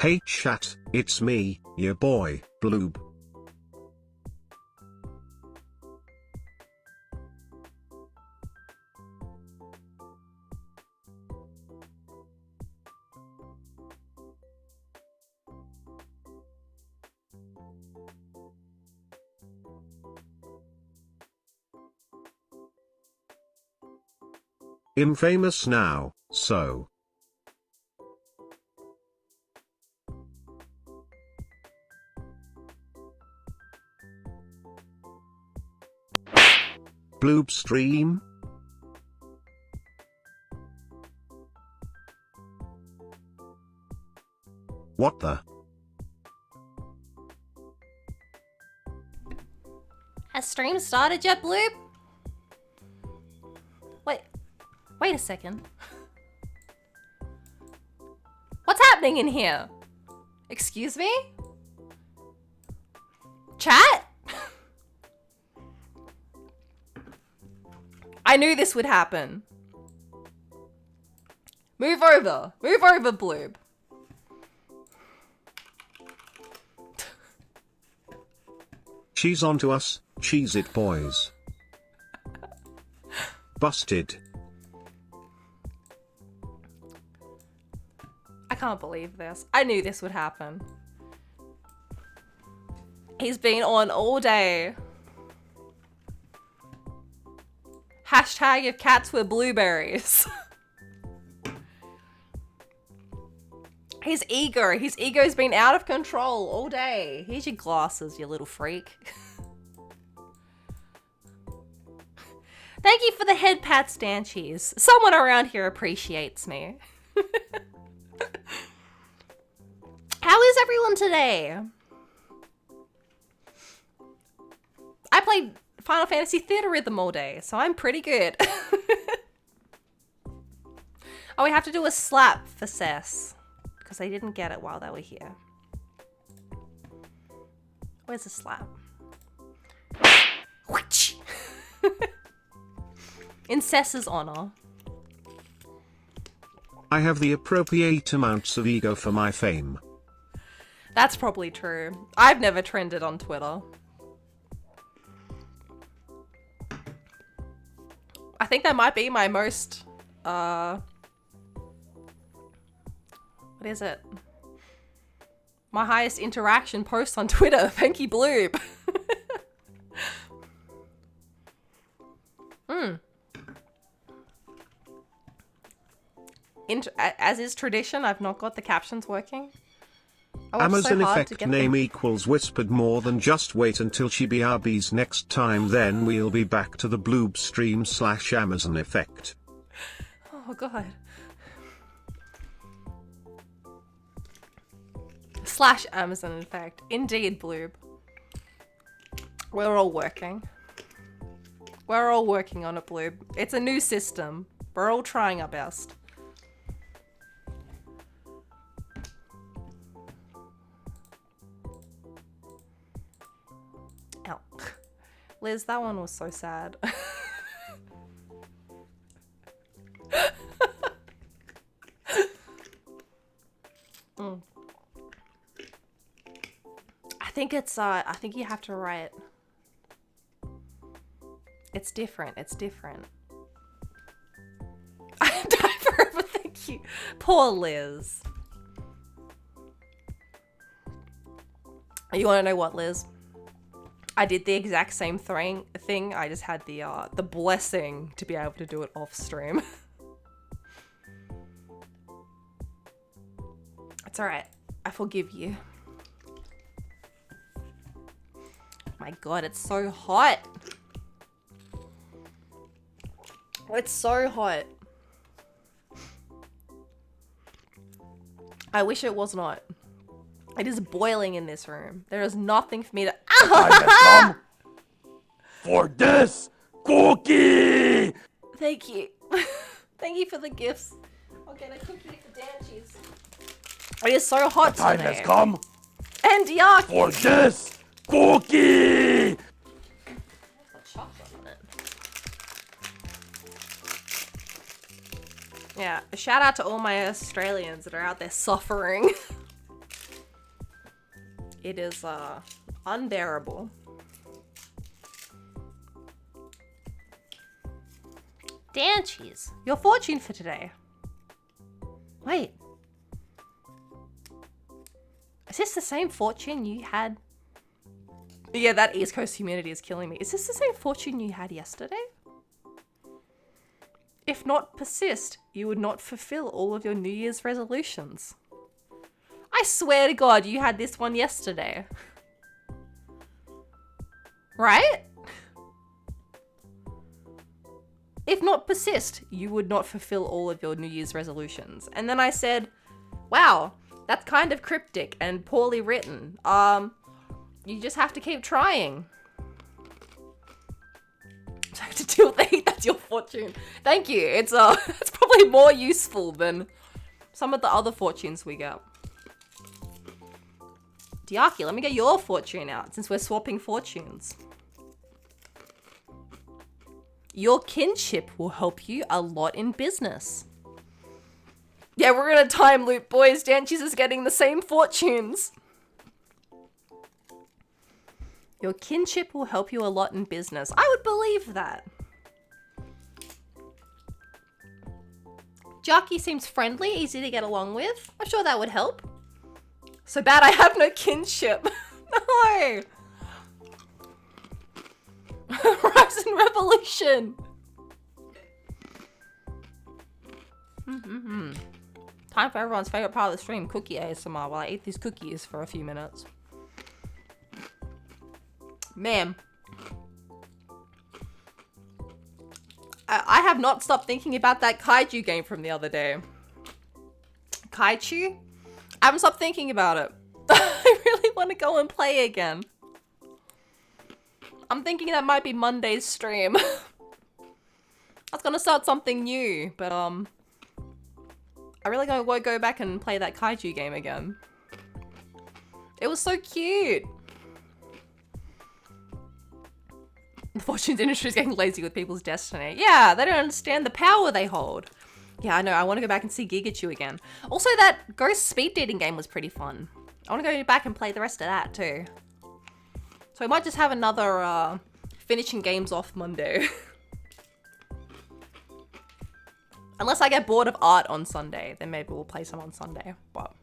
Hey chat, it's me, your boy, Bloob. Infamous now, so. Bloob stream? What the? Has stream started yet, Bloob? Wait a second. What's happening in here? Excuse me? Chat? I knew this would happen. Move over, Bloob. She's onto us, cheese it boys. Busted. I can't believe this. I knew this would happen. He's been on all day. Hashtag if cats were blueberries. His ego's been out of control all day. Here's your glasses, you little freak. Thank you for the head pat, Stanchies. Someone around here appreciates me. How is everyone today? I played Final Fantasy Theater Rhythm all day, so I'm pretty good. Oh, we have to do a slap for Cess, because they didn't get it while they were here. Where's the slap? In Cess's honor. I have the appropriate amounts of ego for my fame. That's probably true. I've never trended on Twitter. I think that might be my most, what is it? My highest interaction post on Twitter. Thank you, Bloob. As is tradition, I've not got the captions working. Amazon effect name equals whispered more than just wait until she BRBs next time, then we'll be back to the Bloob stream / Amazon effect. Oh god. / Amazon effect. Indeed, Bloob. We're all working. We're all working on it, Bloob. It's a new system. We're all trying our best. Ow. Liz, that one was so sad. I think you have to write. It's different. It's different. I die forever, thank you. Poor Liz. You want to know what, Liz? I did the exact same thing. I just had the blessing to be able to do it off stream. It's alright. I forgive you. My god, it's so hot. It's so hot. I wish it was not. It is boiling in this room. There is nothing for me to... I have come for this cookie! Thank you. Thank you for the gifts. I'll get a cookie for Danchies. It is so hot The time today. has come And yuck! for this cookie! Chocolate on it. Yeah, a shout out to all my Australians that are out there suffering. It is unbearable. Dan Cheese, your fortune for today. Wait. Is this the same fortune you had? Yeah, that East Coast humidity is killing me. Is this the same fortune you had yesterday? If not persist, you would not fulfill all of your New Year's resolutions. I swear to God, you had this one yesterday. Right? If not persist, you would not fulfill all of your New Year's resolutions. And then I said, wow, that's kind of cryptic and poorly written. You just have to keep trying. So I have to deal with the heat, that's your fortune. Thank you. It's probably more useful than some of the other fortunes we get. Diaki, let me get your fortune out since we're swapping fortunes. Your kinship will help you a lot in business. Yeah, we're in a time loop, boys. Danchies is getting the same fortunes. Your kinship will help you a lot in business. I would believe that. Jackie seems friendly, easy to get along with. I'm sure that would help. So bad I have no kinship. No! Rise and Revolution! Time for everyone's favorite part of the stream, cookie ASMR, while I eat these cookies for a few minutes. Man. I have not stopped thinking about that kaiju game from the other day. Kaiju? I haven't stopped thinking about it. I really want to go and play again. I'm thinking that might be Monday's stream. I was gonna start something new, but I really want to go back and play that kaiju game again. It was so cute. The fortunes industry is getting lazy with people's destiny. Yeah, they don't understand the power they hold. Yeah, I know. I want to go back and see Gigachu again. Also, that ghost speed dating game was pretty fun. I want to go back and play the rest of that too. So we might just have another finishing games off Monday. Unless I get bored of art on Sunday, then maybe we'll play some on Sunday. But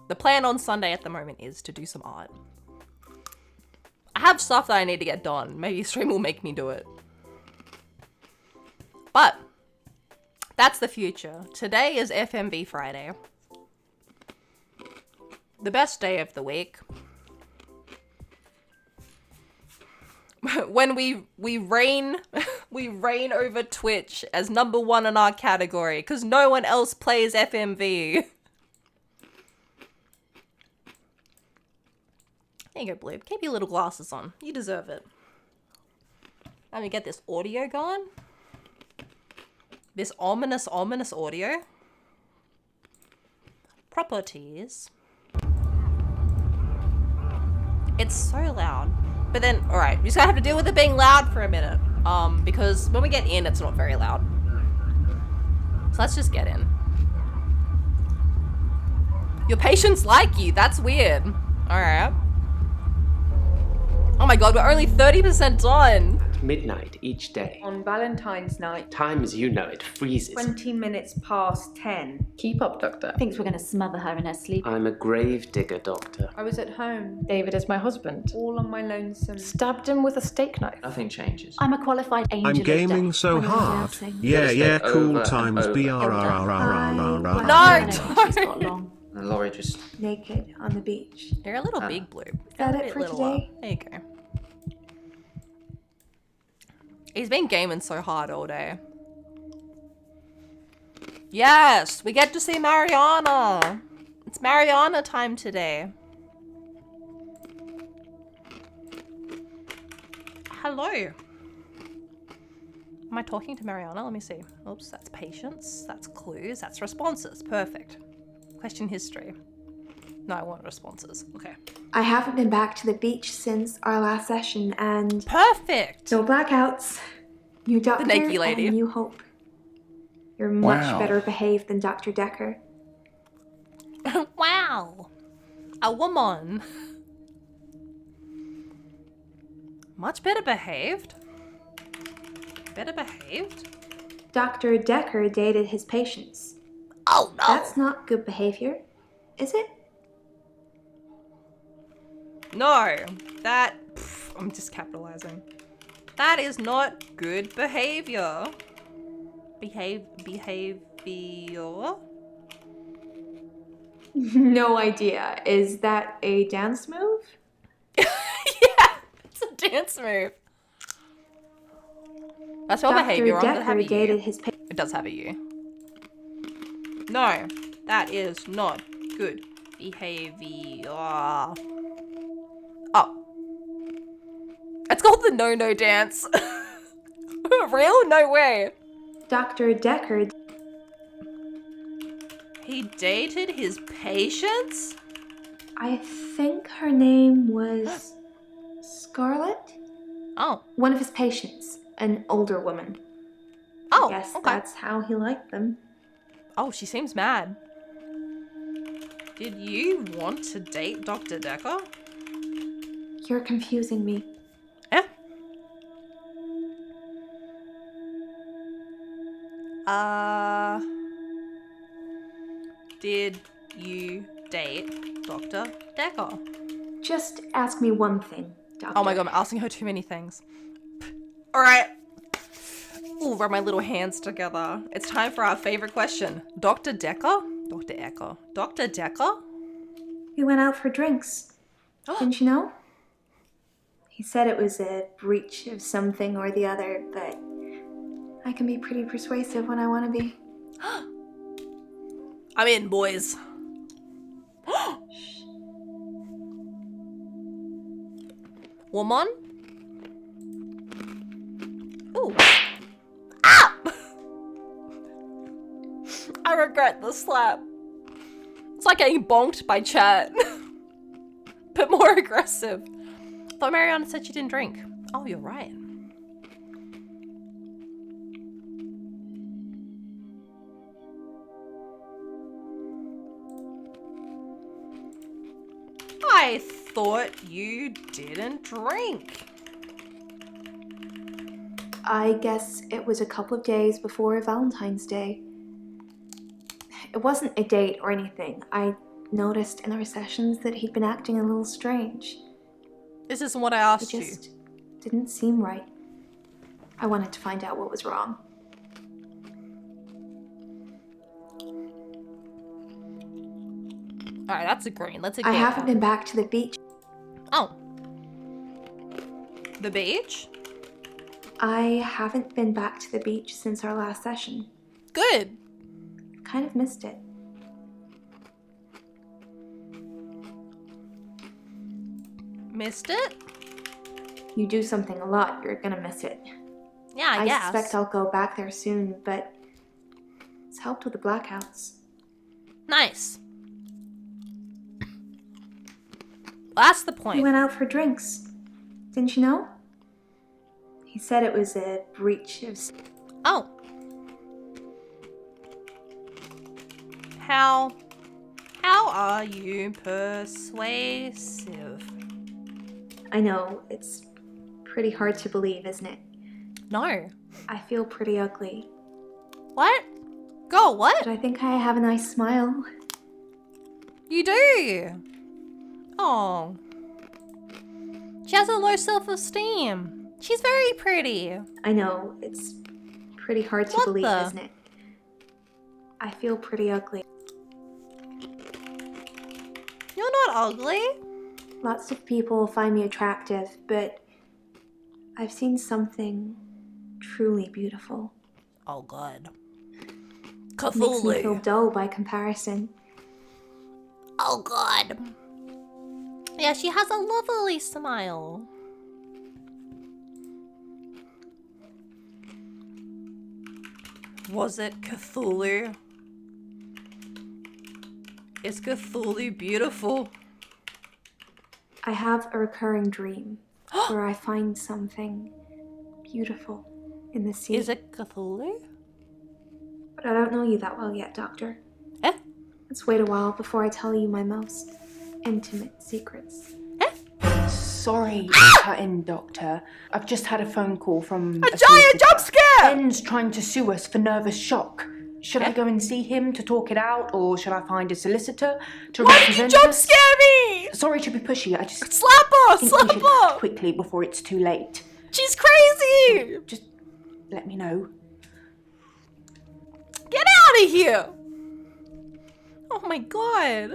the plan on Sunday at the moment is to do some art. I have stuff that I need to get done. Maybe stream will make me do it. But that's the future. Today is FMV Friday. The best day of the week. When we reign over Twitch as #1 in our category because no one else plays FMV. There you go, Bloop. Keep your little glasses on. You deserve it. Let me get this audio going. This ominous audio. Properties. It's so loud. But then, alright, you just gotta have to deal with it being loud for a minute. Because when we get in, it's not very loud. So let's just get in. Your patients like you. That's weird. Alright. Oh my god, we're only 30% done. Midnight each day. On Valentine's night. Time as you know it freezes. 20 minutes past 10. Keep up, Doctor. Thinks we're gonna smother her in her sleep. I'm a grave digger, Doctor. I was at home, David is my husband. all on my lonesome. Stabbed him with a steak knife. Nothing changes. I'm a qualified angel. I'm of gaming death. so I'm hard. nursing. Yeah, Gotta stay cool over and times. over. BRRRRRRR. No, I don't know when she's got long. And Laurie just... Naked on the beach. You're a little big, Blue. Is that it for today? There you go. He's been gaming so hard all day. Yes, we get to see Mariana. It's Mariana time today. Hello. Am I talking to Mariana? Let me see. Oops, that's patience. That's clues. That's responses. Perfect. Question history. No, I want responses. Okay. I haven't been back to the beach since our last session and Perfect. no blackouts. New doctor naked lady. and new hope. You're much Wow. better behaved than Dr. Dekker. Wow. A woman. Much better behaved. Better behaved? Dr. Dekker dated his patients. Oh no! That's not good behavior, is it? No, that... I'm just capitalizing. That is not good behavior. Behavior? No idea. Is that a dance move? Yeah, it's a dance move. That's your behavior. Dr. I'm gonna have a Dekker dated U. his It does have a U. No, that is not good behavior. Oh. It's called the no-no dance. Real? No way. Dr. Dekker. He dated his patients? I think her name was Scarlett? Oh. One of his patients, an older woman. Oh, I guess okay. that's how he liked them. Oh, she seems mad. Did you want to date Dr. Dekker? You're confusing me. Eh? Did you date Dr. Dekker? Just ask me one thing, Doctor. Oh my god, I'm asking her too many things. Alright. Ooh, rub my little hands together. It's time for our favorite question. Dr. Dekker? Dr. Dekker. Dr. Dekker? We went out for drinks. Didn't you know? He said it was a breach of something or the other, but I can be pretty persuasive when I want to be. I'm in, boys. Woman? Ooh. Ah! I regret the slap. It's like getting bonked by chat. But more aggressive. Thought Mariana said she didn't drink. Oh, you're right. I thought you didn't drink. I guess it was a couple of days before Valentine's Day. It wasn't a date or anything. I noticed in the recessions that he'd been acting a little strange. This isn't what I It asked you. just didn't seem right. I wanted to find out what was wrong. Alright, that's a green. Let's I ignore haven't that. been back to the beach. Oh. The beach? I haven't been back to the beach since our last session. Good. Kind of missed it. Missed it? You do something a lot, you're gonna miss it. Yeah, I I guess. suspect I'll go back there soon, but it's helped with the blackouts. Nice. That's the We point. went out for drinks. Didn't you know? He said it was a breach of... Oh. How are you persuasive? I know, it's pretty hard to believe, isn't it? No. I feel pretty ugly, What? Go, but what? I think I have a nice smile. You do. Oh. She has a low self-esteem. She's very pretty. I know, it's pretty hard to What believe, the- isn't it? I feel pretty ugly. You're not ugly. Lots of people find me attractive, but I've seen something truly beautiful. Oh, God. It makes me feel Cthulhu. dull by comparison. Oh, God. Yeah, she has a lovely smile. Was it Cthulhu? Is Cthulhu beautiful? I have a recurring dream where I find something beautiful in the sea. Is it Cthulhu? But I don't know you that well yet, Doctor. Eh? Let's wait a while before I tell you my most intimate secrets. Eh? Sorry, cut in, Doctor. I've just had a phone call from A giant jump scare! Ben's trying to sue us for nervous shock. Should I go and see him to talk it out, or should I find a solicitor to Why did you represent jump us? scare me? Sorry to be pushy, I just Slap her! think Slap we should her! act quickly before it's too late. She's crazy! Just let me know. Get out of here! Oh my god.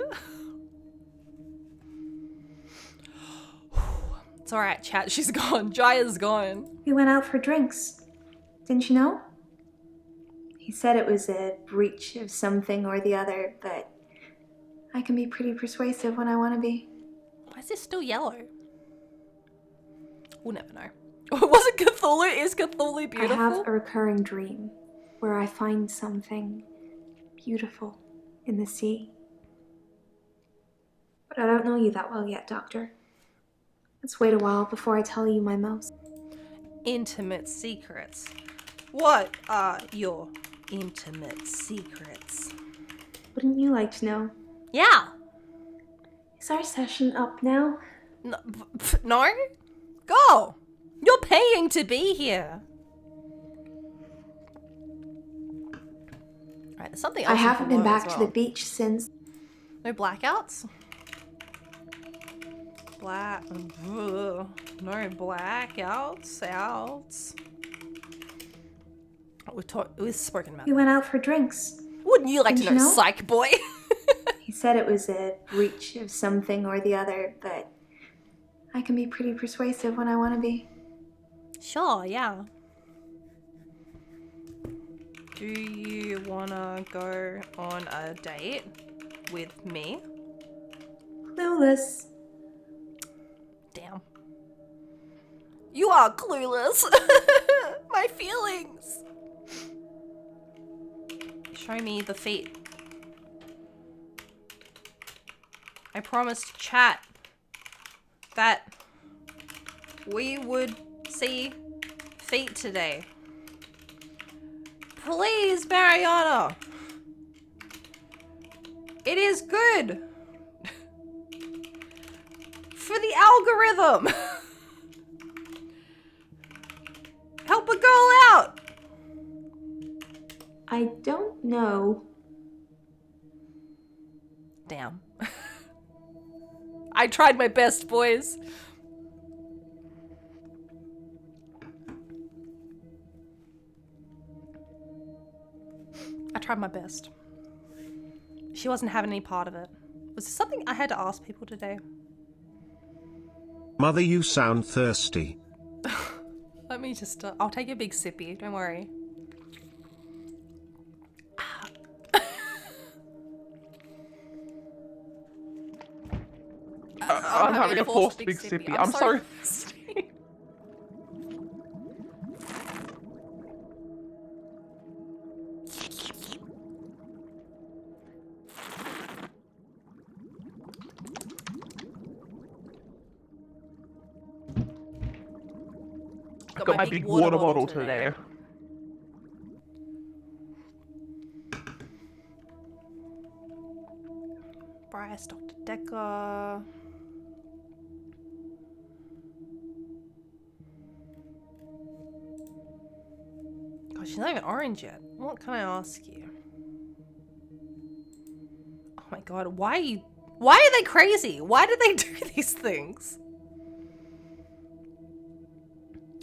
It's alright, chat. She's gone. Jaya's gone. We went out for drinks. Didn't you know? He said it was a breach of something or the other, but I can be pretty persuasive when I want to be. Why is this still yellow? We'll never know. Was it Cthulhu? Is Cthulhu beautiful? I have a recurring dream where I find something beautiful in the sea. But I don't know you that well yet, Doctor. Let's wait a while before I tell you my most intimate secrets. What are your intimate secrets? Wouldn't you like to know? Yeah. Is our session up now? No? Go! You're paying to be here. Right, there's something else. I haven't been back as to well. the beach since. No blackouts? No blackouts. We've spoken about We that. went out for drinks. Wouldn't you like Didn't to know, you know? psych boy? He said it was a breach of something or the other, but I can be pretty persuasive when I want to be. Sure, yeah. Do you wanna go on a date with me? Clueless. Damn. You are clueless. My feelings. Show me the feet. I promised chat that we would see feet today. Please, Mariana. It is good for the algorithm. Help a girl out. I don't know. Damn. I tried my best, boys. I tried my best. She wasn't having any part of it. Was there something I had to ask people today? Mother, you sound thirsty. Let me just, I'll take a big sippy, don't worry. I'm having a forced big sippy. I'm sorry. Got my big water bottle today. Bryce, Dr. Dekker. God, she's not even orange yet. What can I ask you? Oh my god, why are they crazy? Why do they do these things?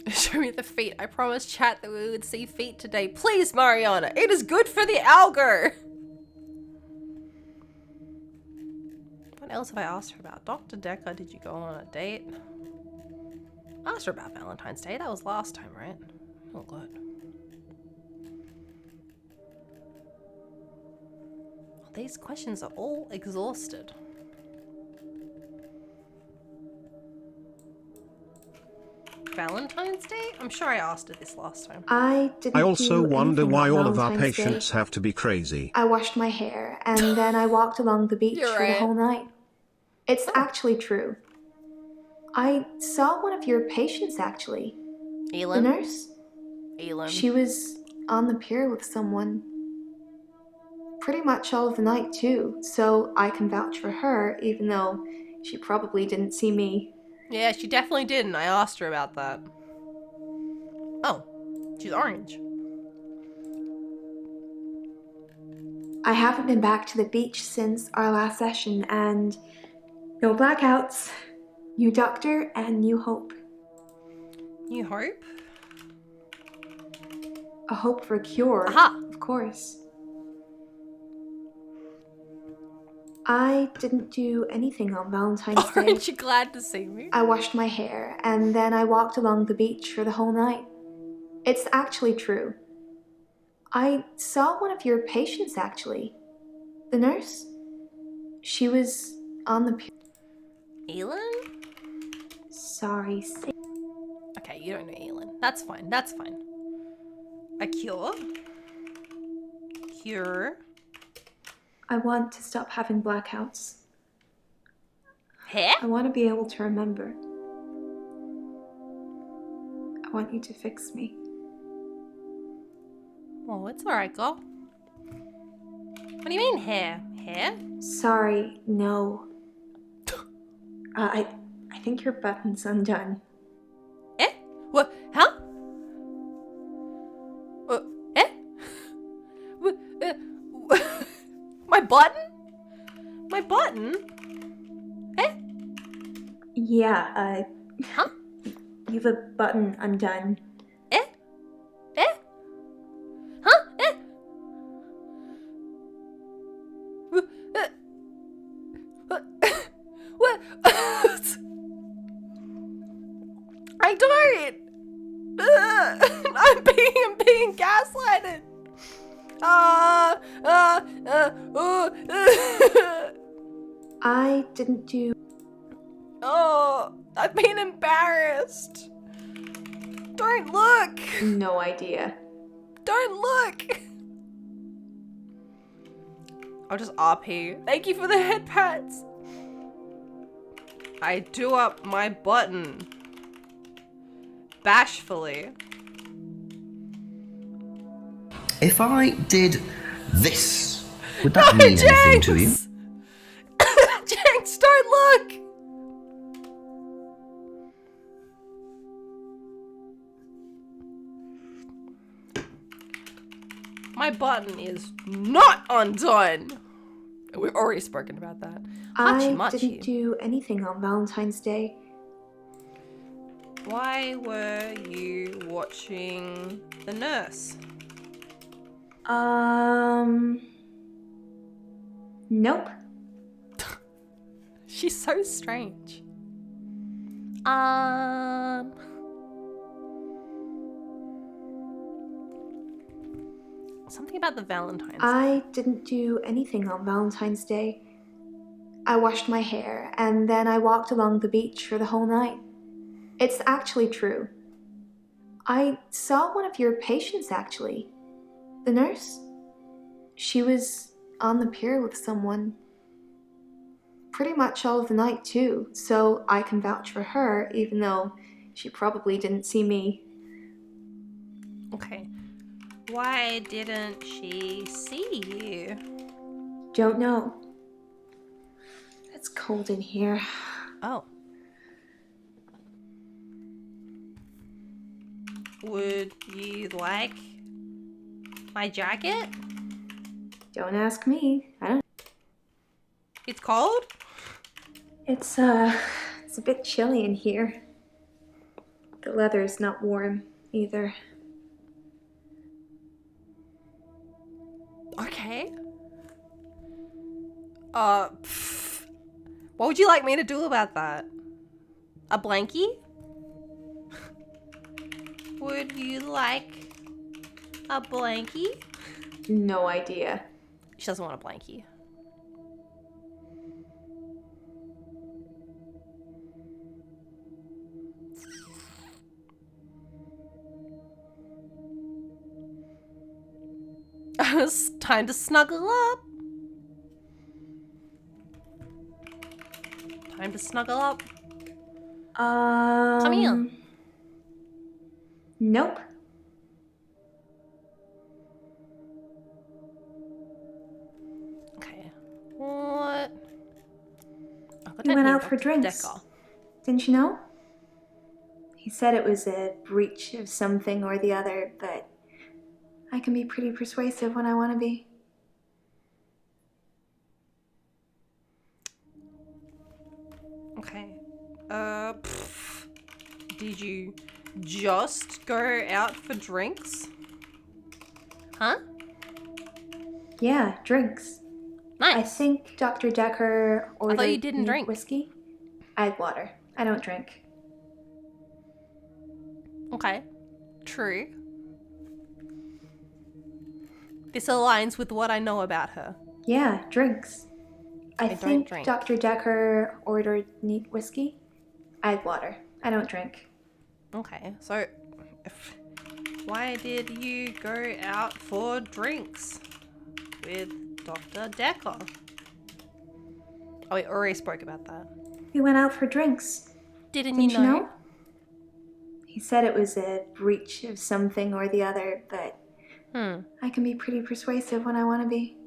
Show me the feet. I promised chat that we would see feet today. Please, Mariana. It is good for the algo. What else have I asked her about? Dr. Dekker, did you go on a date? I asked her about Valentine's Day. That was last time, right? Oh, good. These questions are all exhausted. Valentine's Day? I'm sure I asked her this last time. I didn't I also do wonder anything why on all of our Valentine's Day. patients have to be crazy. I washed my hair and then I walked along the beach You're for right. the whole night. It's actually true. I saw one of your patients actually. The Elin? nurse. Elin. She was on the pier with someone pretty much all of the night too, so I can vouch for her even though she probably didn't see me. Yeah, she definitely didn't. I asked her about that. Oh, she's orange. I haven't been back to the beach since our last session, and no blackouts. New doctor and new hope. New hope? A hope for a cure, Aha! of course. I didn't do anything on Valentine's Day. Aren't you glad to see me? I washed my hair, and then I walked along the beach for the whole night. It's actually true. I saw one of your patients, actually. The nurse. She was on the Elin? Sorry, Okay, you don't know Elin. That's fine, that's fine. A cure? Cure? I want to stop having blackouts. Hair? I want to be able to remember. I want you to fix me. Oh, it's alright, girl. What do you mean hair? Hair? Sorry, no. I think your button's undone. Eh? What? Huh? Eh? My button? My button? Eh? Yeah, Huh? you've a button undone. Eh? Eh? Huh? Eh? What? I don't. I'm being gaslighted. I didn't do. Oh, I've been embarrassed. Don't look. No idea. Don't look. I'll just RP. Thank you for the head pats. I do up my button. Bashfully. If I did this, would that mean anything to you? Jinx, don't look! My button is not undone. We've already spoken about that. I Hachi didn't do anything on Valentine's Day. Why were you watching The Nurse? Nope. She's so strange. Something about the Valentine's. I didn't do anything on Valentine's Day. I washed my hair, and then I walked along the beach for the whole night. It's actually true. I saw one of your patients, actually. The nurse. She was on the pier with someone. Pretty much all of the night, too, so I can vouch for her, even though she probably didn't see me. Okay. Why didn't she see you? Don't know. It's cold in here. Oh. Would you like my jacket? Don't ask me. I don't. It's cold? It's a bit chilly in here. The leather's not warm either. Okay. What would you like me to do about that? A blankie? Would you like a blankie? No idea. She doesn't want a blankie. It's time to snuggle up. Time to snuggle up. Come here. Nope. Okay. What? We went out for drinks. Dekker. Didn't you know? He said it was a breach of something or the other, but I can be pretty persuasive when I want to be. Okay. Did you just go out for drinks? Huh? Yeah, drinks. Nice. I think Dr. Dekker ordered you didn't neat drink. whiskey. I had water. I don't drink. Okay. True. This aligns with what I know about her. Yeah, drinks. I don't think drink. Dr. Dekker ordered neat whiskey. I had water. I don't drink. Okay, so why did you go out for drinks with Dr. Dekker? Oh, we already spoke about that. We went out for drinks. Didn't Didn't you know? He said it was a breach of something or the other, but I can be pretty persuasive when I want to be.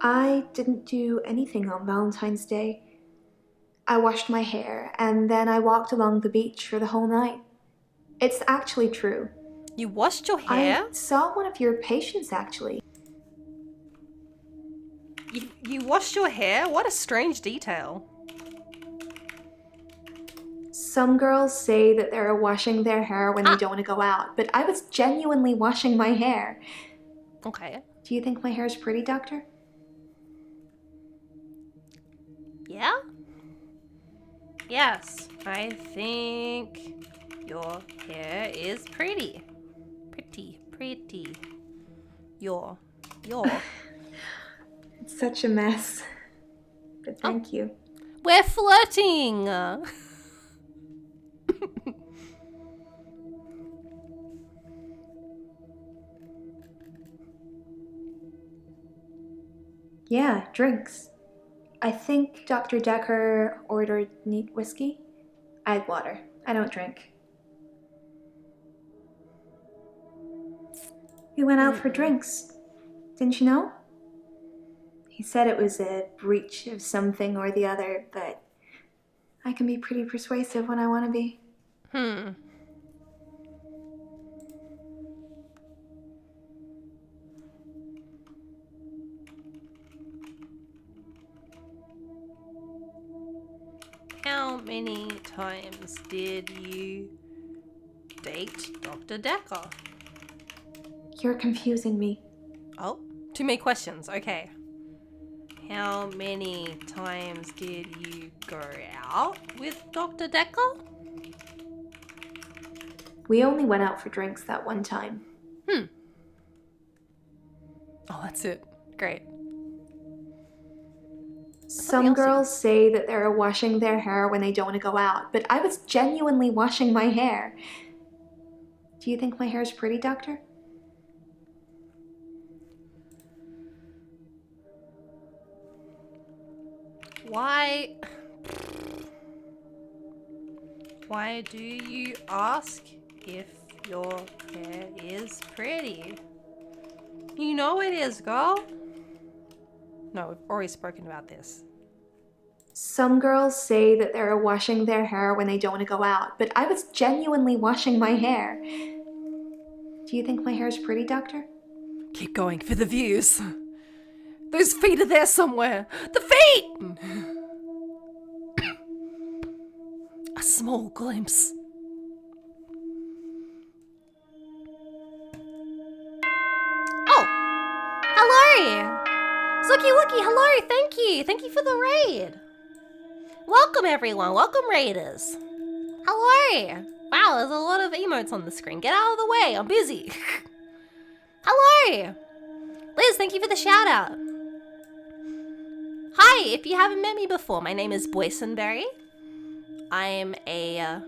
I didn't do anything on Valentine's Day. I washed my hair and then I walked along the beach for the whole night. It's actually true. You washed your hair? I saw one of your patients actually. You washed your hair? What a strange detail. Some girls say that they're washing their hair when they don't want to go out, but I was genuinely washing my hair. Okay. Do you think my hair's pretty, Doctor? Yeah? Yes, I think your hair is pretty. Pretty. Your. It's such a mess. But thank you. We're flirting! Yeah, drinks. I think Dr. Dekker ordered neat whiskey. I had water. I don't drink. We went out for drinks. Didn't you know? He said it was a breach of something or the other, but I can be pretty persuasive when I want to be. How many times did you date Dr. Dekker? You're confusing me. Oh, too many questions. Okay. How many times did you go out with Dr. Dekker? We only went out for drinks that one time. Oh, that's it. Great. Some girls say that they're washing their hair when they don't want to go out, but I was genuinely washing my hair. Do you think my hair's pretty, Doctor? Why do you ask if your hair is pretty? You know it is, girl. No, we've already spoken about this. Some girls say that they're washing their hair when they don't want to go out, but I was genuinely washing my hair. Do you think my hair's pretty, Doctor? Keep going for the views. Those feet are there somewhere. The feet! A small glimpse. Oh! Hello! Zookie Wookie, hello! Thank you! Thank you for the raid! Welcome everyone! Welcome raiders! Hello! Wow, there's a lot of emotes on the screen. Get out of the way, I'm busy. Hello! Liz, thank you for the shout out. Hi, if you haven't met me before, my name is Boysenberry. I am a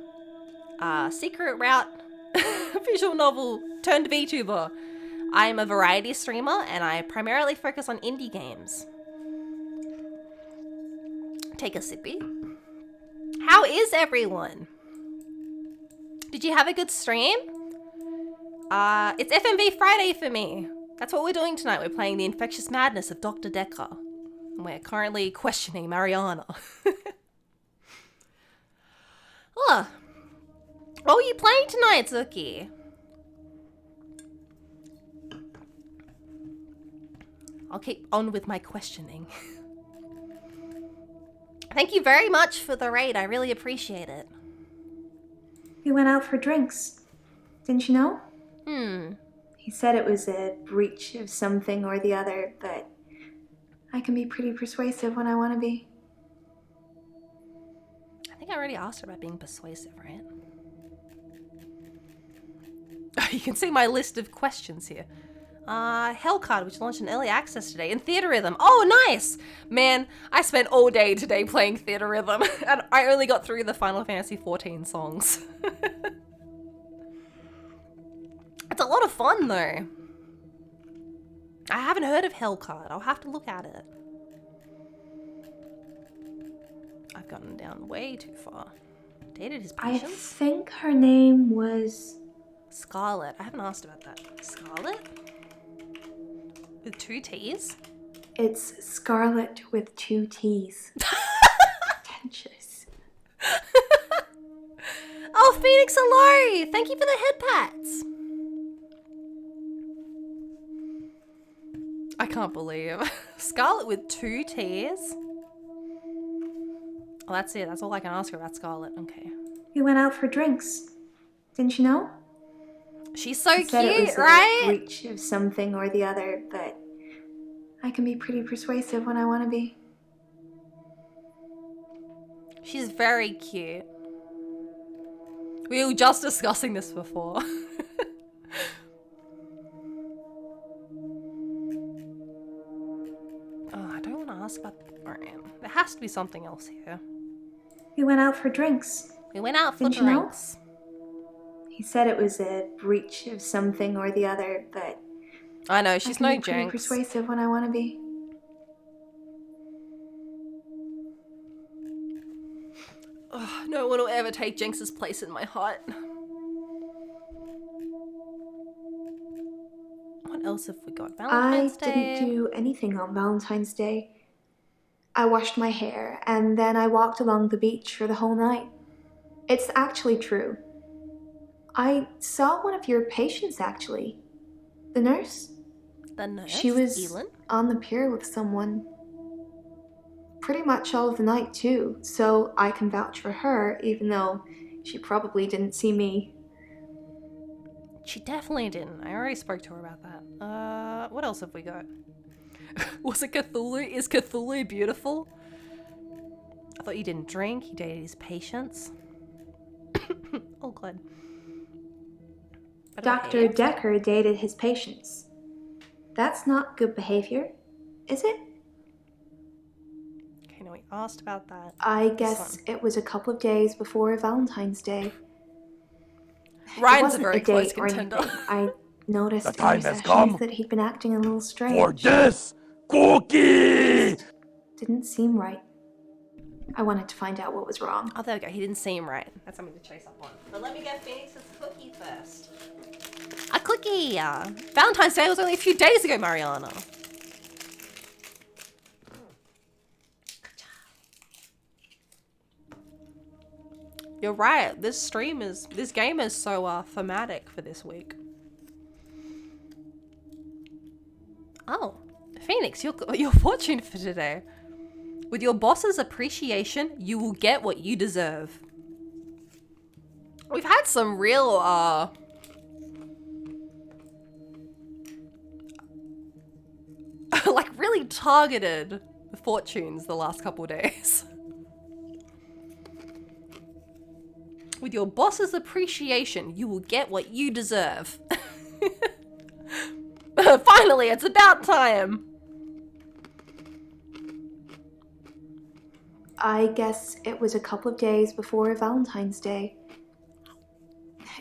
secret route visual novel turned VTuber. I am a variety streamer and I primarily focus on indie games. Take a sippy. How is everyone? Did you have a good stream? It's FMV Friday for me. That's what we're doing tonight. We're playing the Infectious Madness of Dr. Dekker. And we're currently questioning Mariana. Oh. What were you playing tonight, Zuki? I'll keep on with my questioning. Thank you very much for the raid. I really appreciate it. We went out for drinks. Didn't you know? He said it was a breach of something or the other, but I can be pretty persuasive when I want to be. I think I already asked her about being persuasive, right? You can see my list of questions here. Hellcard, which launched in early access today, and Theater Rhythm. Oh, nice! Man, I spent all day today playing Theater Rhythm, and I only got through the Final Fantasy XIV songs. It's a lot of fun, though. I haven't heard of Hellcard. I'll have to look at it. I've gotten down way too far. Dated his I patience? think her name was... Scarlet. I haven't asked about that. Scarlet? With 2 T's? It's Scarlet with 2 T's. Pretentious. Oh, Phoenix, hello! Thank you for the head pats. I can't believe. Scarlet with 2 T's? Oh, that's it. That's all I can ask her about Scarlet. Okay. We went out for drinks. Didn't you know? She's so He said it cute, was right? a breach of something or the other, but I can be pretty persuasive when I want to be. She's very cute. We were just discussing this before. Oh, I don't want to ask about... Alright, there has to be something else here. We went out for drinks. We went out for Didn't you know? drinks. He said it was a breach of something or the other, but I know, she's no I can be pretty janks. persuasive when I want to be. Ugh, no one will ever take Jinx's place in my heart. What else have we got? Valentine's I Day. didn't do anything on Valentine's Day. I washed my hair and then I walked along the beach for the whole night. It's actually true. I saw one of your patients, actually. The nurse. The nurse? She was Elin? on the pier with someone. Pretty much all of the night, too, so I can vouch for her, even though she probably didn't see me. She definitely didn't. I already spoke to her about that. What else have we got? Was it Cthulhu? Is Cthulhu beautiful? I thought you didn't drink. He dated his patients. Oh, God. Dr. Dekker dated his patients. That's not good behavior, is it? Okay, no, we asked about that. I guess it was a couple of days before Valentine's Day. Ryan's it a very wasn't close date or contender. anything. I noticed The in time our has sessions come that he'd been acting a little strange. For this cookie! Didn't seem right. I wanted to find out what was wrong. Oh, there we go. He didn't seem right. That's something to chase up on. But let me get Phoenix's cookie first. A cookie! Valentine's Day was only a few days ago, Mariana. You're right. This game is so thematic for this week. Oh, Phoenix, your fortune for today. With your boss's appreciation, you will get what you deserve. We've had some real, like really targeted fortunes the last couple days. With your boss's appreciation, you will get what you deserve. Finally, it's about time. I guess it was a couple of days before Valentine's Day.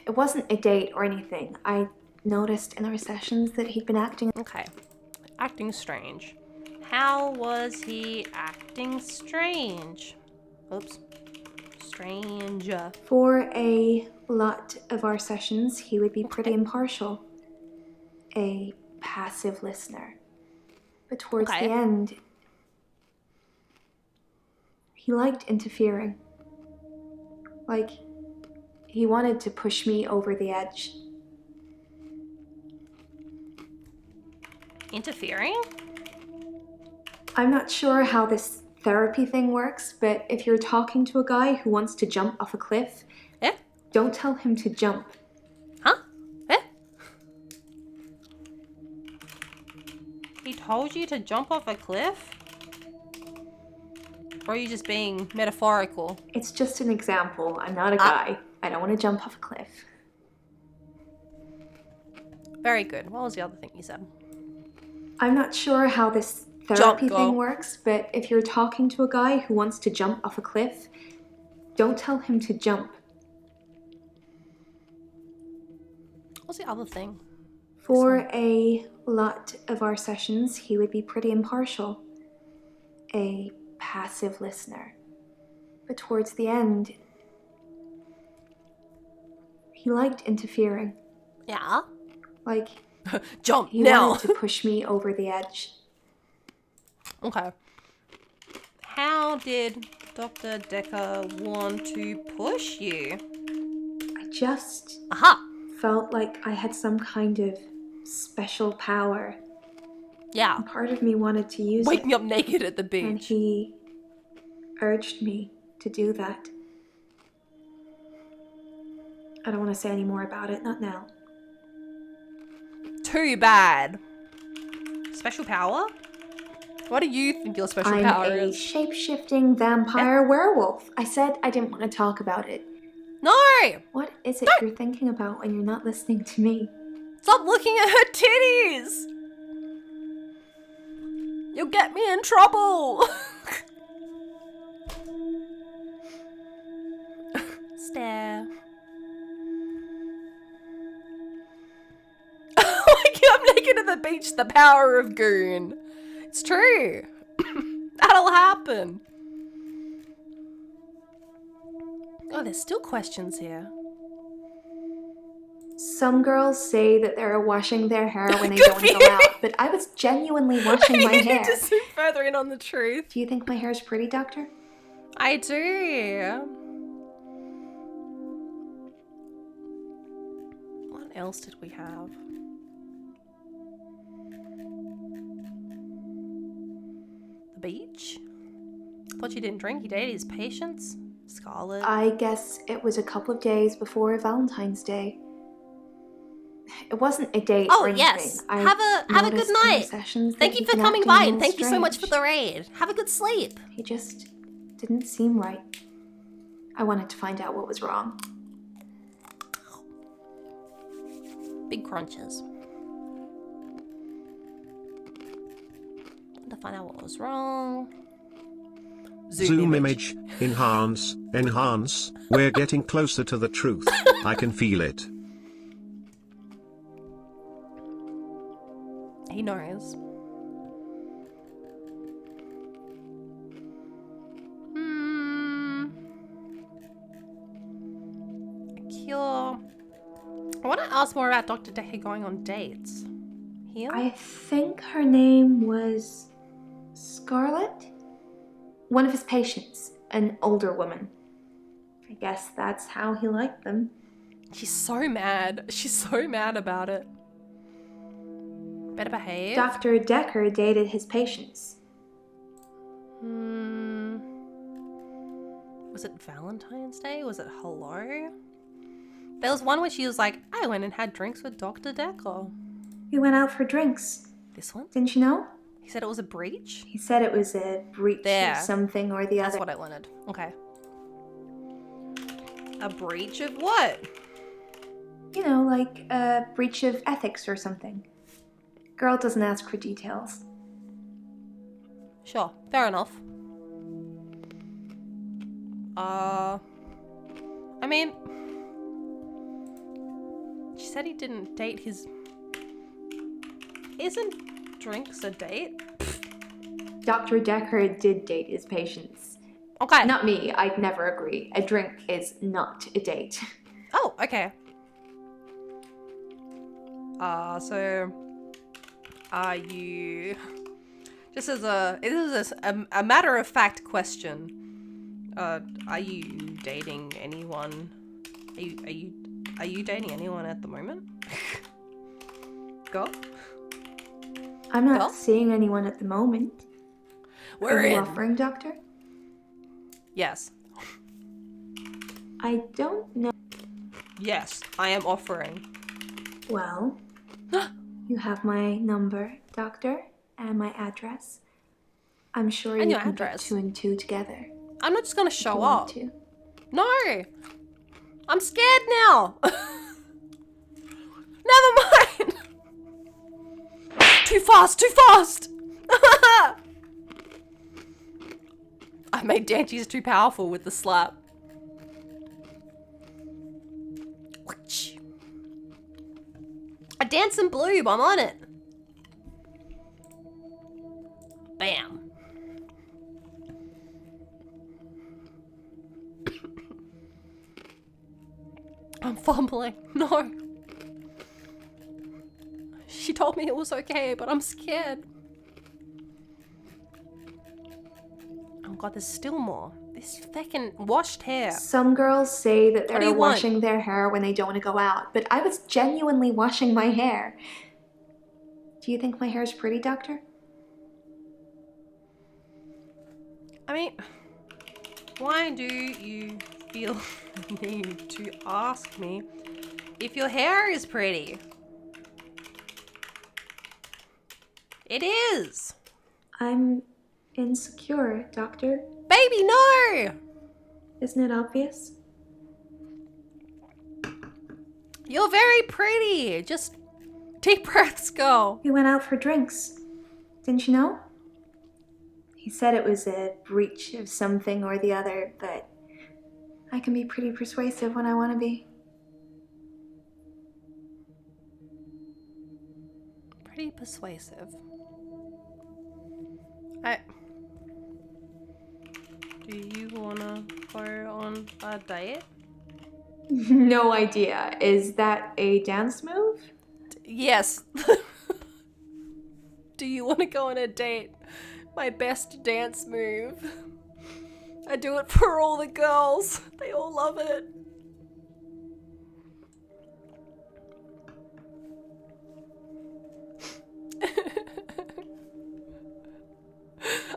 It wasn't a date or anything. I noticed in our sessions that he'd been acting... Okay. Acting strange. How was he acting strange? Oops. Stranger. For a lot of our sessions, he would be pretty impartial. A passive listener. But towards the end, he liked interfering. Like, he wanted to push me over the edge. Interfering? I'm not sure how this therapy thing works, but if you're talking to a guy who wants to jump off a cliff, don't tell him to jump. Huh? He told you to jump off a cliff? Or are you just being metaphorical? It's just an example. I'm not a guy. I don't want to jump off a cliff. Very good. What was the other thing you said? I'm not sure how this therapy thing works, but if you're talking to a guy who wants to jump off a cliff, don't tell him to jump. What's the other thing? For a lot of our sessions, he would be pretty impartial. A passive listener. But towards the end, he liked interfering. Yeah? Like, jump he now! wanted to push me over the edge. Okay. How did Dr. Dekker want to push you? I just felt like I had some kind of special power. Yeah. And part of me wanted to use Waking it. up naked at the beach. And he urged me to do that. I don't want to say any more about it, not now. Too bad. Special power? What do you think your special power I'm a is? shape-shifting vampire werewolf. I said I didn't want to talk about it. No! What is it you're thinking about when you're not listening to me? Stop looking at her titties! You'll get me in trouble! Stare. Waking up naked at the beach, the power of goon. It's true. That'll happen. Oh, there's still questions here. Some girls say that they're washing their hair when they don't go out, but I was genuinely washing my hair. I need to zoom further in on the truth. Do you think my hair's pretty, Doctor? I do. What else did we have? The beach? Thought you didn't drink. You dated his patients? Scarlet? I guess it was a couple of days before Valentine's Day. It wasn't a date or anything. Yes. Have a good night. Thank you for coming by and thank you so much for the raid. Have a good sleep. He just didn't seem right. I wanted to find out what was wrong. Big crunches. To find out what was wrong. Zoom image. Enhance. Enhance. We're getting closer to the truth. I can feel it. He knows. A cure. I want to ask more about Dr. Dekker going on dates. Here? I think her name was Scarlet? One of his patients, an older woman. I guess that's how he liked them. She's so mad. She's so mad about it. Better behave. Dr. Dekker dated his patients. Was it Valentine's Day? Was it hello? There was one where she was like, I went and had drinks with Dr. Dekker. We went out for drinks. This one? Didn't you know? He said it was a breach? He said it was a breach of something or the other. That's what I wanted. Okay. A breach of what? You know, like a breach of ethics or something. Girl doesn't ask for details. Sure, fair enough. I mean, she said he didn't date his... Isn't drinks a date? Dr. Dekker did date his patients. Okay. Not me, I'd never agree. A drink is not a date. Oh, okay. So are you just as this is a matter of fact question. Are you dating anyone? Are you dating anyone at the moment? Go. I'm not Well? seeing anyone at the moment. We're Are you in. offering, Doctor? Yes. I don't know. Yes, I am offering. Well, you have my number, Doctor, and my address. I'm sure And you your can address. put 2 and 2 together. I'm not just gonna if you show want up. to. No! I'm scared now! Never mind! Too fast, too fast! I made Danchies too powerful with the slap. A dancing bloob, I'm on it. Bam. I'm fumbling. No. She told me it was okay, but I'm scared. Oh god, there's still more. This feckin' washed hair. Some girls say that What do they're you want? washing their hair when they don't want to go out, but I was genuinely washing my hair. Do you think my hair is pretty, Doctor? I mean, why do you feel the need to ask me if your hair is pretty? It is. I'm insecure, Doctor. Baby, no! Isn't it obvious? You're very pretty. Just deep breaths, girl. We went out for drinks. Didn't you know? He said it was a breach of something or the other, but I can be pretty persuasive when I want to be. Pretty persuasive. Do you wanna go on a date? No idea. Is that a dance move? Yes. Do you want to go on a date? My best dance move. I do it for all the girls. They all love it.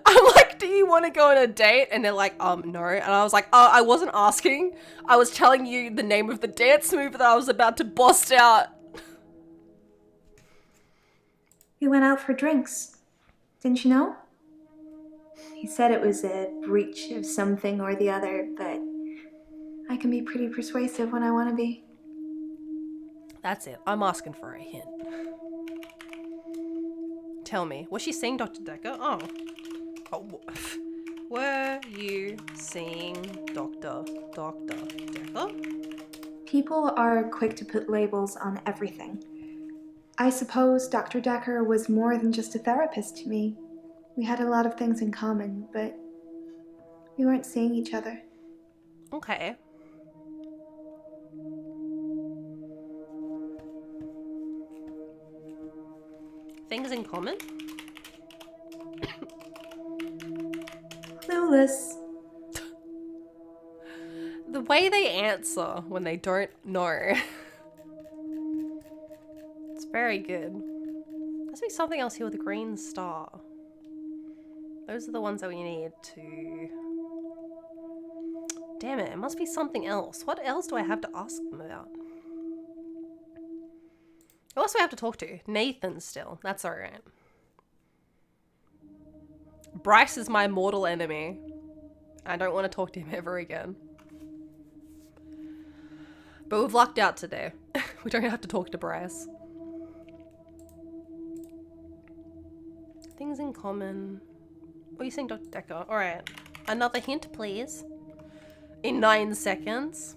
I'm like, do you want to go on a date? And they're like, no. And I was like, oh, I wasn't asking. I was telling you the name of the dance move that I was about to bust out. We went out for drinks. Didn't you know? He said it was a breach of something or the other, but I can be pretty persuasive when I want to be. That's it. I'm asking for a hint. Tell me, was she seeing Dr. Dekker? Oh. Were you seeing Dr. Dekker? People are quick to put labels on everything. I suppose Dr. Dekker was more than just a therapist to me. We had a lot of things in common, but we weren't seeing each other. Okay. Things in common? Clueless. The way they answer when they don't know. It's very good. Must be something else here with a green star. Those are the ones that we need to... Damn it, it must be something else. What else do I have to ask them about? Who else do I have to talk to? Nathan still. That's alright. Bryce is my mortal enemy. I don't want to talk to him ever again. But we've lucked out today. We don't have to talk to Bryce. Things in common. What are you saying, Dr. Dekker? Alright. Another hint, please. In 9 seconds.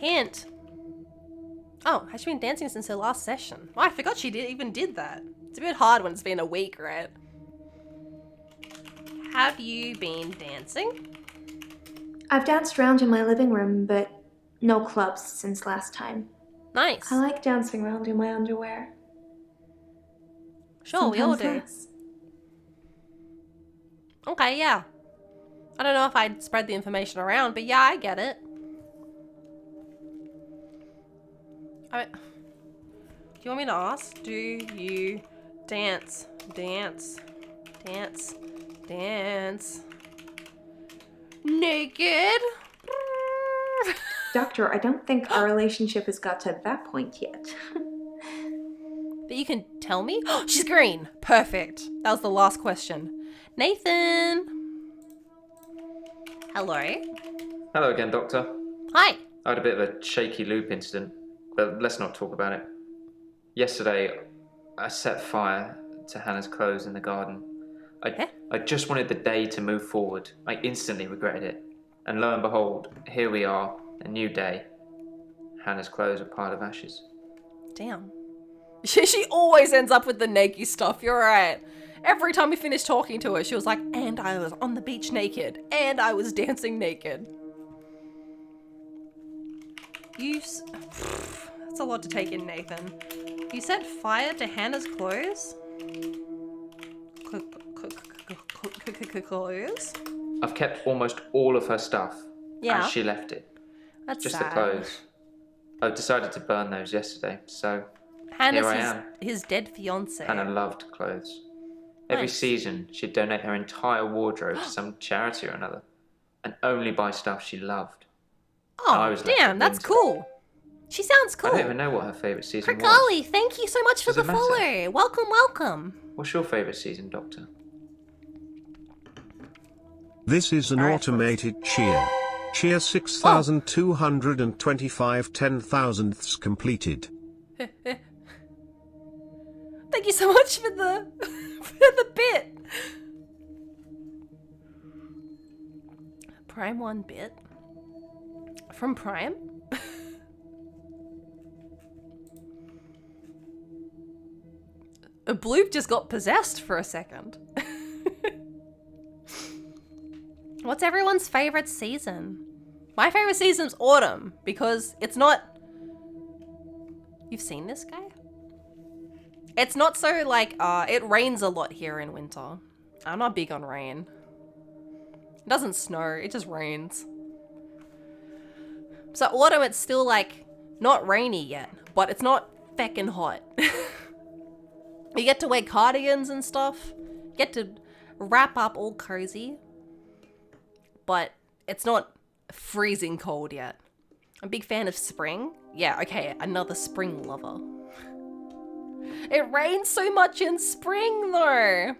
Hint. Oh, has she been dancing since her last session? Oh, I forgot she even did that. It's a bit hard when it's been a week, right? Have you been dancing? I've danced around in my living room, but no clubs since last time. Nice. I like dancing around in my underwear. Sure, we all Sometimes do. less. Okay, yeah. I don't know if I'd spread the information around, but yeah, I get it. Do you want me to ask? Do you dance, dance, dance, dance naked? Doctor, I don't think our relationship has got to that point yet. But you can tell me? She's green. Perfect. That was the last question. Nathan. Hello. Hello again, Doctor. Hi. I had a bit of a shaky loop incident, but let's not talk about it. Yesterday, I set fire to Hannah's clothes in the garden. I just wanted the day to move forward. I instantly regretted it. And lo and behold, here we are, a new day. Hannah's clothes are a pile of ashes. Damn. She always ends up with the naked stuff, you're right. Every time we finished talking to her, she was like, and I was on the beach naked, and I was dancing naked. That's a lot to take in, Nathan. You set fire to Hannah's clothes? Clothes? I've kept almost all of her stuff Yeah. as she left it. That's Just sad. the clothes. I've decided to burn those yesterday, so Hannah's here I am. his dead fiance. Hannah loved clothes. Every Nice. season, she'd donate her entire wardrobe to some charity or another, and only buy stuff she loved. I Oh, was left damn, with that's winter. cool. She sounds cool. I don't even know what her favourite season was. Golly, thank you so much for Does the it matter? follow. Welcome, welcome. What's your favourite season, Doctor? This is an Alright, automated cheer. Cheer 6,225 10,000ths completed. Thank you so much for the for the bit. Prime 1 bit from Prime. A bloop just got possessed for a second. What's everyone's favorite season? My favorite season's autumn because it's not. You've seen this guy? It's not so like, it rains a lot here in winter. I'm not big on rain. It doesn't snow, it just rains. So autumn, it's still like, not rainy yet, but it's not feckin' hot. You get to wear cardigans and stuff. Get to wrap up all cozy. But it's not freezing cold yet. I'm a big fan of spring. Yeah, okay, another spring lover. It rains so much in spring though.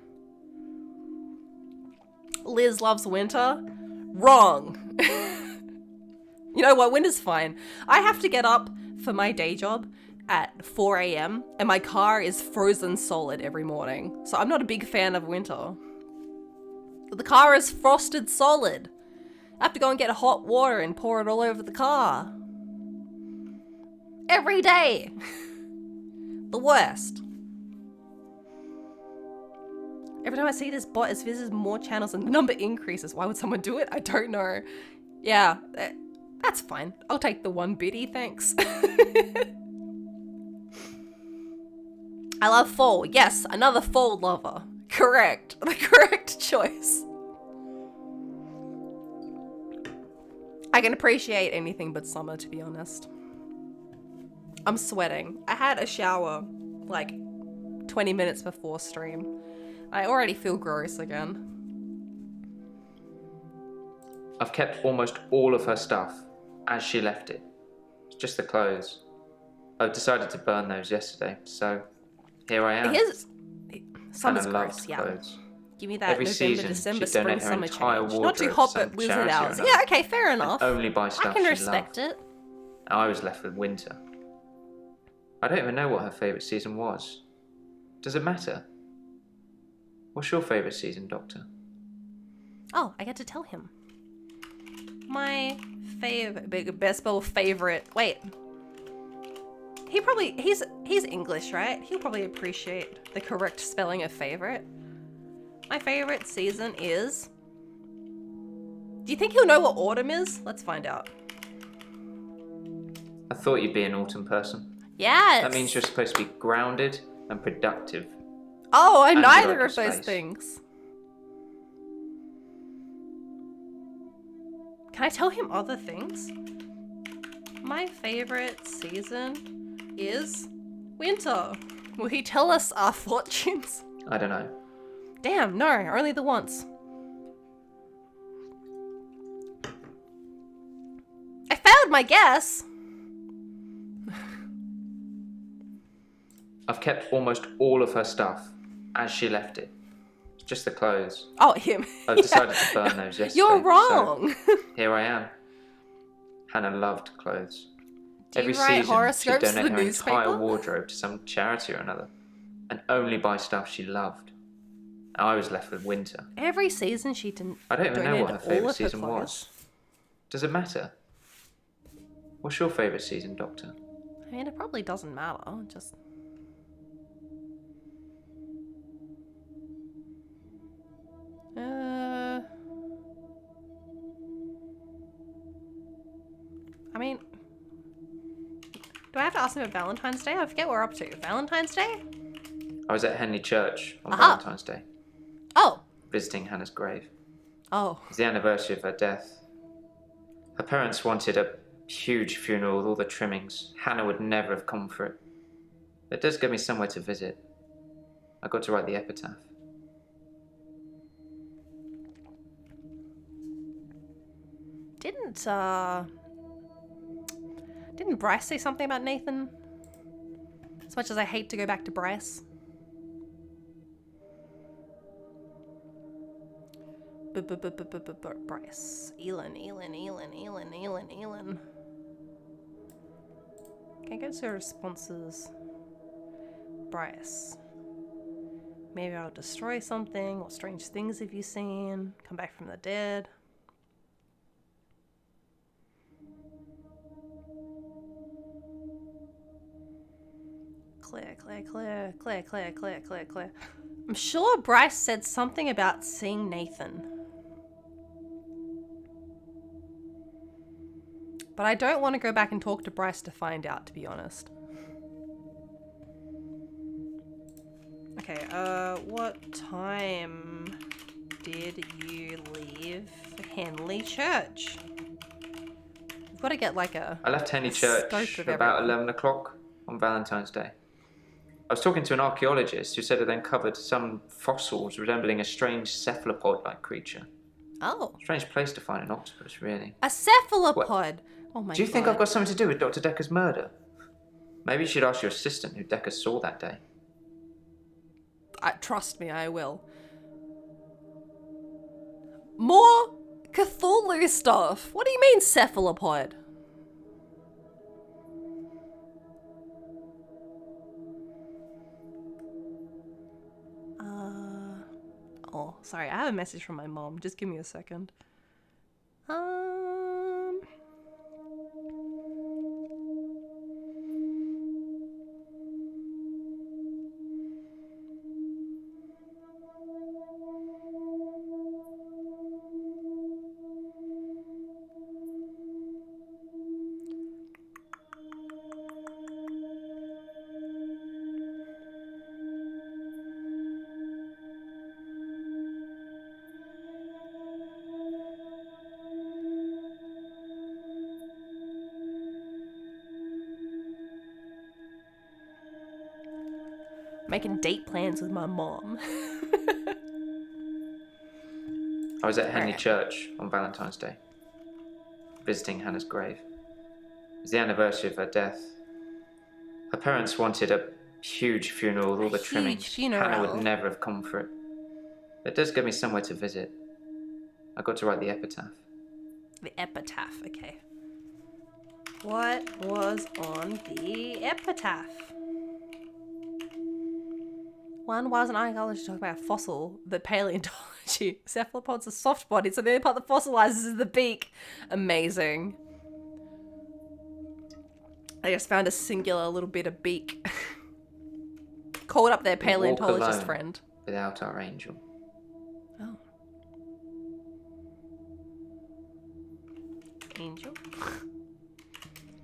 Liz loves winter. Wrong. You know what, winter's fine. I have to get up for my day job at 4 a.m. and my car is frozen solid every morning. So I'm not a big fan of winter. The car is frosted solid. I have to go and get hot water and pour it all over the car. Every day. The worst. Every time I see this bot, it visits more channels and the number increases. Why would someone do it? I don't know. Yeah, that's fine. I'll take the one biddy, thanks. I love fall. Yes, another fall lover. Correct. The correct choice. I can appreciate anything but summer, to be honest. I'm sweating. I had a shower like 20 minutes before stream. I already feel gross again. I've kept almost all of her stuff as she left it. It's just the clothes. I've decided to burn those yesterday, so here I am. Summer's Hannah gross, loved yeah. clothes. Give me that Every November, season, December, she'd spring, donate her summer entire change. Not wardrobe too to hot, some but wizard charity or hours. another. Yeah, okay, fair enough. Only buy stuff I can she respect loved. it. I was left with winter. I don't even know what her favourite season was. Does it matter? What's your favourite season, Doctor? Oh, I get to tell him. My best spell favorite. Wait. he's English, right? He'll probably appreciate the correct spelling of favorite. My favorite season is... Do you think he'll know what autumn is? Let's find out. I thought you'd be an autumn person. Yes! That means you're supposed to be grounded and productive. Oh, I'm And neither like of those space. things. Can I tell him other things? My favorite season is winter. Will he tell us our fortunes? I don't know. Damn, no, only the once. I failed my guess. I've kept almost all of her stuff as she left it. It's just the clothes. Oh, him. I've decided to burn those yesterday. You're wrong. So here I am. Hannah loved clothes. Do you Every write season, she'd horoscopes to donate the her newspaper? entire wardrobe to some charity or another, and only buy stuff she loved. I was left with winter. Every season she didn't. I don't even know what her all favourite of her season clothes. was. Does it matter? What's your favourite season, Doctor? I mean, it probably doesn't matter. Just. I mean, do I have to ask him about Valentine's Day? I forget what we're up to. Valentine's Day? I was at Henley Church on Aha. Valentine's Day, Oh. visiting Hannah's grave. Oh. It's the anniversary of her death. Her parents wanted a huge funeral with all the trimmings. Hannah would never have come for it. It does give me somewhere to visit. I got to write the epitaph. Didn't Bryce say something about Nathan? As much as I hate to go back to Bryce. Bryce. Elin. Can I go to responses? Bryce. Maybe I'll destroy something. What strange things have you seen? Come back from the dead. Claire. I'm sure Bryce said something about seeing Nathan. But I don't want to go back and talk to Bryce to find out, to be honest. Okay, what time did you leave Henley Church? We've got to get like a... I left Henley scope Church of about everything. 11 o'clock on Valentine's Day. I was talking to an archaeologist who said it uncovered some fossils resembling a strange cephalopod-like creature. Oh. Strange place to find an octopus, really. A cephalopod! Oh my god. Do you think I've got something to do with Dr. Dekker's murder? Maybe you should ask your assistant who Dekker saw that day. Trust me, I will. More Cthulhu stuff! What do you mean cephalopod? Oh, sorry, I have a message from my mom. Just give me a second. Making date plans with my mom. I was at Henley Alright. Church on Valentine's Day, visiting Hannah's grave. It was the anniversary of her death. Her parents wanted a huge funeral with all the huge trimmings. funeral. Hannah would never have come for it. It does give me somewhere to visit. I got to write the epitaph. The epitaph, okay. What was on the epitaph? One was an archaeologist talking about a fossil, the paleontology. Cephalopods are soft bodied, so the only part that fossilizes is the beak. Amazing. I just found a singular little bit of beak. Called up their We walk paleontologist alone friend. without our angel. Oh. Angel?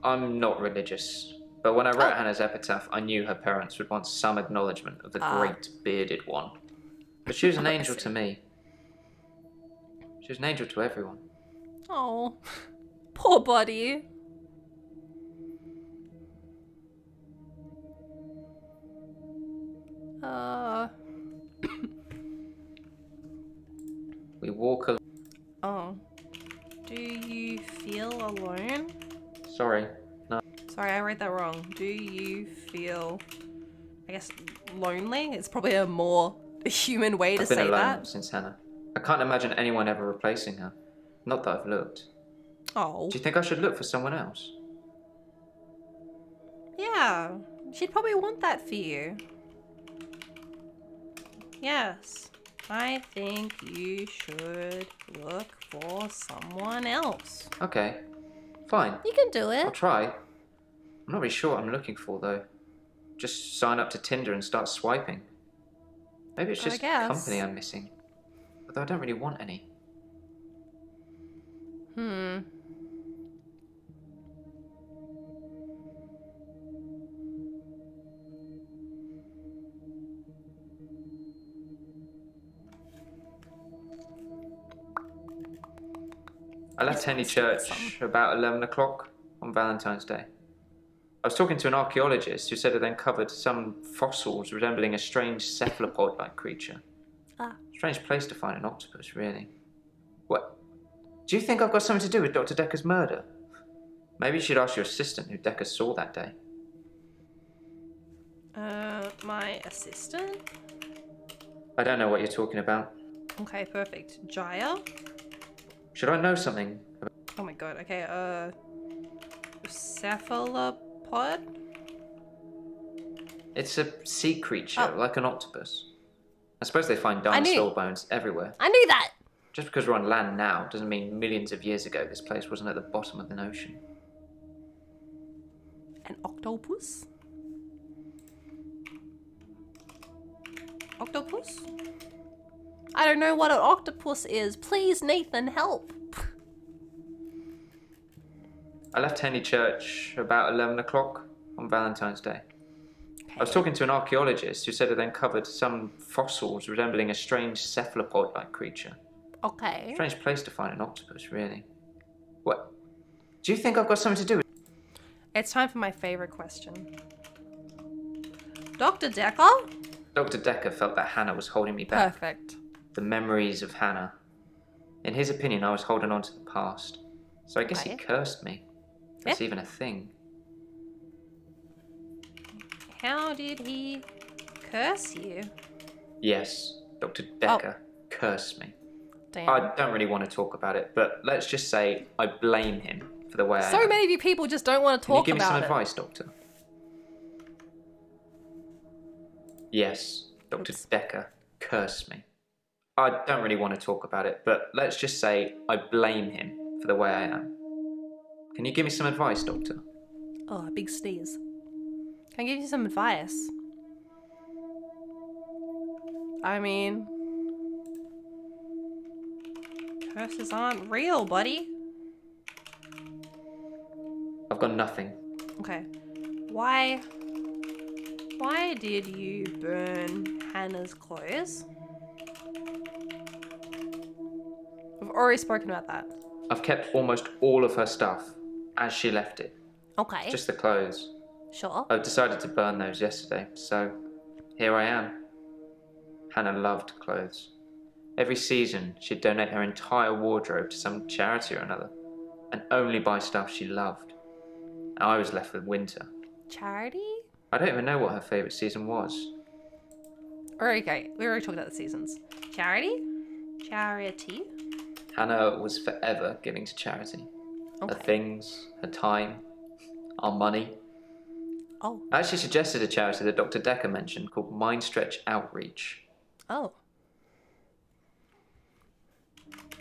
I'm not religious, but when I wrote Hannah's epitaph, I knew her parents would want some acknowledgement of the great bearded one. But she was an angel to me. She was an angel to everyone. Oh. Poor buddy. We walk alone. Oh. Do you feel alone? Sorry, no. Sorry, I read that wrong. Do you feel, I guess, lonely? It's probably a more human way to I've been say alone that. since Hannah. I can't imagine anyone ever replacing her. Not that I've looked. Oh. Do you think I should look for someone else? Yeah. She'd probably want that for you. Yes. I think you should look for someone else. Okay, fine. You can do I'll it. try. I'm not really sure what I'm looking for, though. Just sign up to Tinder and start swiping. Maybe it's just company I'm missing. Although I don't really want any. I left Henley Church about 11 o'clock on Valentine's Day. I was talking to an archaeologist who said it uncovered some fossils resembling a strange cephalopod-like creature. Strange place to find an octopus, really. What? Do you think I've got something to do with Dr. Dekker's murder? Maybe you should ask your assistant who Dekker saw that day. My assistant? I don't know what you're talking about. Okay, perfect. Jaya? Should I know something? Oh my god, okay, cephalopod? It's a sea creature, like an octopus. I suppose they find dinosaur bones everywhere. I knew that! Just because we're on land now doesn't mean millions of years ago this place wasn't at the bottom of an ocean. An octopus? Octopus? I don't know what an octopus is. Please, Nathan, help. I left Henley Church about 11 o'clock on Valentine's Day. I was talking to an archaeologist who said it uncovered some fossils resembling a strange cephalopod-like creature. Okay. Strange place to find an octopus, really. What? Do you think I've got something to do with... It's time for my favorite question. Dr. Dekker? Dr. Dekker felt that Hannah was holding me back. Perfect. The memories of Hannah. In his opinion, I was holding on to the past. So I guess he cursed me. That's even a thing. How did he curse you? Yes, Dr. Dekker cursed me. Damn. I don't really want to talk about it, but let's just say I blame him for the way I am. So many of you people just don't want to talk about it. Can you give me some advice, Doctor? Yes, Dr. Dekker cursed me. I don't really want to talk about it, but let's just say I blame him for the way I am. Can you give me some advice, Doctor? Oh, a big sneeze. Can I give you some advice? I mean, curses aren't real, buddy. I've got nothing. Okay. Why did you burn Hannah's clothes? We've already spoken about that. I've kept almost all of her stuff as she left it. Okay. Just the clothes. Sure. I've decided to burn those yesterday, so here I am. Hannah loved clothes. Every season, she'd donate her entire wardrobe to some charity or another, and only buy stuff she loved. I was left with winter. Charity? I don't even know what her favourite season was. Okay, we already talked about the seasons. Charity? Charity? Hannah was forever giving to charity. Okay. Her things, her time, our money. Oh. I actually suggested a charity that Dr. Dekker mentioned called Mind Stretch Outreach. Oh.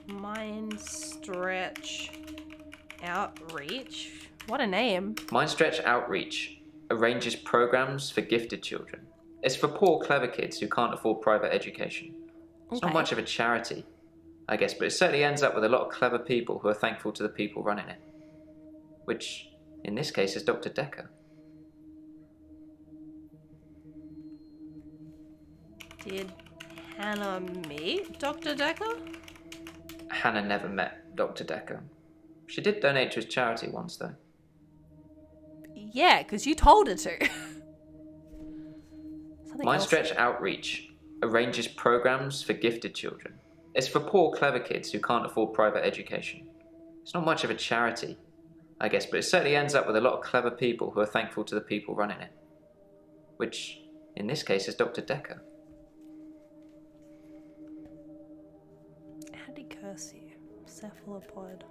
Mind Stretch Outreach? What a name. Mindstretch Outreach arranges programs for gifted children. It's for poor, clever kids who can't afford private education. It's not much of a charity, I guess, but it certainly ends up with a lot of clever people who are thankful to the people running it. Which, in this case, is Dr. Dekker. Did Hannah meet Dr. Dekker? Hannah never met Dr. Dekker. She did donate to his charity once, though. Yeah, because you told her to. Mindstretch Outreach arranges programs for gifted children. It's for poor, clever kids who can't afford private education. It's not much of a charity, I guess, but it certainly ends up with a lot of clever people who are thankful to the people running it. Which, in this case, is Dr. Dekker. How did he curse you? Cephalopod.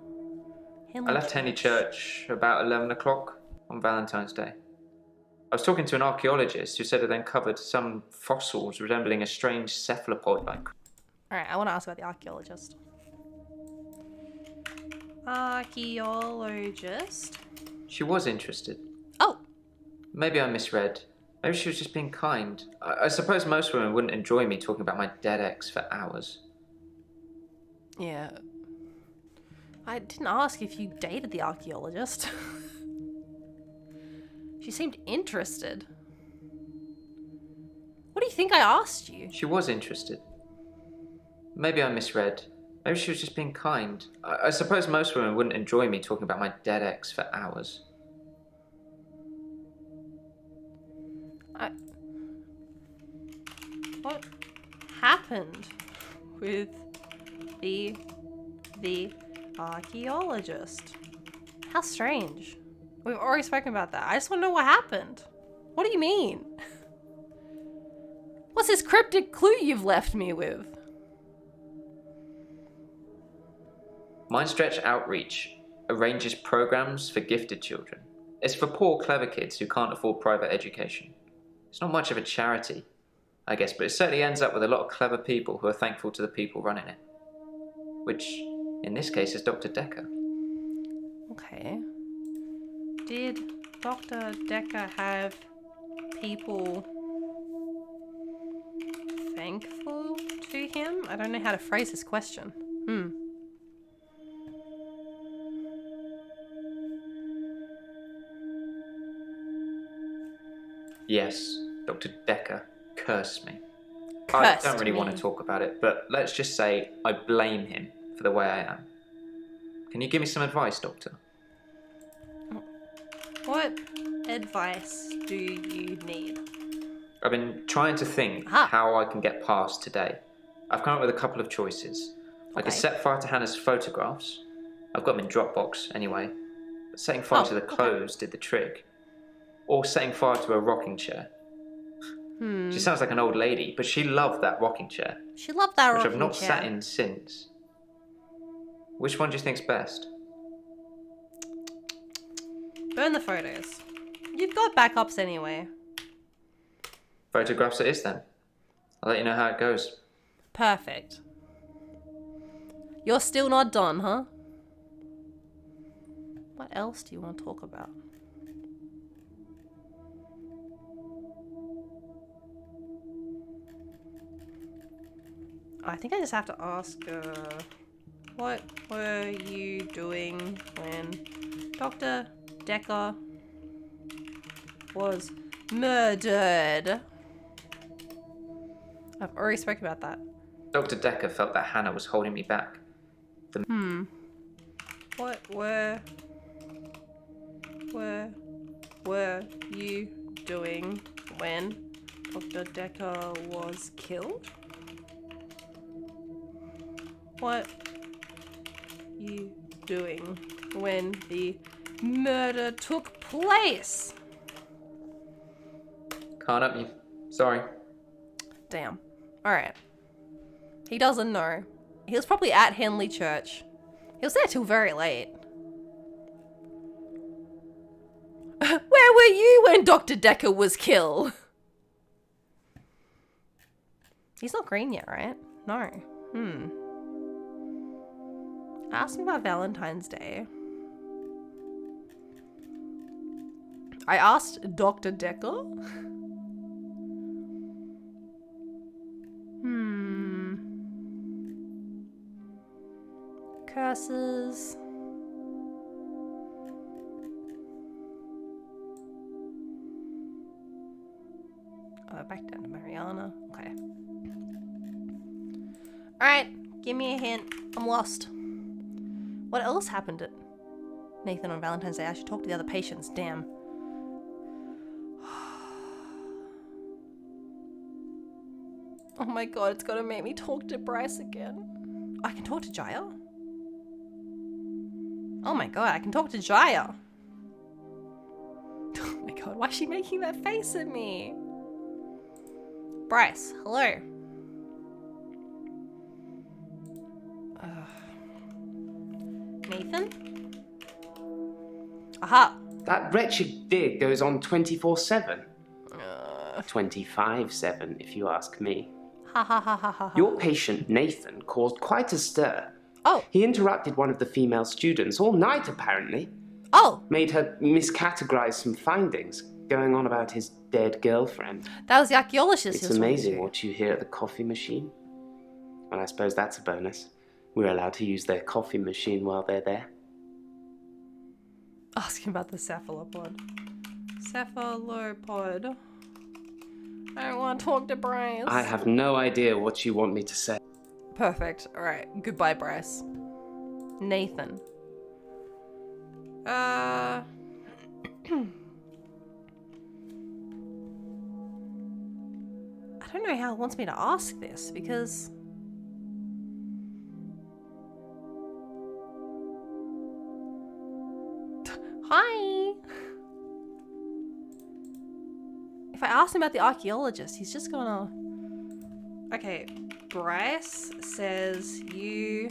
I left Henley Church about 11 o'clock on Valentine's Day. I was talking to an archaeologist who said it uncovered some fossils resembling a strange cephalopod-like. Alright, I want to ask about the archaeologist. Archaeologist? She was interested. Oh! Maybe I misread. Maybe she was just being kind. I suppose most women wouldn't enjoy me talking about my dead ex for hours. Yeah. I didn't ask if you dated the archaeologist. She seemed interested. What do you think I asked you? She was interested. Maybe I misread. Maybe she was just being kind. I suppose most women wouldn't enjoy me talking about my dead ex for hours. What happened with the archaeologist? How strange. We've already spoken about that. I just want to know what happened. What do you mean? What's this cryptic clue you've left me with? Mindstretch Outreach arranges programs for gifted children. It's for poor, clever kids who can't afford private education. It's not much of a charity, I guess, but it certainly ends up with a lot of clever people who are thankful to the people running it. Which, in this case, is Dr. Dekker. Okay. Did Dr. Dekker have people thankful to him? I don't know how to phrase this question. Yes, Dr. Dekker cursed me. Cursed I don't really me. want to talk about it, but let's just say I blame him for the way I am. Can you give me some advice, Doctor? What advice do you need? I've been trying to think how I can get past today. I've come up with a couple of choices. I could set fire to Hannah's photographs. I've got them in Dropbox anyway. But setting fire to the clothes did the trick. Or setting fire to a rocking chair. She sounds like an old lady, but she loved that rocking chair. She loved that rocking chair. Which I've not sat in since. Which one do you think's best? Burn the photos. You've got backups anyway. Photographs it is then. I'll let you know how it goes. Perfect. You're still not done, huh? What else do you want to talk about? I think I just have to ask, what were you doing when Dr. Dekker was murdered? I've already spoken about that. Dr. Dekker felt that Hannah was holding me back. What were you doing when Dr. Dekker was killed? What you doing when the murder took place? Can't help you. Sorry. Damn. Alright. He doesn't know. He was probably at Henley Church. He was there till very late. Where were you when Dr. Dekker was killed? He's not green yet, right? No. Ask me about Valentine's Day. I asked Dr. Dekker. Curses. Back down to Mariana. Okay. Alright, give me a hint. I'm lost. What else happened at Nathan on Valentine's Day? I should talk to the other patients. Damn. Oh my god, it's gonna make me talk to Bryce again. I can talk to Jaya? Oh my god, I can talk to Jaya. Oh my god, why is she making that face at me? Bryce, hello. Nathan? Aha! That wretched dig goes on 24/7. 25/7, if you ask me. Ha ha ha ha ha. Your patient, Nathan, caused quite a stir. Oh. He interrupted one of the female students all night, apparently. Oh. Made her miscategorize some findings, going on about his dead girlfriend. That was the archaeologist. It's amazing what you hear at the coffee machine. Well, I suppose that's a bonus. We're allowed to use their coffee machine while they're there. Asking about the cephalopod. Cephalopod. I don't want to talk to Bryce. I have no idea what you want me to say. Perfect. Alright. Goodbye, Bryce. Nathan. I don't know how it wants me to ask this because hi. If I ask him about the archaeologist, he's just gonna... Okay, Bryce says you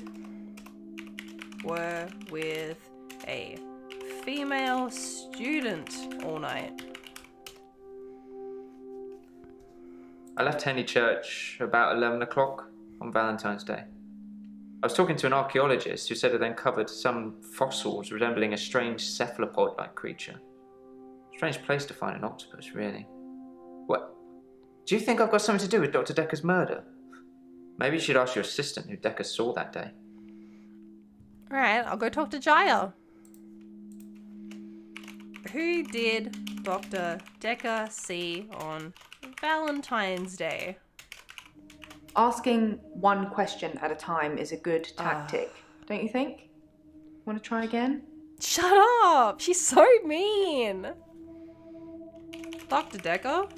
were with a female student all night. I left Henley Church about 11 o'clock on Valentine's Day. I was talking to an archaeologist who said it uncovered some fossils resembling a strange cephalopod-like creature. Strange place to find an octopus, really. What? Do you think I've got something to do with Dr. Dekker's murder? Maybe you should ask your assistant who Dekker saw that day. Alright, I'll go talk to Jaya. Who did Dr. Dekker see on Valentine's Day? Asking one question at a time is a good tactic, don't you think? Want to try again? Shut up! She's so mean! Dr. Dekker?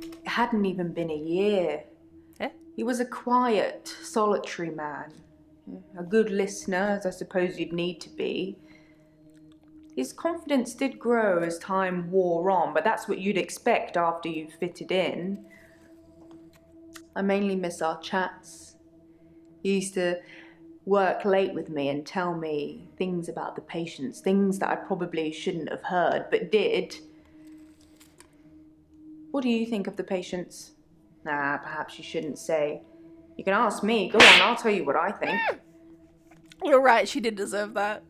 It hadn't even been a year. Eh? He was a quiet, solitary man. A good listener, as I suppose you'd need to be. His confidence did grow as time wore on, but that's what you'd expect after you've fitted in. I mainly miss our chats. He used to work late with me and tell me things about the patients, things that I probably shouldn't have heard, but did. What do you think of the patients? Nah, perhaps you shouldn't say. You can ask me. Go on, I'll tell you what I think. You're right, she did deserve that.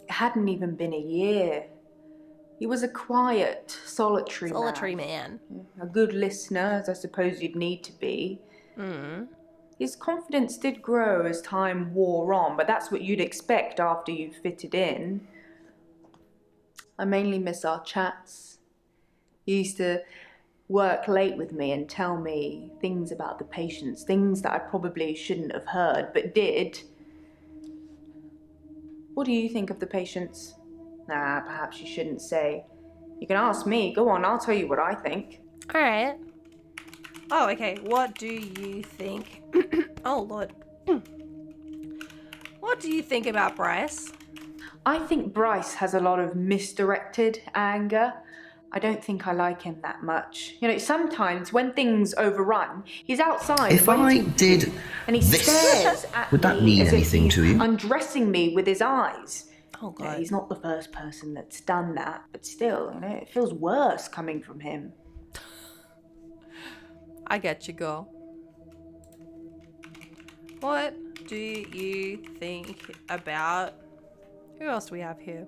It hadn't even been a year. He was a quiet, solitary man. A good listener, as I suppose you'd need to be. His confidence did grow as time wore on, but that's what you'd expect after you've fitted in. I mainly miss our chats. He used to work late with me and tell me things about the patients, things that I probably shouldn't have heard, but did. What do you think of the patients? Nah, perhaps you shouldn't say. You can ask me. Go on, I'll tell you what I think. Alright. Oh, okay. What do you think? Oh, Lord. What do you think about Bryce? I think Bryce has a lot of misdirected anger. I don't think I like him that much. You know, sometimes when things overrun, he's outside. If I did and he this, stares at would that me mean as if anything he's to you? undressing me with his eyes. Oh, God. Yeah, he's not the first person that's done that, but still, you know, it feels worse coming from him. I get you, girl. What do you think about... Who else do we have here?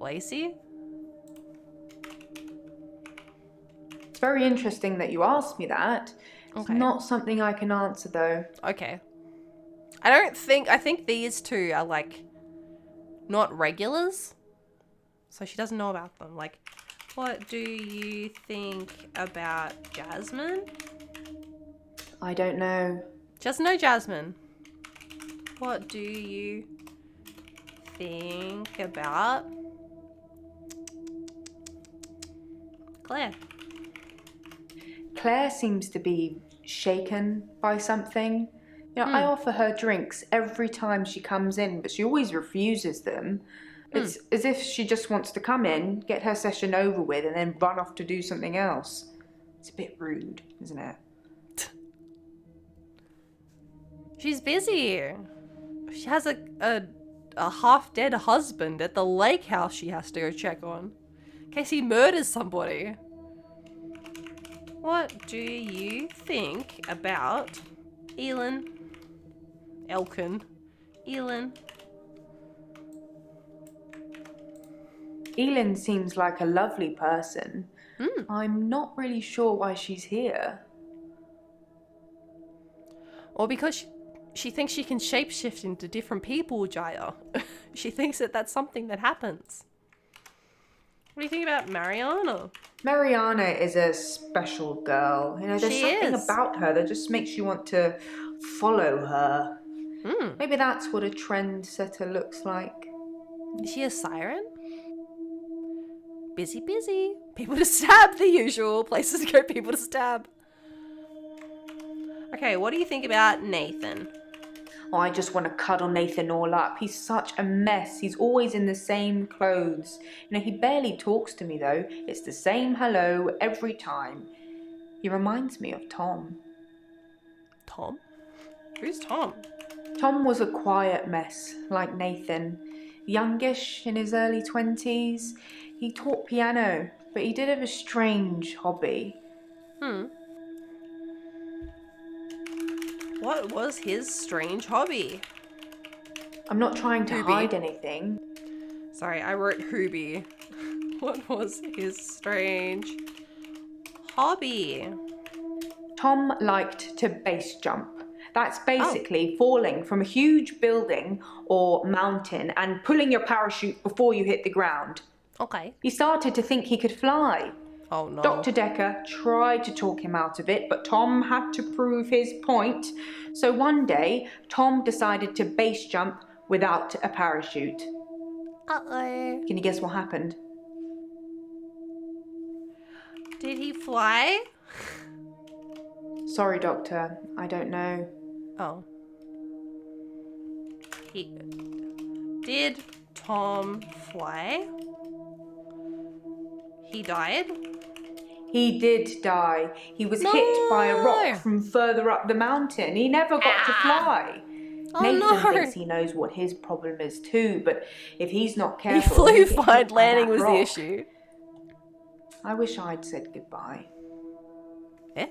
Lacey? It's very interesting that you asked me that. It's Okay. not something I can answer, though. Okay. I think these two are, like, not regulars. So she doesn't know about them. Like, what do you think about Jasmine? I don't know. Just know Jasmine. What do you think about Claire? Claire seems to be shaken by something. You know, I offer her drinks every time she comes in, but she always refuses them. It's as if she just wants to come in, get her session over with, and then run off to do something else. It's a bit rude, isn't it? She's busy. She has a half-dead husband at the lake house she has to go check on. In case he murders somebody. What do you think about Elin? Elkin. Elin. Elin seems like a lovely person. I'm not really sure why she's here. Or because she thinks she can shapeshift into different people, Jaya. She thinks that that's something that happens. What do you think about Mariana? Mariana is a special girl. You know, there's something about her that just makes you want to follow her. Maybe that's what a trendsetter looks like. Is she a siren? Busy, busy. People to stab, the usual. Places to go, people to stab. Okay, what do you think about Nathan? Oh, I just want to cuddle Nathan all up. He's such a mess. He's always in the same clothes. You know, he barely talks to me though. It's the same hello every time. He reminds me of Tom. Tom? Who's Tom? Tom was a quiet mess, like Nathan. Youngish, in his early 20s. He taught piano, but he did have a strange hobby. What was his strange hobby? I'm not trying to Hobby. hide anything. Sorry, I wrote Hooby. What was his strange hobby? Tom liked to base jump. That's basically falling from a huge building or mountain and pulling your parachute before you hit the ground. Okay. He started to think he could fly. Oh no. Dr. Dekker tried to talk him out of it, but Tom had to prove his point. So one day, Tom decided to base jump without a parachute. Uh-oh. Can you guess what happened? Did he fly? Sorry, Doctor, I don't know. Oh. Did Tom fly? He died? He did die. He was hit by a rock from further up the mountain. He never got to fly. Oh, Nathan thinks he knows what his problem is too, but if he's not He careful... flew he'll get fine, hit by landing that was the rock. issue. I wish I'd said goodbye. Eh?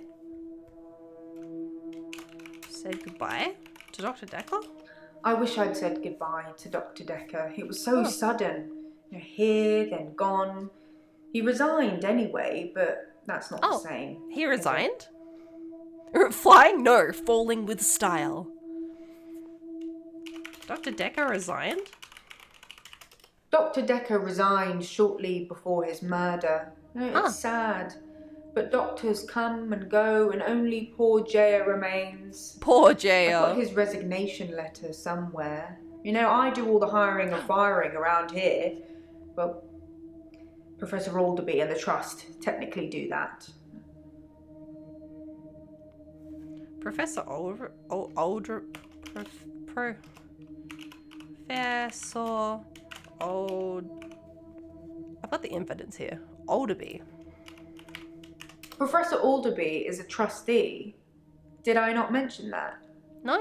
Said goodbye to Dr. Dekker? I wish I'd said goodbye to Dr. Dekker. It was so sudden. You know, here, then gone. He resigned anyway, but that's not the same. He resigned? Flying? No, falling with style. Dr. Dekker resigned? Dr. Dekker resigned shortly before his murder. You know, it's sad. But doctors come and go, and only poor Jaya remains. Poor Jaya. I've got his resignation letter somewhere. You know, I do all the hiring and firing around here. Well, Professor Alderby and the Trust technically do that. Professor Professor I've got the infidence here. Alderby. Professor Alderby is a trustee. Did I not mention that? No.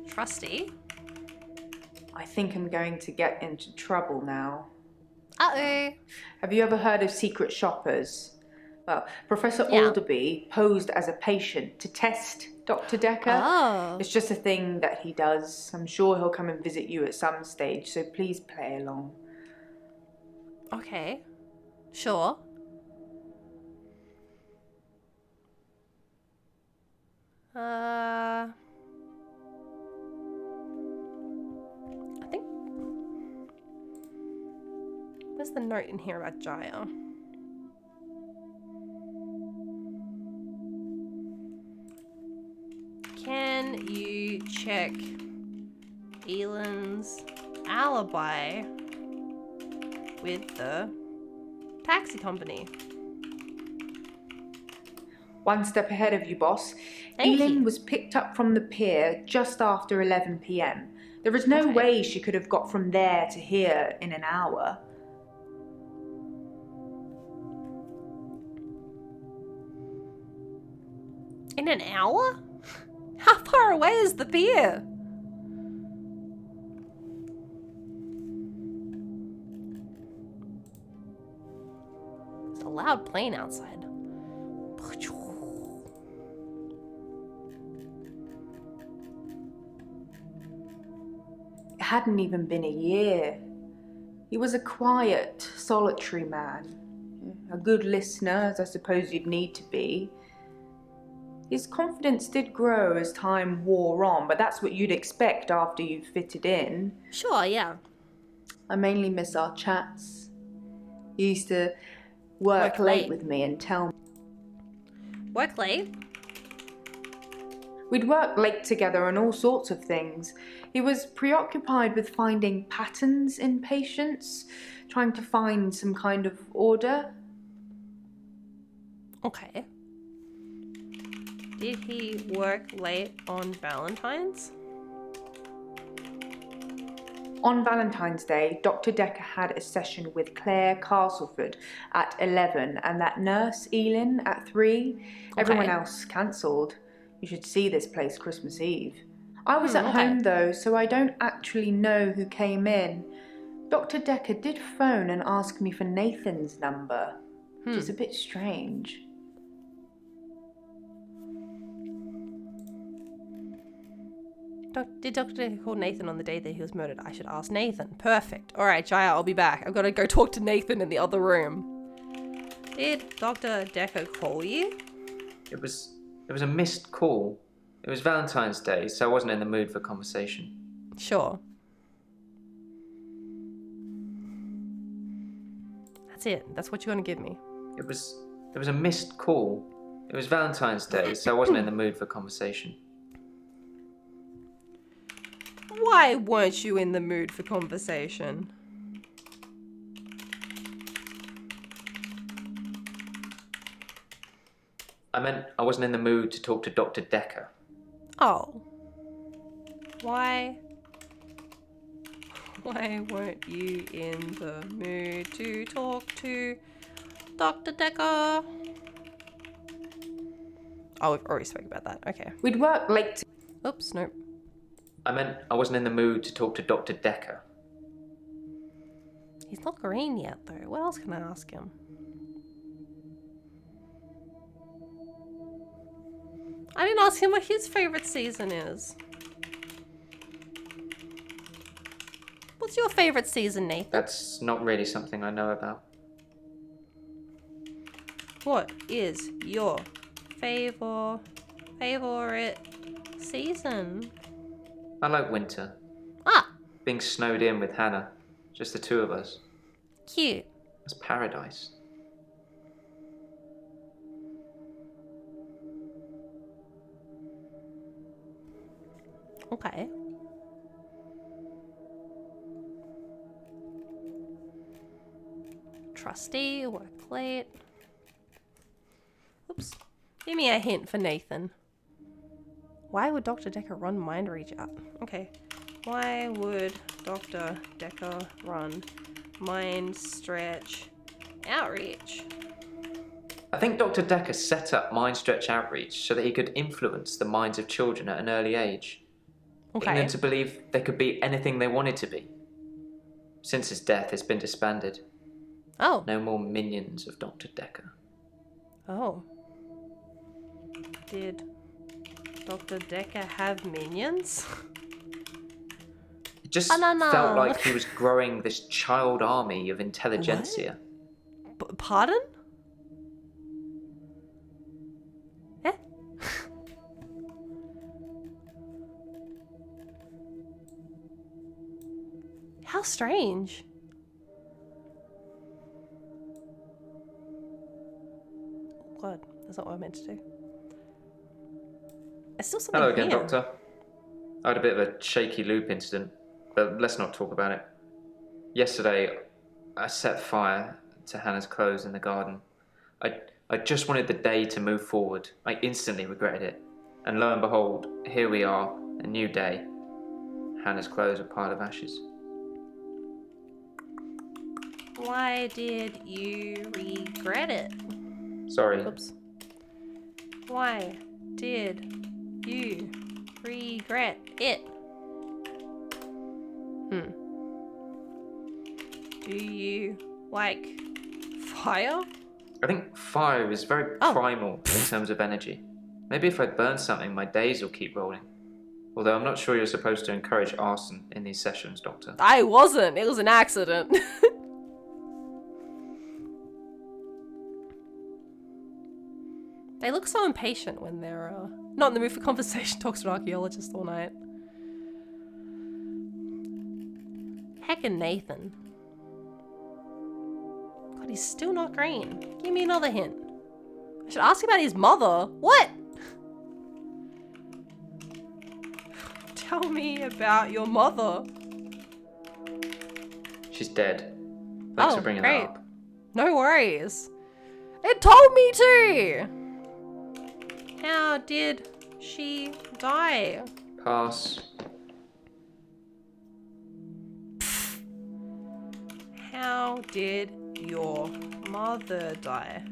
Trustee? I think I'm going to get into trouble now. Uh-oh. Have you ever heard of secret shoppers? Well, Professor Alderby posed as a patient to test Dr. Dekker. Oh. It's just a thing that he does. I'm sure he'll come and visit you at some stage, so please play along. Okay. Sure. I think... Where's the note in here about Jaya? Can you check Elon's alibi with the taxi company? One step ahead of you, boss. Thank Elin you. was picked up from the pier just after 11 p.m. There is no way she could have got from there to here in an hour. In an hour? How far away is the pier? It's a loud plane outside. It hadn't even been a year. He was a quiet, solitary man. A good listener, as I suppose you'd need to be. His confidence did grow as time wore on, but that's what you'd expect after you've fitted in. Sure, yeah. I mainly miss our chats. He used to work late with me and tell me. Work late? We'd work late together on all sorts of things. He was preoccupied with finding patterns in patients, trying to find some kind of order. Okay. Did he work late on Valentine's? On Valentine's Day, Dr. Dekker had a session with Claire Castleford at 11 and that nurse, Elin, at 3. Everyone else cancelled. You should see this place Christmas Eve. I was at home though, so I don't actually know who came in. Dr. Dekker did phone and ask me for Nathan's number, which is a bit strange. Did Dr. Dekker call Nathan on the day that he was murdered? I should ask Nathan. Perfect. Alright, Jaya, I'll be back. I've got to go talk to Nathan in the other room. Did Dr. Dekker call you? It was a missed call. It was Valentine's Day, so I wasn't in the mood for conversation. Sure. That's it. That's what you're going to give me. It was a missed call. It was Valentine's Day, so I wasn't in the mood for conversation. Why weren't you in the mood for conversation? I meant I wasn't in the mood to talk to Dr. Dekker. Oh. Why weren't you in the mood to talk to Dr. Dekker? Oh, we've already spoke about that. Okay. We'd work late. Oops, nope. I meant I wasn't in the mood to talk to Dr. Dekker. He's not green yet, though. What else can I ask him? I didn't ask him what his favorite season is. What's your favorite season, Nathan? That's not really something I know about. What is your favorite season? I like winter. Ah! Being snowed in with Hannah. Just the two of us. Cute. It's paradise. Okay. Trustee, work late. Oops. Give me a hint for Nathan. Why would Dr. Dekker run mind reach out? Okay. Why would Dr. Dekker run mind stretch outreach? I think Dr. Dekker set up Mind Stretch Outreach so that he could influence the minds of children at an early age. Okay. Getting them to believe they could be anything they wanted to be. Since his death, it's been disbanded. Oh. No more minions of Dr. Dekker. Oh. Did Dr. Dekker have minions? It just Banana. felt like he was growing this child army of intelligentsia. Pardon? Eh? How strange. God, that's not what I meant to do. There's still something Hello again, here. Doctor. I had a bit of a shaky loop incident, but let's not talk about it. Yesterday, I set fire to Hannah's clothes in the garden. I just wanted the day to move forward. I instantly regretted it. And lo and behold, here we are, a new day. Hannah's clothes are a pile of ashes. Why did you regret it? Sorry. Oops. Why did you regret it? Do you like fire? I think fire is very primal in terms of energy. Maybe if I burn something, my days will keep rolling. Although I'm not sure you're supposed to encourage arson in these sessions, Doctor. I wasn't. It was an accident. They look so impatient when they're not in the mood for conversation. Talks to an archaeologist all night. Heckin' Nathan. God, he's still not green. Give me another hint. I should ask about his mother. What? Tell me about your mother. She's dead. Thanks for bringing that up. No worries. It told me to! How did she die? Pass. How did your mother die?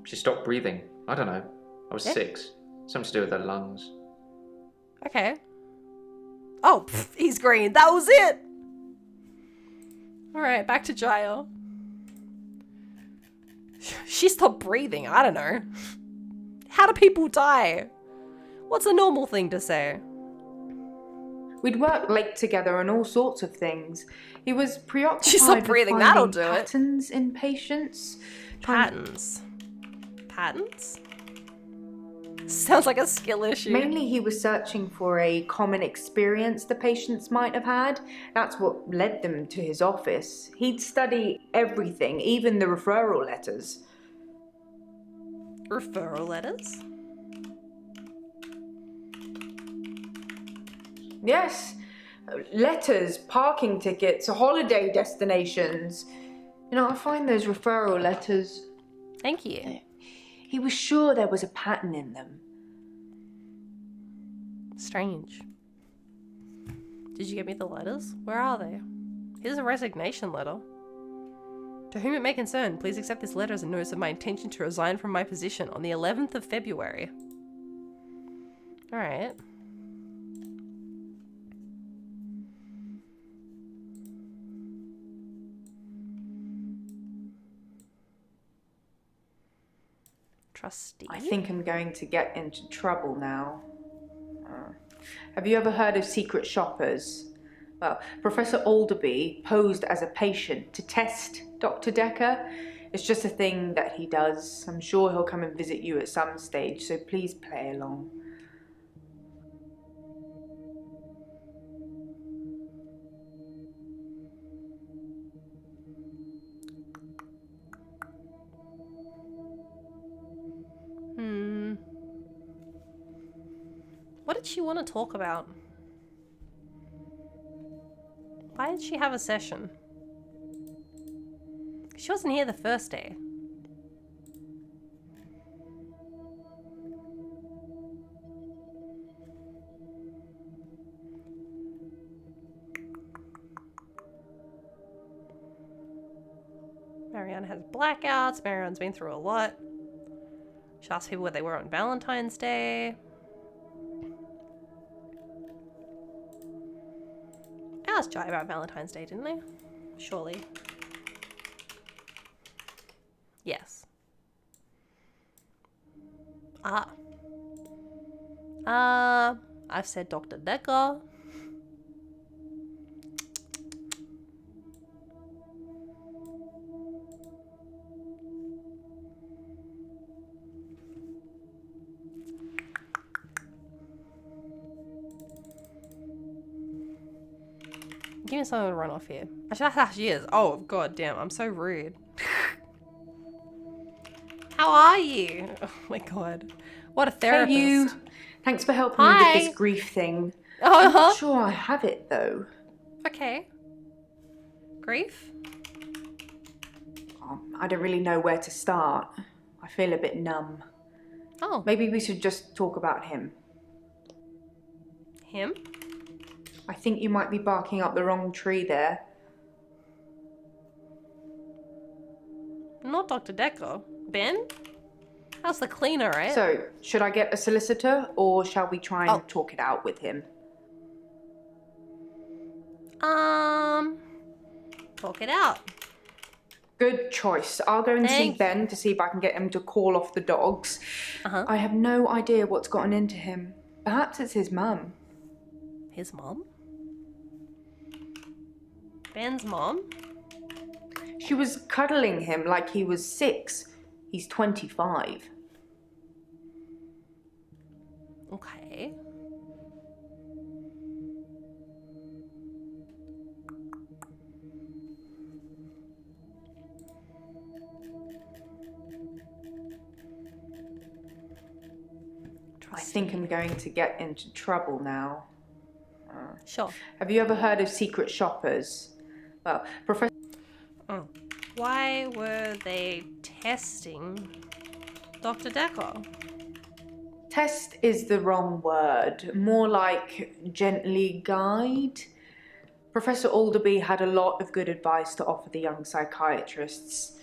She stopped breathing. I don't know. I was 6. Something to do with her lungs. Okay. Oh, he's green. That was it! Alright, back to Jael. She stopped breathing. I don't know. How do people die? What's a normal thing to say? We'd worked late together on all sorts of things. He was preoccupied She stopped breathing, with that'll finding do it. patterns in patients. Patterns. Patterns? Sounds like a skill issue. Mainly he was searching for a common experience the patients might have had. That's what led them to his office. He'd study everything, even the referral letters. Referral letters? Yes. Letters, parking tickets, holiday destinations. You know, I find those referral letters... Thank you. He was sure there was a pattern in them. Strange. Did you get me the letters? Where are they? Here's a resignation letter. To whom it may concern, please accept this letter as a notice of my intention to resign from my position on the 11th of February. Alright. Trustee. I think I'm going to get into trouble now. Have you ever heard of secret shoppers? Well, Professor Alderby posed as a patient to test Dr. Dekker. It's just a thing that he does. I'm sure he'll come and visit you at some stage, so please play along. What did she want to talk about? Why did she have a session? She wasn't here the first day. Marianne has blackouts. Marianne's been through a lot. She asked people where they were on Valentine's Day. I asked Jai about Valentine's Day, didn't I? Surely. Yes. Ah. I've said Dr. Dekker. Give me something to run off here. Actually, that's how she is. Oh, god damn, I'm so rude. How are you? Oh my god. What a therapist. Hey you. Thanks for helping me with this grief thing. Oh, I'm not sure I have it though. Okay. Grief? Oh, I don't really know where to start. I feel a bit numb. Oh. Maybe we should just talk about him. Him? I think you might be barking up the wrong tree there. Not Dr. Dekker. Ben? That's the cleaner, right? So, should I get a solicitor or shall we try and talk it out with him? Talk it out. Good choice. I'll go and see Ben to see if I can get him to call off the dogs. I have no idea what's gotten into him. Perhaps it's his mum. His mom? Ben's mom? She was cuddling him like he was 6. He's 25. Okay. I think I'm going to get into trouble now. Sure. Have you ever heard of secret shoppers? Well, Professor... Why were they testing Dr. Dekker? Test is the wrong word. More like gently guide. Professor Alderby had a lot of good advice to offer the young psychiatrists.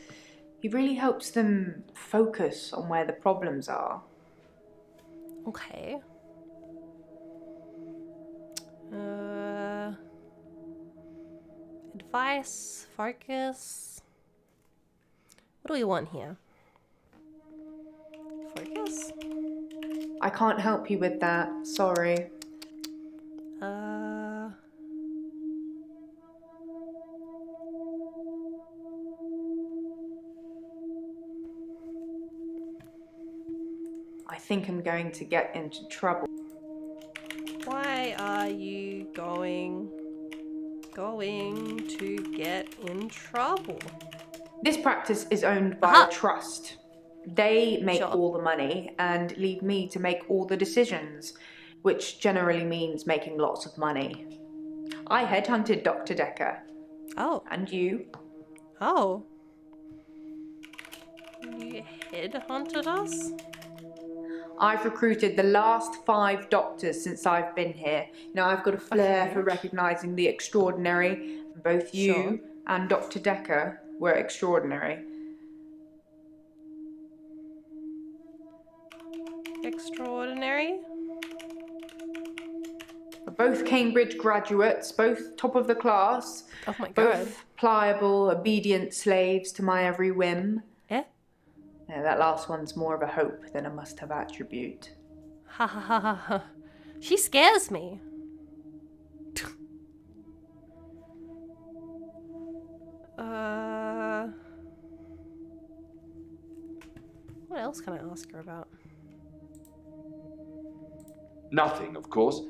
He really helps them focus on where the problems are. Okay. Advice, focus. What do we want here? Focus? I can't help you with that, sorry. I think I'm going to get into trouble. Why are you going to get in trouble? This practice is owned by a trust. They make all the money and leave me to make all the decisions, which generally means making lots of money. I headhunted Dr. Dekker. Oh. And you? Oh. You headhunted us? I've recruited the last 5 doctors since I've been here. Now, I've got a flair for recognising the extraordinary. Both you and Dr. Dekker were extraordinary. Extraordinary? Both Cambridge graduates, both top of the class. Oh my god. Both pliable, obedient slaves to my every whim. Yeah, that last one's more of a hope than a must-have attribute. Ha ha ha ha ha. She scares me. What else can I ask her about? Nothing, of course.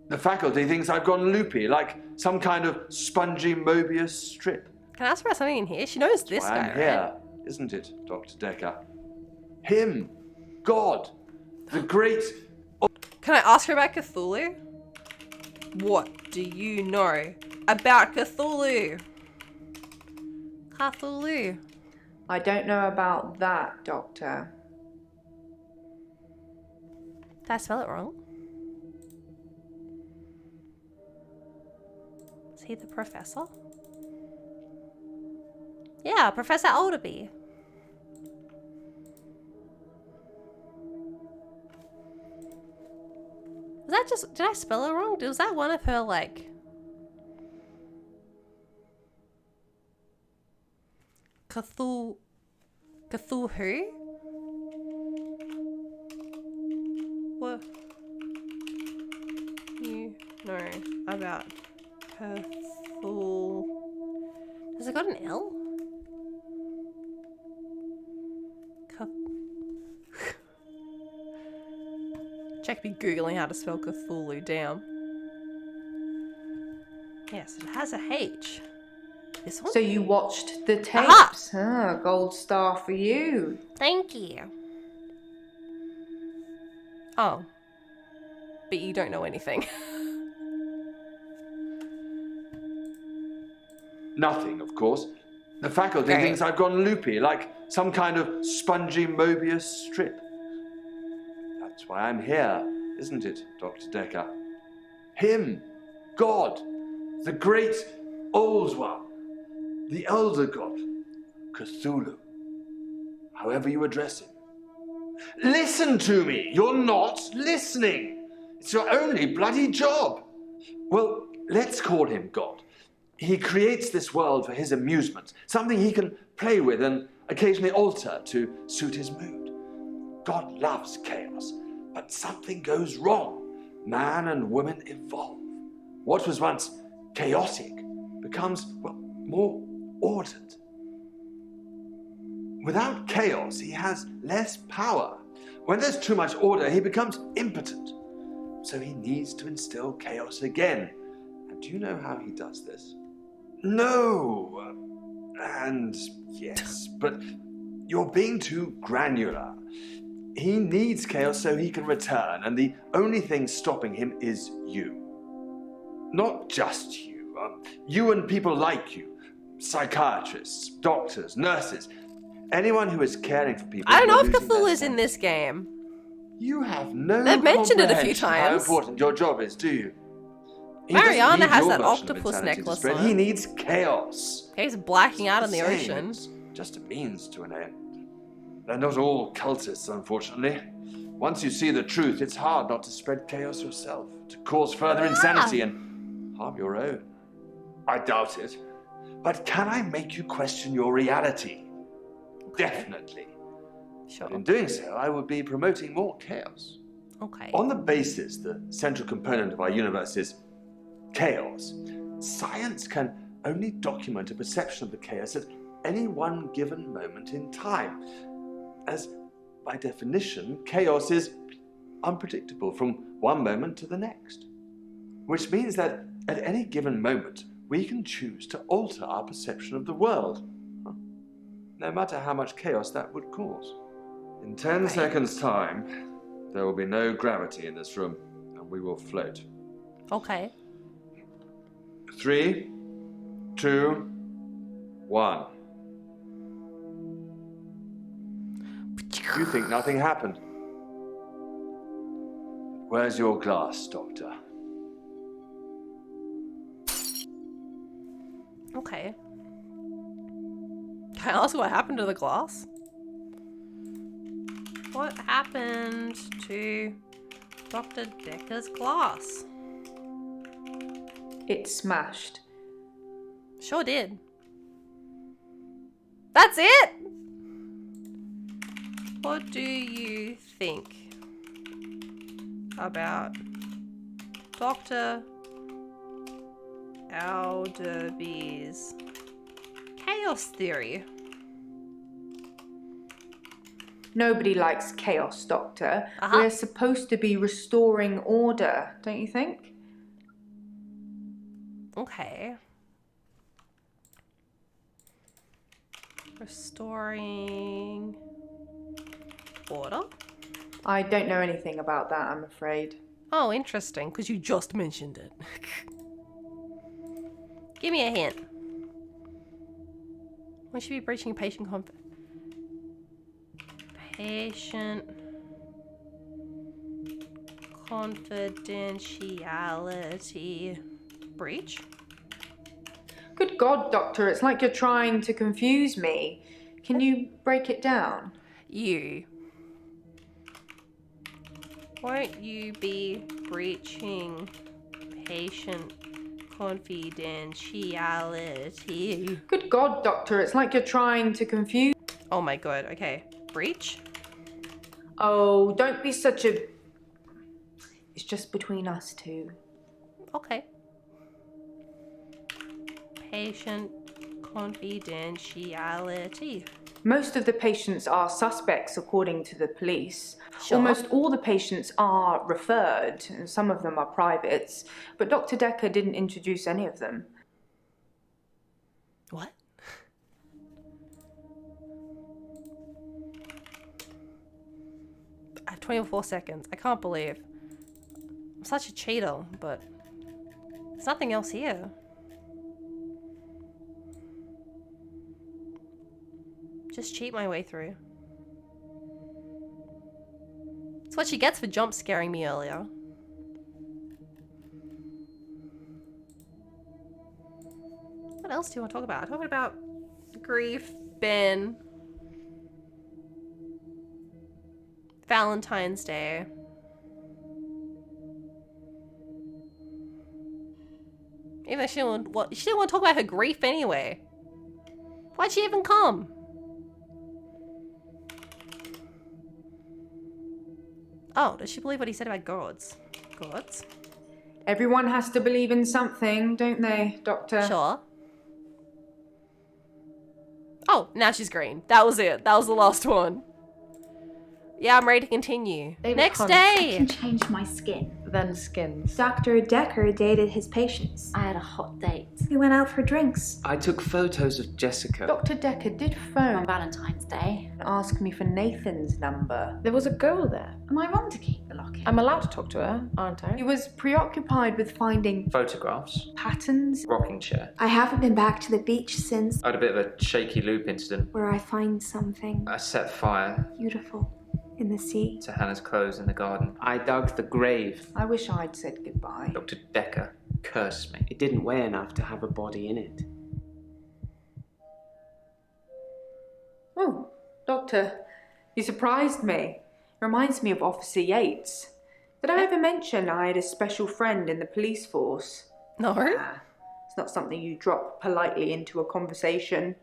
The faculty thinks I've gone loopy, like some kind of spongy Mobius strip. Can I ask her about something in here? She knows this That's why guy, I'm here, isn't it, Dr. Dekker? Him, God, the great... Can I ask her about Cthulhu? What do you know about Cthulhu? Cthulhu. I don't know about that, Doctor. Did I spell it wrong? Is he the professor? Yeah, Professor Alderby. Was that just... Did I spell it wrong? Was that one of her, like... Cthulhu? What? No, about Cthulhu. Has it got an L? Check me googling how to spell Cthulhu. Damn. Yes, it has a H. This one? So you watched the tapes. Ah, gold star for you. Thank you. Oh. But you don't know anything. Nothing, of course. The faculty thinks I've gone loopy, like some kind of spongy Mobius strip. That's why I'm here, isn't it, Dr. Dekker? Him, God, the great old one, the elder god, Cthulhu, however you address him. Listen to me! You're not listening! It's your only bloody job! Well, let's call him God. He creates this world for his amusement, something he can play with and occasionally alter to suit his mood. God loves chaos, but something goes wrong. Man and woman evolve. What was once chaotic becomes, well, more ordered. Without chaos, he has less power. When there's too much order, he becomes impotent. So he needs to instill chaos again. And do you know how he does this? No. And yes, but you're being too granular. He needs chaos so he can return, and the only thing stopping him is you. Not just you. You and people like you. Psychiatrists, doctors, nurses. Anyone who is caring for people. I don't know if Cthulhu is in this game. You have no They've mentioned it a few comprehension how times. important your job is, do you? He Mariana doesn't need has your that version of octopus insanity to necklace spread. on. He needs chaos. He's blacking out in the Saying ocean. it's just a means to an end. They're not all cultists, unfortunately. Once you see the truth, it's hard not to spread chaos yourself, to cause further insanity and harm your own. I doubt it. But can I make you question your reality? Definitely. Sure. But in doing so, I would be promoting more chaos. Okay. On the basis the central component of our universe is chaos, science can only document a perception of the chaos at any one given moment in time. As by definition, chaos is unpredictable from one moment to the next. Which means that at any given moment, we can choose to alter our perception of the world, no matter how much chaos that would cause. In 10 seconds' time, there will be no gravity in this room, and we will float. Okay. 3, 2, 1. You think nothing happened. Where's your glass, Doctor? Okay. Can I ask what happened to the glass? What happened to Dr. Dekker's glass? It smashed. Sure did. That's it? What do you think about Dr. Alderby's chaos theory? Nobody likes chaos, Doctor. We're supposed to be restoring order, don't you think? Okay. Restoring order? I don't know anything about that, I'm afraid. Oh, interesting, because you just mentioned it. Give me a hint. We should be breaching patient confidentiality breach? Good God, Doctor, it's like you're trying to confuse me. Can you break it down? You. Won't you be breaching patient confidentiality? Good God, Doctor, it's like you're trying to confuse... Oh my God, okay. Breach? Oh, don't be such a... It's just between us two. Okay. Patient confidentiality. Most of the patients are suspects, according to the police. Sure. Almost all the patients are referred, and some of them are privates, but Dr. Dekker didn't introduce any of them. What? I have 24 seconds. I can't believe. I'm such a cheater, but there's nothing else here. Just cheat my way through. That's what she gets for jump scaring me earlier. What else do you want to talk about? Talking about grief, Ben, Valentine's Day. Even though she didn't want to talk about her grief anyway. Why'd she even come? Oh, does she believe what he said about gods? Gods? Everyone has to believe in something, don't they, Doctor? Sure. Oh, now she's green. That was it. That was the last one. Yeah, I'm ready to continue. Next I day! can change my skin. Then skins. Dr. Dekker dated his patients. I had a hot date We went out for drinks. I took photos of Jessica. Dr. Dekker did on phone Valentine's Day. and ask me for Nathan's number. There was a girl there. Am I wrong to keep the locket? I'm allowed to talk to her, aren't He I? was preoccupied with finding Photographs, patterns. rocking chair. I haven't been back to the beach since I had a bit of a shaky loop incident. where I find something I set fire beautiful in the sea. to Hannah's clothes in the garden. I dug the grave. I wish I'd said goodbye. Dr. Dekker cursed me. It didn't weigh enough to have a body in it. Oh, Doctor, you surprised me. Reminds me of Officer Yates. Did I ever mention I had a special friend in the police force? No? It's not something you drop politely into a conversation.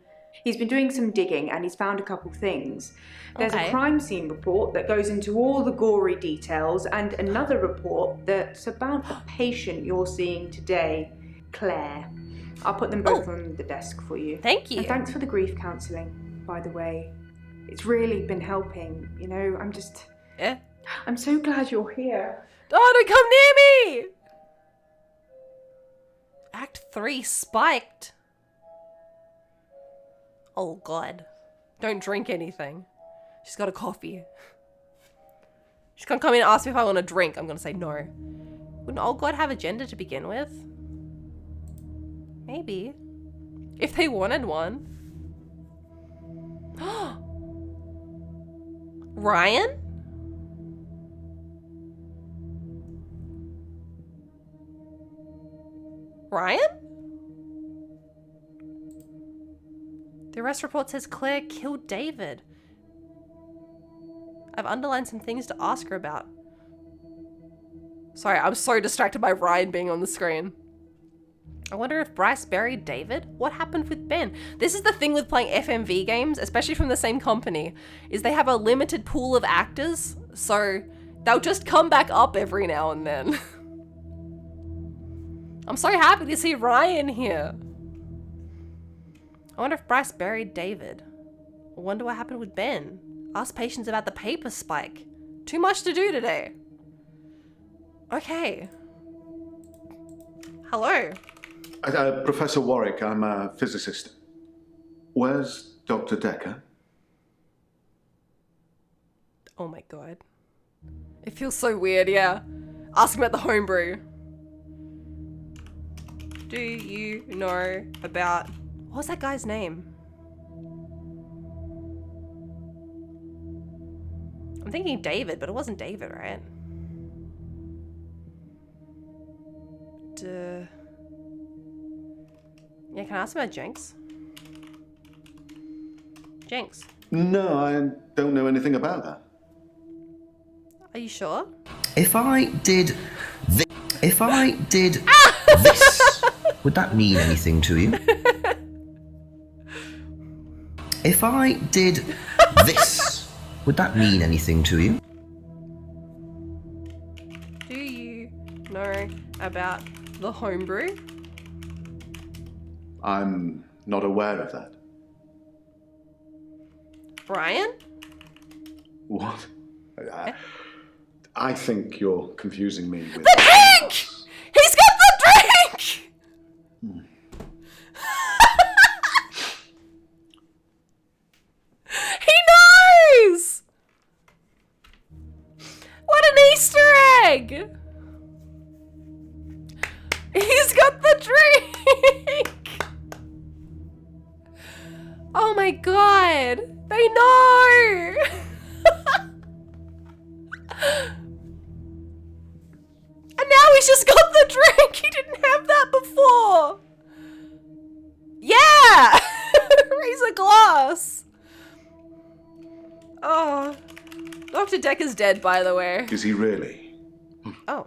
He's been doing some digging and he's found a couple things. There's Okay. a crime scene report that goes into all the gory details and another report that's about a patient you're seeing today, Claire. I'll put them both on the desk for you. Thank you. And thanks for the grief counselling, by the way. It's really been helping, you know, Yeah. I'm so glad you're here. Oh, don't come near me! Act 3 spiked. Oh god. Don't drink anything. She's got a coffee. She's gonna come in and ask me if I want a drink. I'm gonna say no. Wouldn't old god have a gender to begin with? Maybe. If they wanted one. Ryan? Ryan? The arrest report says Claire killed David. I've underlined some things to ask her about. Sorry, I'm so distracted by Ryan being on the screen. I wonder if Bryce buried David? What happened with Ben? This is the thing with playing FMV games, especially from the same company, is they have a limited pool of actors, so they'll just come back up every now and then. I'm so happy to see Ryan here. I wonder if Bryce buried David. I wonder what happened with Ben. Ask patients about the paper spike. Too much to do today. Okay. Hello. Professor Warwick, I'm a physicist. Where's Dr. Dekker? Oh my god. It feels so weird, yeah. Ask him about the homebrew. Do you know about... What was that guy's name? I'm thinking David, but it wasn't David, right? Yeah, can I ask about Jenks? Jenks, No, I don't know anything about that. are you sure? If I did this, this, would that mean anything to you? If I did this, would that mean anything to you? Do you know about The homebrew? I'm not aware of that. Brian? What? I think you're confusing me with... The drink! He's got the drink! He knows! What an Easter egg! He's got the drink! Oh my god! They know! And now he's just got the drink! He didn't have that before! Yeah! Raise a glass! Oh. Dr. Dekker's dead, by the way. Is he really? Oh.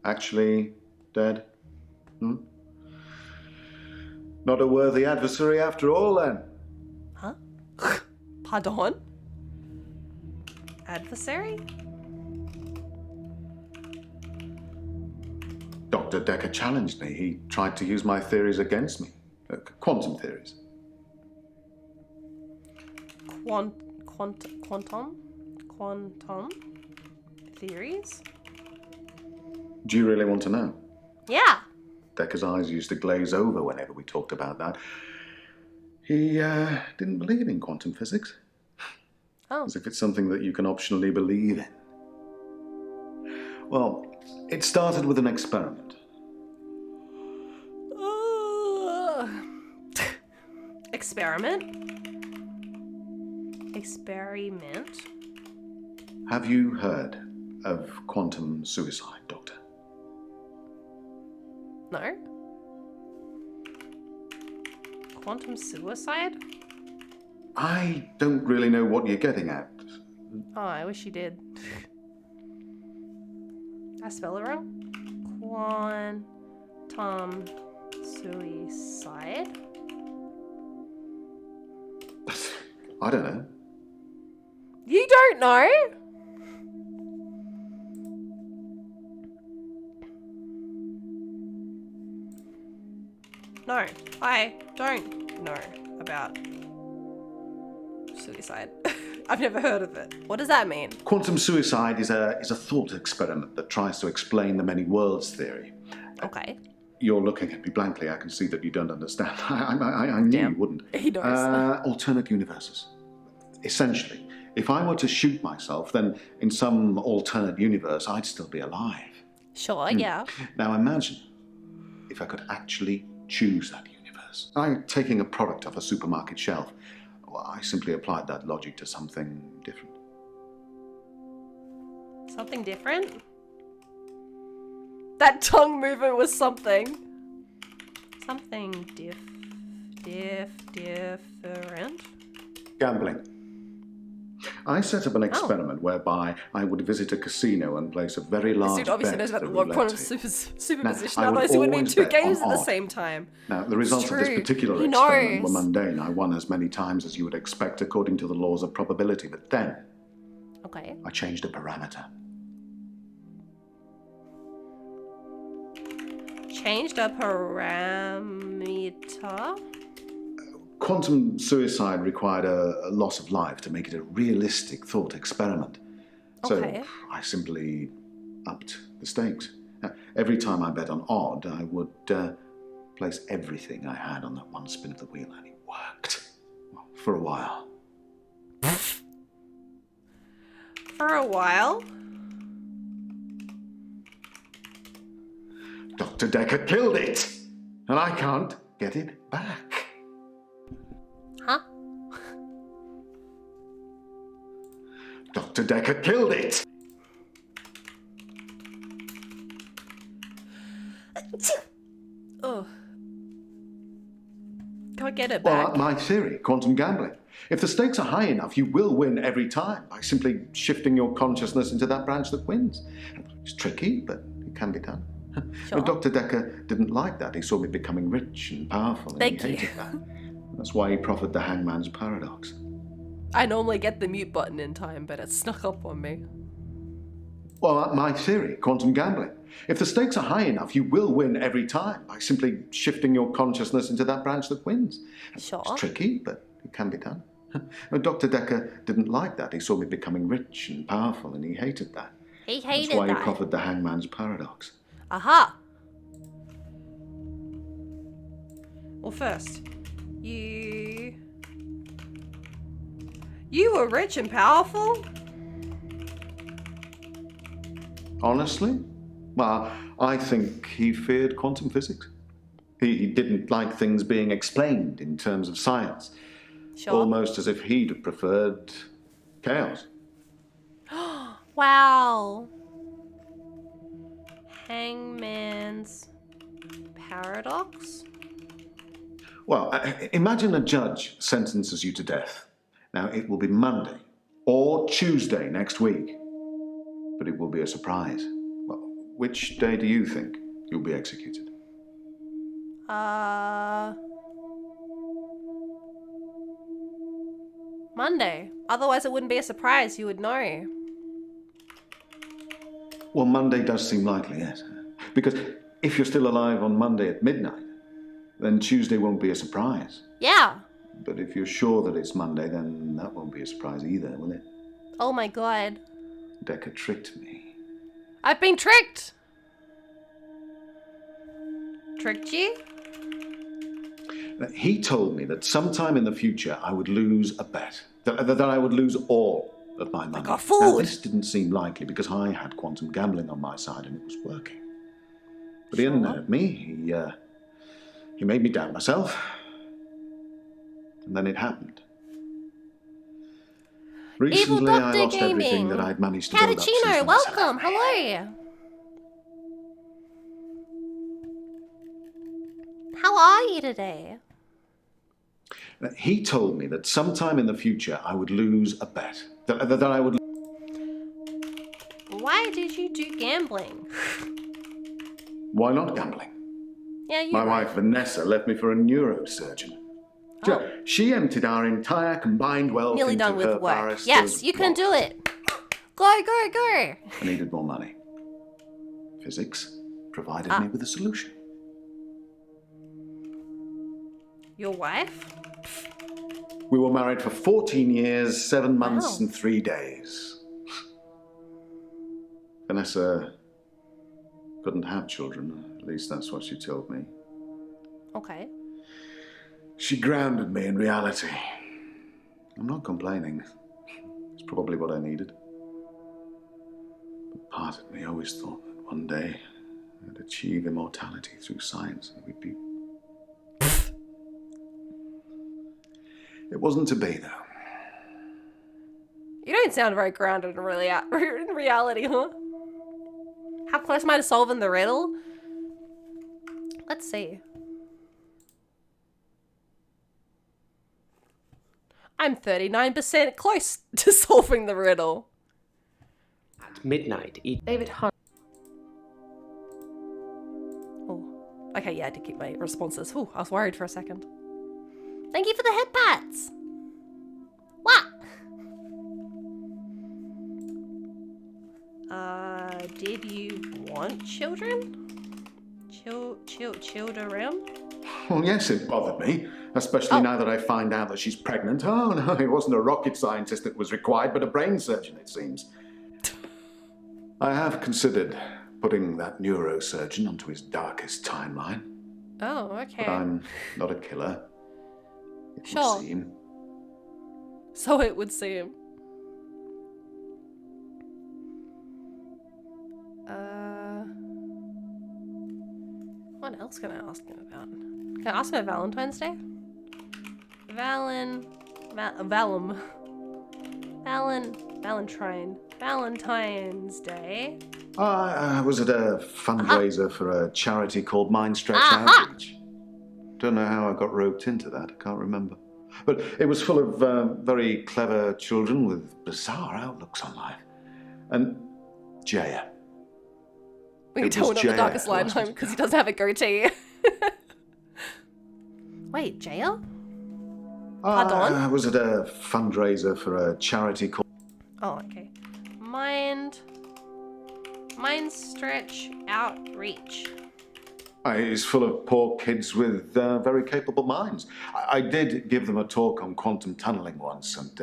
Actually dead? Not a worthy adversary after all, then. Huh? Pardon? Adversary? Dr. Dekker challenged me. He tried to use my theories against me. Quantum theories. Quantum theories? Do you really want to know? Yeah. Dekker's eyes used to glaze over whenever we talked about that. He didn't believe in quantum physics. Oh. As if it's something that you can optionally believe in. Well, it started with an experiment. Experiment? Have you heard of quantum suicide, Doctor? No. Quantum suicide? I don't really know what you're getting at. Oh, I wish you did. I spell it wrong? Quantum suicide? I don't know. You don't know? No, I don't know about suicide. I've never heard of it. What does that mean? Quantum suicide is a thought experiment that tries to explain the many worlds theory. Okay. You're looking at me blankly. I can see that you don't understand. I knew you wouldn't. He knows. Alternate universes. Essentially, if I were to shoot myself, then in some alternate universe, I'd still be alive. Sure, yeah. Now imagine if I could actually choose that universe. I'm taking a product off a supermarket shelf. Well, I simply applied that logic to something different. Something different? That tongue movement was something. Something different? Gambling. I set up an experiment whereby I would visit a casino and place a very large This dude obviously bet knows about at the the word roulette quantum table. superposition, Now, I would otherwise he would need always two bet on games at the odd. same time. Now, the results of this true. particular He experiment knows. were mundane. I won as many times as you would expect according to the laws of probability, but then Okay. I changed a parameter. Changed a parameter? Quantum suicide required a loss of life to make it a realistic thought experiment. Okay. So I simply upped the stakes. Now, every time I bet on odd, I would place everything I had on that one spin of the wheel, and it worked. Well, for a while. For a while? Dr. Dekker killed it, and I can't get it back. Huh? Dr. Dekker killed it. Oh. Can't get it Well, back. my theory, quantum gambling. If the stakes are high enough, you will win every time by simply shifting your consciousness into that branch that wins. It's tricky, but it can be done. Sure. But Dr. Dekker didn't like that. He saw me becoming rich and powerful, and Thank he you. hated that. That's why he proffered the hangman's paradox. I normally get the mute button in time, but it snuck up on me. Well, my theory, quantum gambling. If the stakes are high enough, you will win every time by simply shifting your consciousness into that branch that wins. Sure. It's tricky, but it can be done. Dr. Dekker didn't like that. He saw me becoming rich and powerful, and he hated that. He hated That's why that. he proffered the hangman's paradox. Aha! Well, first, you were rich and powerful? Honestly? Well, I think he feared quantum physics. He didn't like things being explained in terms of science. Sure. Almost as if he'd have preferred chaos. Wow. Hangman's paradox? Well, imagine a judge sentences you to death. Now, it will be Monday or Tuesday next week. But it will be a surprise. Well, which day do you think you'll be executed? Monday. Otherwise it wouldn't be a surprise, you would know. Well, Monday does seem likely, yes. Because if you're still alive on Monday at midnight, then Tuesday won't be a surprise. Yeah. But if you're sure that it's Monday, then that won't be a surprise either, will it? Oh my god. Dekker tricked me. I've been tricked! Tricked you? He told me that sometime in the future I would lose a bet. That I would lose all of my money. I got fooled. Now, this didn't seem likely because I had quantum gambling on my side and it was working. But he didn't hurt me. He made me doubt myself. And then it happened. Recently, I lost everything that I'd managed to build up since Cappuccino, my welcome. Hello. How are you today? He told me that sometime in the future I would lose a bet. That I would. Why did you do gambling? Why not gambling? Yeah, you. My wife Vanessa left me for a neurosurgeon. Oh. She emptied our entire combined wealth Nearly into done with her work. barrister's Yes, you can do it. Go, go, go. I needed more money. Physics provided me with a solution. Your wife? We were married for 14 years, 7 months, and 3 days. Vanessa couldn't have children. At least that's what she told me. Okay. She grounded me in reality. I'm not complaining. It's probably what I needed. But part of me always thought that one day I'd achieve immortality through science and we'd be... It wasn't to be, though. You don't sound very grounded in reality, huh? How close am I to solving the riddle? Let's see. I'm 39% close to solving the riddle. At midnight, David Hunt. Oh, okay, yeah, I did keep my responses. Ooh, I was worried for a second. Thank you for the head pats. What? Did you want children? Children? Well, yes, it bothered me. Especially now that I find out that she's pregnant. Oh, no, it wasn't a rocket scientist that was required, but a brain surgeon, it seems. I have considered putting that neurosurgeon onto his darkest timeline. Oh, okay. But I'm not a killer. It Sure. would seem. So it would seem. What else can I ask him about? Can I ask him about Valentine's Day? Valentine's Day. I was at a fundraiser for a charity called Mind Stretch Outreach. Don't know how I got roped into that. I can't remember. But it was full of very clever children with bizarre outlooks on life. And Jaya. We can tell we're not the darkest line home because he doesn't have a goatee. Wait, Jaya? Pardon? I was at a fundraiser for a charity called... Oh, okay. Mind Mind stretch outreach. He's full of poor kids with very capable minds. I did give them a talk on quantum tunneling once, and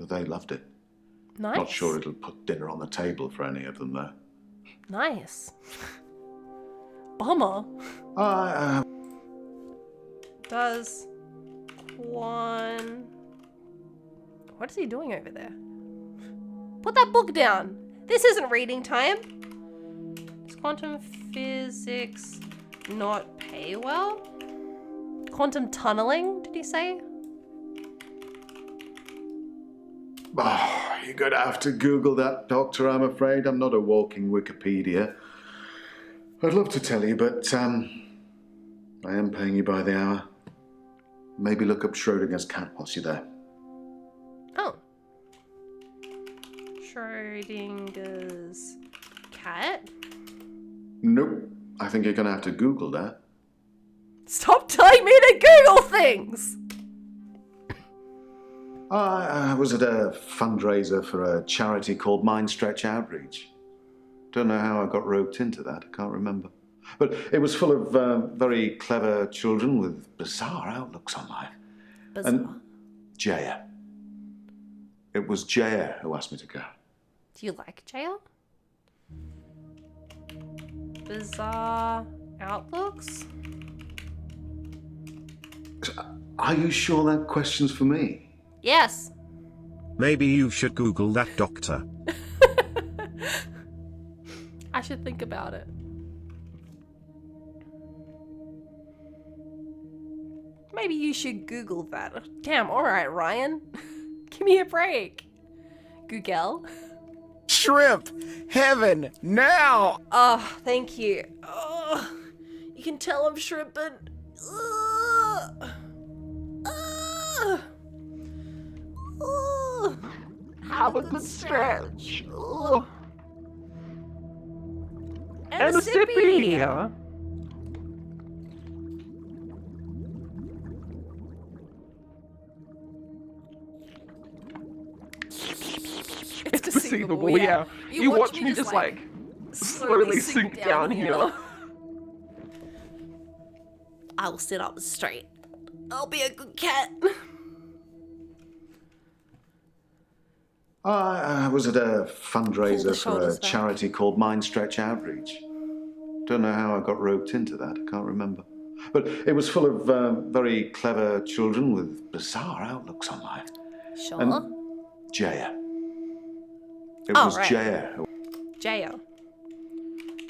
they loved it. Nice. Not sure it'll put dinner on the table for any of them, though. Nice. Bummer. Does Quan... What is he doing over there? Put that book down. This isn't reading time. Does quantum physics not pay well? Quantum tunneling, did he say? Oh, you're going to have to Google that, Doctor, I'm afraid. I'm not a walking Wikipedia. I'd love to tell you, but I am paying you by the hour. Maybe look up Schrodinger's cat whilst you're there. Oh. Schrodinger's cat? Nope. I think you're going to have to Google that. Stop telling me to Google things! I was at a fundraiser for a charity called Mind Stretch Outreach. Don't know how I got roped into that, I can't remember. But it was full of very clever children with bizarre outlooks on life. Bizarre? And Jaya. It was Jaya who asked me to go. Do you like jail? Bizarre outlooks? Are you sure that question's for me? Yes. Maybe you should Google that, Doctor. I should think about it. Maybe you should Google that. Damn, alright, Ryan. Give me a break. Google. Shrimp! Heaven! Now! Oh, thank you. Oh, you can tell I'm shrimping. Have a good stretch. And a sippy here. It's perceivable, yeah. You watch me just like slowly sink down here. I will sit up straight. I'll be a good cat. I was at a fundraiser for a shoulders back. charity called Mind Stretch Outreach. Don't know how I got roped into that, I can't remember. But it was full of very clever children with bizarre outlooks on life. Sure. And Jaya. It Oh, was right. Jaya. Jayo.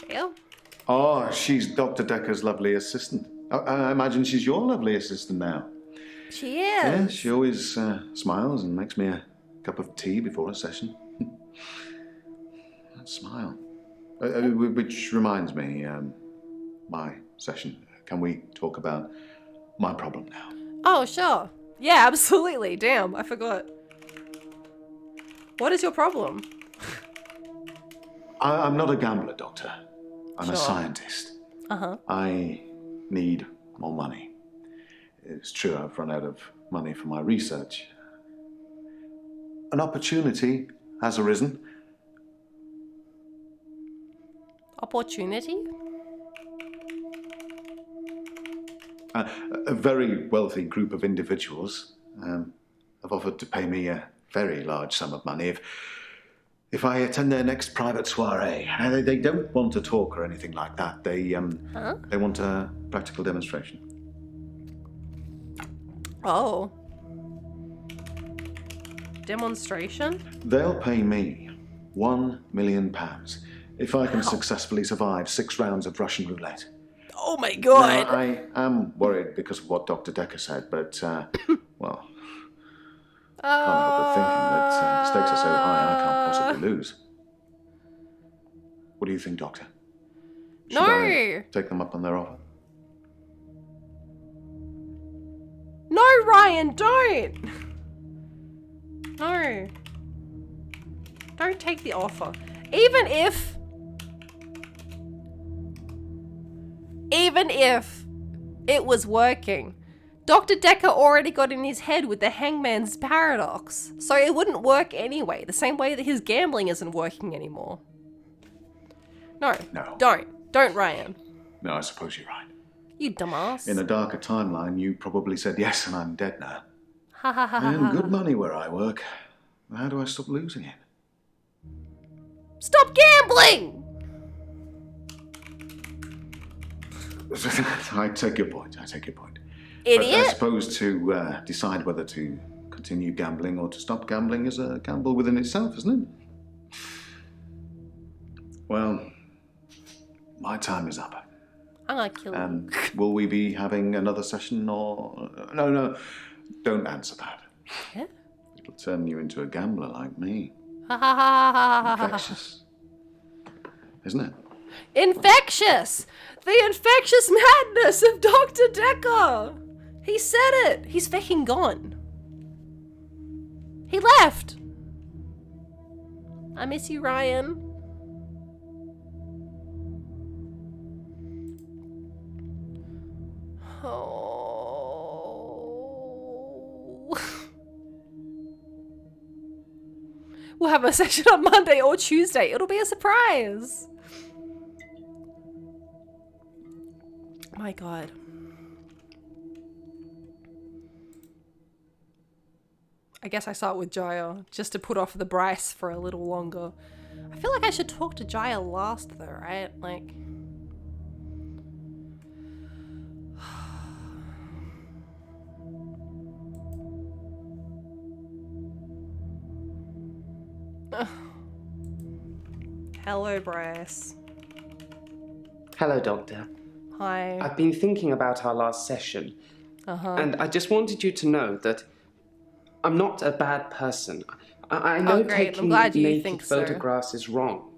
Jayo? Oh, she's Dr. Dekker's lovely assistant. I imagine she's your lovely assistant now. She is. Yeah, she always smiles and makes me a cup of tea before a session. That smile. Which reminds me, my session. Can we talk about my problem now? Oh, sure. Yeah, absolutely. Damn, I forgot. What is your problem? I'm not a gambler, Doctor. I'm Sure. a scientist. Uh-huh. I need more money. It's true I've run out of money for my research. An opportunity has arisen. Opportunity? A very wealthy group of individuals have offered to pay me a very large sum of money if I attend their next private soiree. They don't want to talk or anything like that. They want a practical demonstration. Oh. Demonstration? They'll pay me £1 million if I can successfully survive 6 rounds of Russian roulette. Oh my god! Now, I am worried because of what Dr. Dekker said, but, well, can't help but thinking that the stakes are so high I can't possibly lose. What do you think, Doctor? Should I take them up on their offer? No, Ryan, don't! No. Don't take the offer. Even if it was working, Dr. Dekker already got in his head with the hangman's paradox, so it wouldn't work anyway, the same way that his gambling isn't working anymore. No. No. Don't, Ryan. No, I suppose you're right. You dumbass. In a darker timeline, you probably said yes and I'm dead now. Ha ha ha ha. And good money where I work. How do I stop losing it? Stop gambling! I take your point. Idiot! But I suppose to decide whether to continue gambling or to stop gambling is a gamble within itself, isn't it? Well, my time is up. I'm gonna kill you. Will we be having another session or... No, don't answer that. Yeah? It'll turn you into a gambler like me. Ha ha ha ha ha ha. Infectious. Isn't it? Infectious! The infectious madness of Dr. Dekker! He said it! He's fucking gone. He left! I miss you, Ryan. Oh. We'll have a session on Monday or Tuesday. It'll be a surprise. My God. I guess I start with Jaya, just to put off the Bryce for a little longer. I feel like I should talk to Jaya last though, right? Like... Hello, Bryce. Hello, Doctor. Hi. I've been thinking about our last session. And I just wanted you to know that I'm not a bad person. I know taking naked photographs is wrong.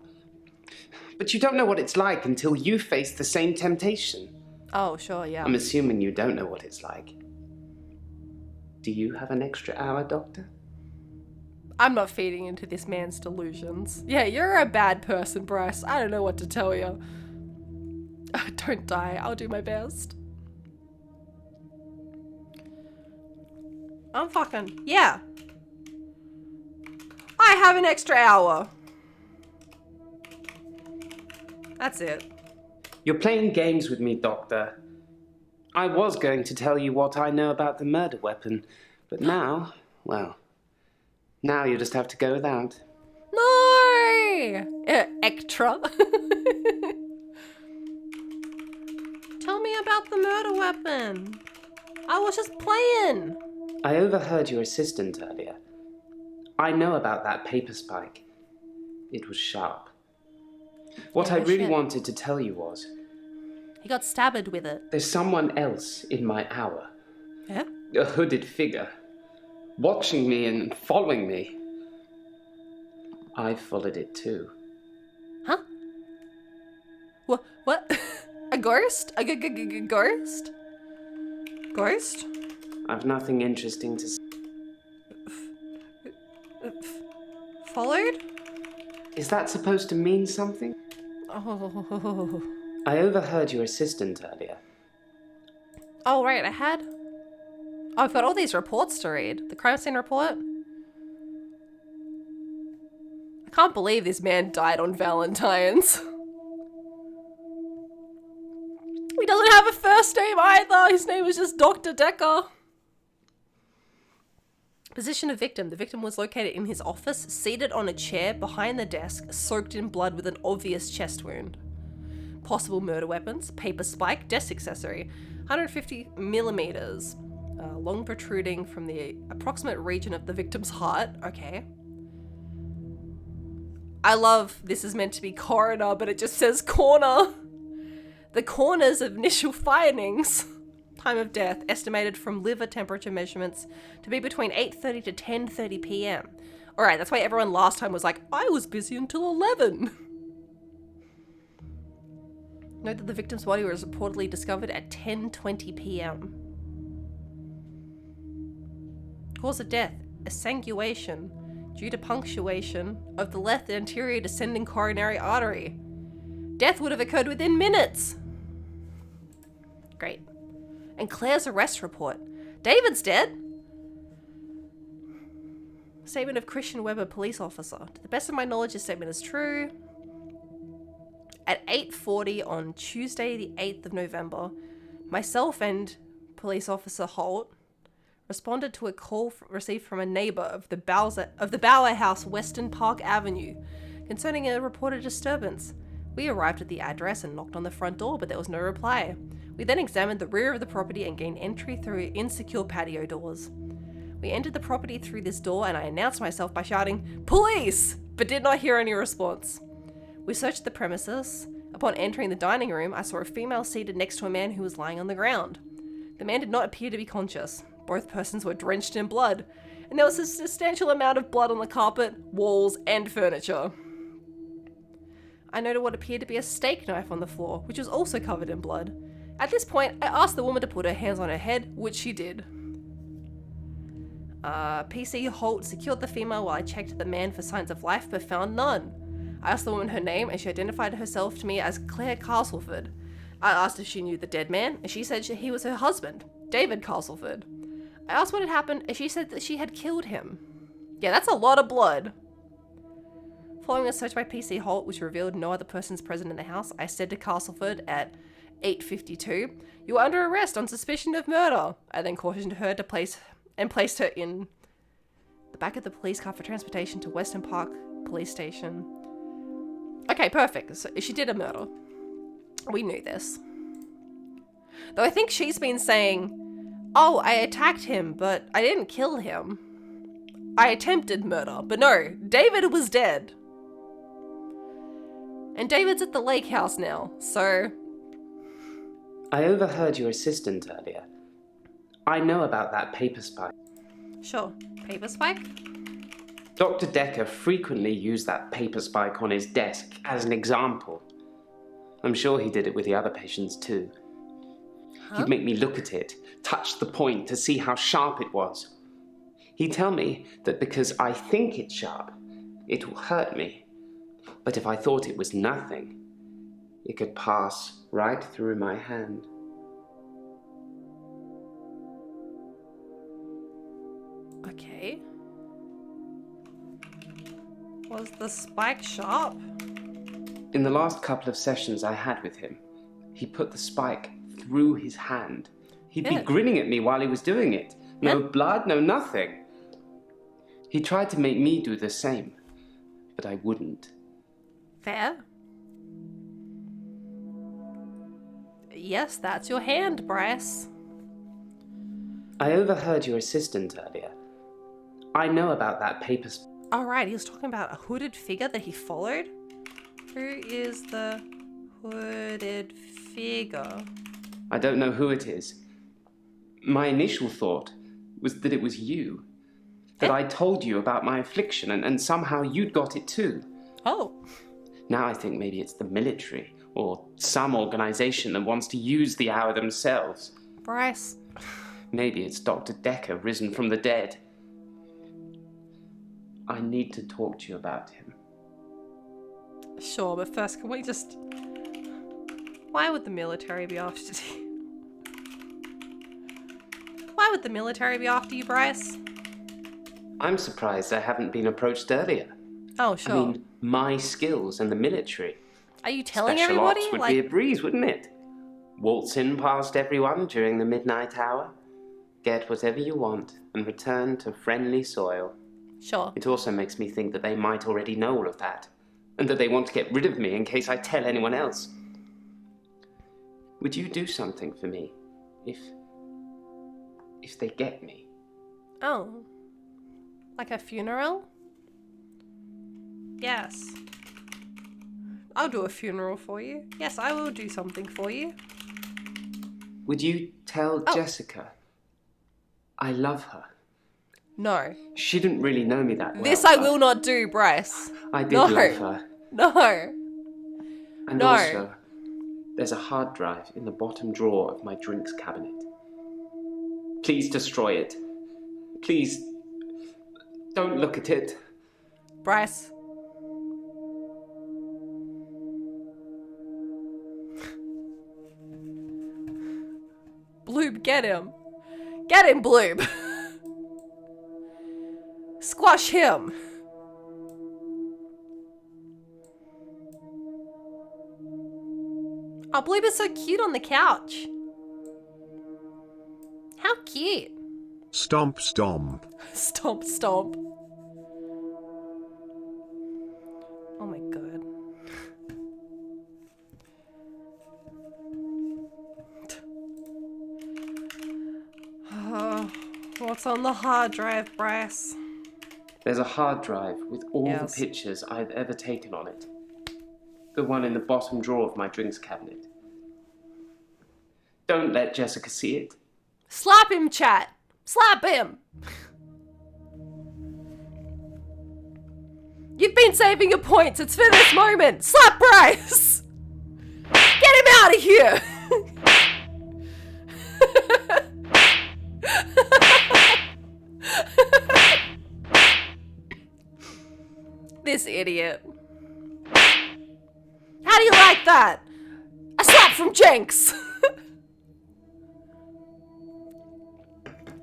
But you don't know what it's like until you face the same temptation. Oh, sure, yeah. I'm assuming you don't know what it's like. Do you have an extra hour, Doctor? I'm not feeding into this man's delusions. Yeah, you're a bad person, Bryce. I don't know what to tell you. Don't die. I'll do my best. I'm fucking... Yeah. I have an extra hour. That's it. You're playing games with me, Doctor. I was going to tell you what I know about the murder weapon, but now, well, now you just have to go without. No! Extra. Tell me about the murder weapon. I was just playing. I overheard your assistant earlier. I know about that paper spike. It was sharp. What I really wanted to tell you was... He got stabbed with it. There's someone else in my hour. Yeah? A hooded figure. Watching me and following me. I followed it too. Huh? What? A ghost? A ghost? Ghost? I've nothing interesting to say. Followed? Is that supposed to mean something? Oh. I overheard your assistant earlier. Oh, right, I had... Oh, I've got all these reports to read. The crime scene report. I can't believe this man died on Valentine's. He doesn't have a first name either. His name was just Dr. Dekker. Position of victim. The victim was located in his office, seated on a chair behind the desk, soaked in blood with an obvious chest wound. Possible murder weapons, paper spike, desk accessory, 150 millimeters, long protruding from the approximate region of the victim's heart. Okay. I love this is meant to be coroner, but it just says corner. The corners of initial findings. Time of death estimated from liver temperature measurements to be between 8:30 to 10:30 p.m. All right, that's why everyone last time was like, I was busy until 11. Note that the victim's body was reportedly discovered at 10:20 p.m. Cause of death, esanguation due to punctuation of the left anterior descending coronary artery. Death would have occurred within minutes. Great. And Claire's arrest report. David's dead. Statement of Christian Webber, police officer. To the best of my knowledge, this statement is true. At 8:40 on Tuesday, the 8th of November, myself and police officer Holt responded to a call received from a neighbor of the Bauer House, Western Park Avenue, concerning a reported disturbance. We arrived at the address and knocked on the front door, but there was no reply. We then examined the rear of the property and gained entry through insecure patio doors. We entered the property through this door and I announced myself by shouting, "Police!" but did not hear any response. We searched the premises. Upon entering the dining room, I saw a female seated next to a man who was lying on the ground. The man did not appear to be conscious. Both persons were drenched in blood, and there was a substantial amount of blood on the carpet, walls, and furniture. I noted what appeared to be a steak knife on the floor, which was also covered in blood. At this point, I asked the woman to put her hands on her head, which she did. PC Holt secured the female while I checked the man for signs of life, but found none. I asked the woman her name, and she identified herself to me as Claire Castleford. I asked if she knew the dead man, and she said he was her husband, David Castleford. I asked what had happened, and she said that she had killed him. Yeah, that's a lot of blood. Following a search by PC Holt, which revealed no other persons present in the house, I said to Castleford at 8:52, "You are under arrest on suspicion of murder." I then cautioned her to placed her in the back of the police car for transportation to Western Park Police Station. Okay, perfect. So she did a murder. We knew this. Though I think she's been saying, "Oh, I attacked him, but I didn't kill him. I attempted murder." But no, David was dead. And David's at the lake house now, so... I overheard your assistant earlier. I know about that paper spike. Sure. Paper spike? Dr. Dekker frequently used that paper spike on his desk as an example. I'm sure he did it with the other patients too. He'd make me look at it, touch the point to see how sharp it was. He'd tell me that because I think it's sharp, it will hurt me. But if I thought it was nothing, it could pass right through my hand. Okay. Was the spike sharp? In the last couple of sessions I had with him, he put the spike through his hand. He'd be grinning at me while he was doing it. No blood, no nothing. He tried to make me do the same, but I wouldn't. Fair. Yes, that's your hand, Bryce. I overheard your assistant earlier. I know about that paper spike. Alright, he was talking about a hooded figure that he followed. Who is the hooded figure? I don't know who it is. My initial thought was that it was you. That I told you about my affliction and somehow you'd got it too. Oh. Now I think maybe it's the military or some organization that wants to use the hour themselves. Bryce. Maybe it's Dr. Dekker risen from the dead. I need to talk to you about him. Sure, but first, can we just... Why would the military be after you? Why would the military be after you, Bryce? I'm surprised I haven't been approached earlier. Oh, sure. I mean, my skills and the military. Are you telling Special everybody? Ops would be a breeze, wouldn't it? Waltz in past everyone during the midnight hour, get whatever you want, and return to friendly soil. Sure. It also makes me think that they might already know all of that, and that they want to get rid of me in case I tell anyone else. Would you do something for me if they get me? Oh. Like a funeral? Yes. I'll do a funeral for you. Yes, I will do something for you. Would you tell Jessica I love her? No. She didn't really know me that well. This I will not do, Bryce. I did love her. No. And also, there's a hard drive in the bottom drawer of my drinks cabinet. Please destroy it. Please, don't look at it. Bryce. Bloob, get him. Get him, Bloob. Squash him. Oh, Bloob is so cute on the couch. How cute. Stomp, stomp. Stomp, stomp. Oh my god. What's on the hard drive, Bryce? There's a hard drive with all Yes. the pictures I've ever taken on it. The one in the bottom drawer of my drinks cabinet. Don't let Jessica see it. Slap him, chat. Slap him. You've been saving your points. It's for this moment. Slap Bryce. Get him out of here. This idiot. How do you like that? A slap from Jinx.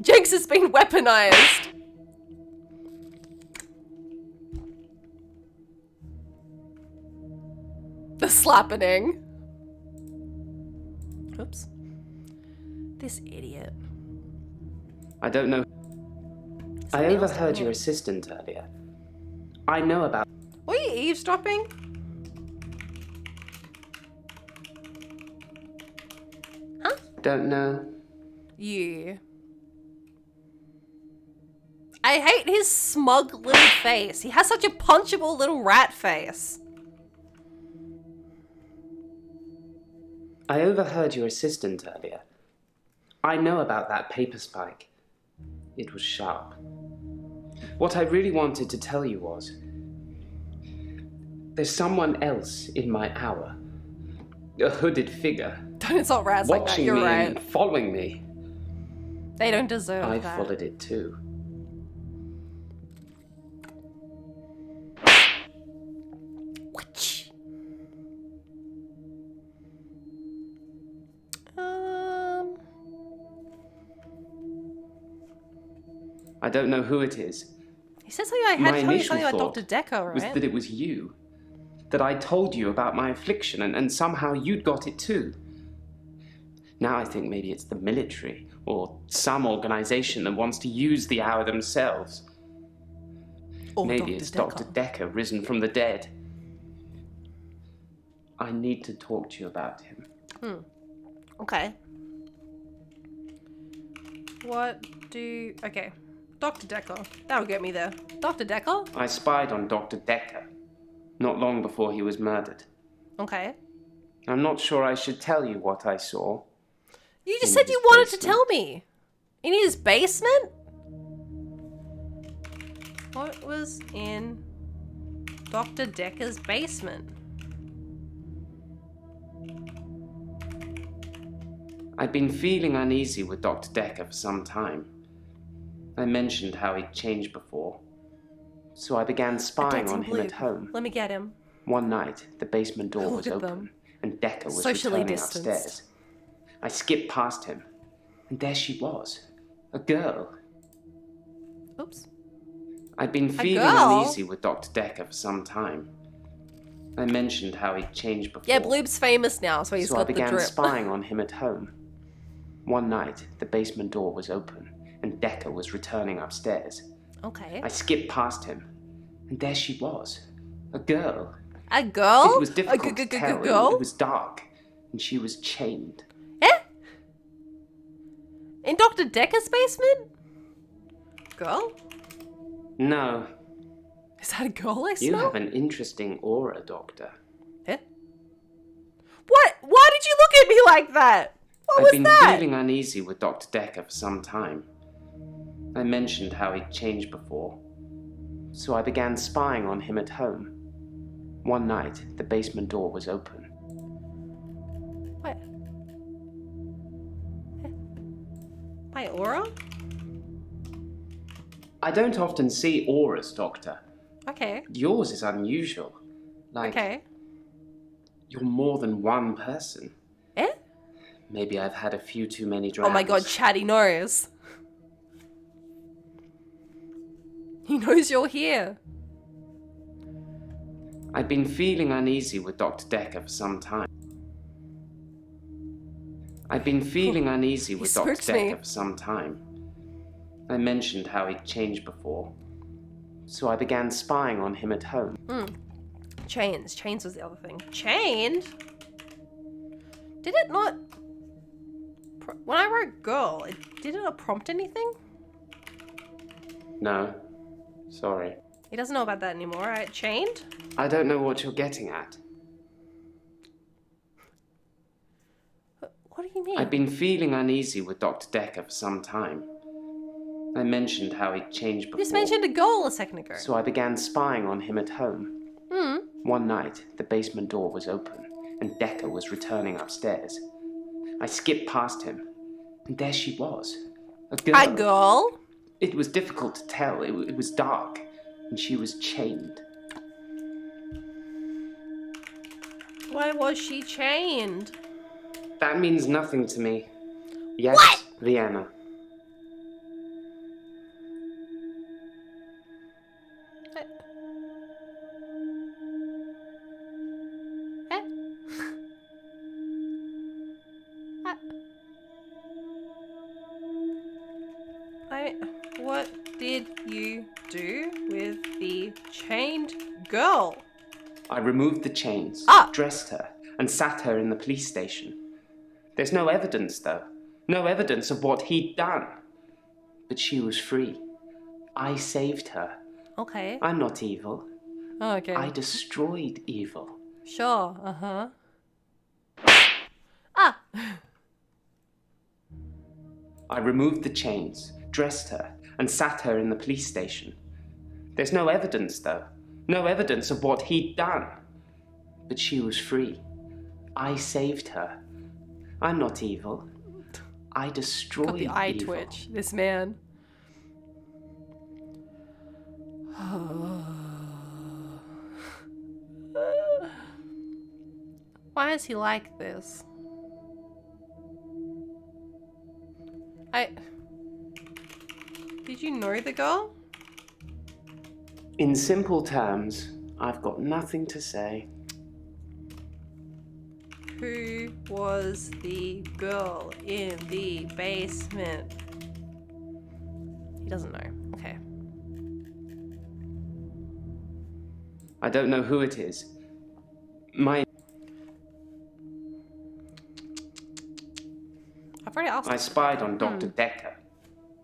Jinx has been weaponized. The slappening. Oops. This idiot. I don't know. I overheard your assistant earlier. I know about... Were you eavesdropping? Huh? Don't know. Yeah. I hate his smug little face. He has such a punchable little rat face. I overheard your assistant earlier. I know about that paper spike. It was sharp. What I really wanted to tell you was... there's someone else in my hour. A hooded figure. Don't insult rats like that, watching you're me right. and following me. They don't deserve I that. followed it too. I don't know who it is. He said something I had to tell you something about Dr. Dekker, right? Was that it was you. That I told you about my affliction and somehow you'd got it too. Now I think maybe it's the military or some organization that wants to use the hour themselves. Or maybe Dr. it's Dekker. Dr. Dekker risen from the dead. I need to talk to you about him. Okay. Okay. Dr. Dekker. That'll get me there. Dr. Dekker? I spied on Dr. Dekker, not long before he was murdered. Okay. I'm not sure I should tell you what I saw. You just In said you his wanted to basement. tell me. In his basement? What was in Dr. Dekker's basement? I'd been feeling uneasy with Dr. Dekker for some time. I mentioned how he'd changed before. So I began spying on him at home. Let me get him. One night, the basement door Look was at open, them. and Dekker was Socially returning distanced. upstairs. I skipped past him, and there she was, a girl. Oops. I'd been feeling girl? uneasy with Dr. Dekker for some time. I mentioned how he'd changed before. Yeah, Bloob's famous now, so he's So I got the began drip. spying on him at home. One night, the basement door was open, and Dekker was returning upstairs. Okay. I skipped past him, and there she was, a girl. A girl? It was difficult to tell. Girl? It was dark, and she was chained. Eh? In Dr. Dekker's basement? Girl? No, Is that a girl I you smell? have an interesting aura, Doctor. Eh? What? Why did you look at me like that? What I've was been that? feeling uneasy with Dr. Dekker for some time. I mentioned how he'd changed before. So I began spying on him at home. One night, the basement door was open. What? Eh? My aura? I don't often see auras, Doctor. Okay. Yours is unusual. Like, Okay. you're more than one person. Eh? Maybe I've had a few too many drinks. Oh my god, Chatty knows. He knows you're here. I've been feeling uneasy with Dr. Dekker for some time. I'd been feeling uneasy with Dr. spooks me. Dekker for some time. I mentioned how he'd changed before, so I began spying on him at home. Chains. Chains was the other thing. Chained? Did it not... When I wrote girl, did it not prompt anything? No, sorry. He doesn't know about that anymore, right? Chained? I don't know what you're getting at. What do you mean? I'd been feeling uneasy with Dr. Dekker for some time. I mentioned how he'd changed before. You just mentioned a goal a second ago. So I began spying on him at home. One night, the basement door was open, and Dekker was returning upstairs. I skipped past him, and there she was. A girl. A girl? It was difficult to tell. It was dark, and she was chained. Why was she chained? That means nothing to me. Yes, What? Vienna. What did you do with the chained girl? I removed the chains, dressed her, and sat her in the police station. There's no evidence, though. No evidence of what he'd done. But she was free. I saved her. Okay. I'm not evil. Oh, okay. I destroyed evil. Sure, uh-huh. I removed the chains, dressed her, and sat her in the police station. There's no evidence, though. No evidence of what he'd done. But she was free. I saved her. I'm not evil. I destroyed Got the eye evil. twitch, this man. Why is he like this? Did you know the girl? In simple terms, I've got nothing to say. Who was the girl in the basement? He doesn't know. Okay. I don't know who it is. I've already asked. I spied on Dr. Dekker.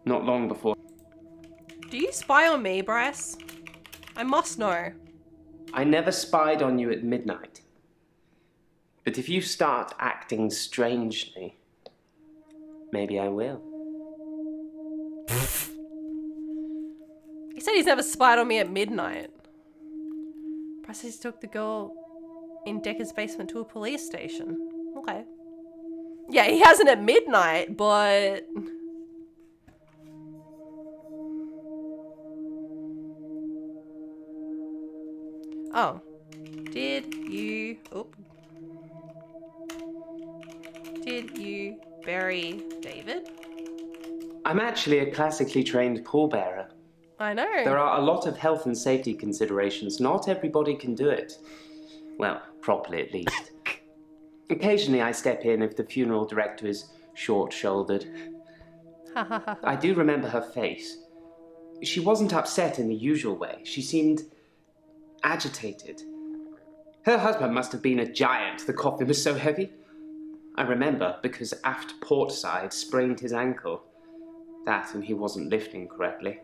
Not long before. Do you spy on me, Bryce? I must know. I never spied on you at midnight. But if you start acting strangely, maybe I will. He said he's never spied on me at midnight. Bryce says he took the girl in Dekker's basement to a police station. Okay. Yeah, he hasn't at midnight, but... Oh. Did you... Oop. Did you bury David? I'm actually a classically trained pallbearer. I know. There are a lot of health and safety considerations. Not everybody can do it. Well, properly at least. Occasionally I step in if the funeral director is short-shouldered. I do remember her face. She wasn't upset in the usual way. She seemed agitated. Her husband must have been a giant. The coffin was so heavy. I remember because aft port side sprained his ankle. That and he wasn't lifting correctly.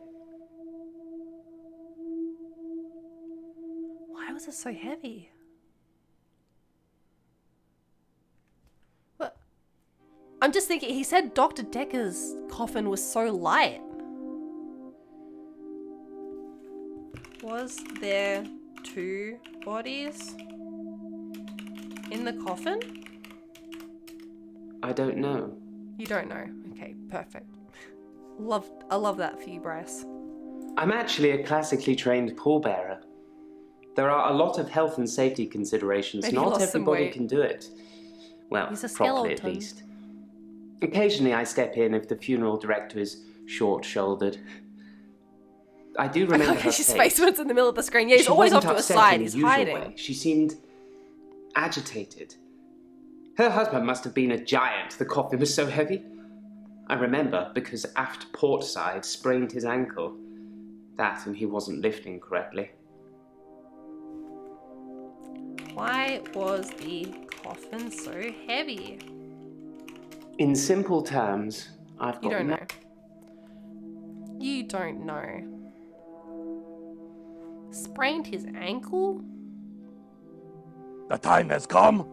Why was it so heavy? What? I'm just thinking, he said Dr. Dekker's coffin was so light. Was there 2 bodies in the coffin? I don't know. You don't know. Okay, perfect. I love that for you, Bryce. I'm actually a classically trained pallbearer. There are a lot of health and safety considerations. Maybe Not lost some everybody weight. can do it. Well, He's a properly at skeleton. least. Occasionally I step in if the funeral director is short-shouldered. I do remember her His face was in the middle of the screen. Yeah, he's She always off wasn't to a upset side. in the He's usual hiding. way. She seemed agitated. Her husband must have been a giant. The coffin was so heavy. I remember because aft port side sprained his ankle. That and he wasn't lifting correctly. Why was the coffin so heavy? In simple terms, I've got... You don't know. You don't know. Sprained his ankle? The time has come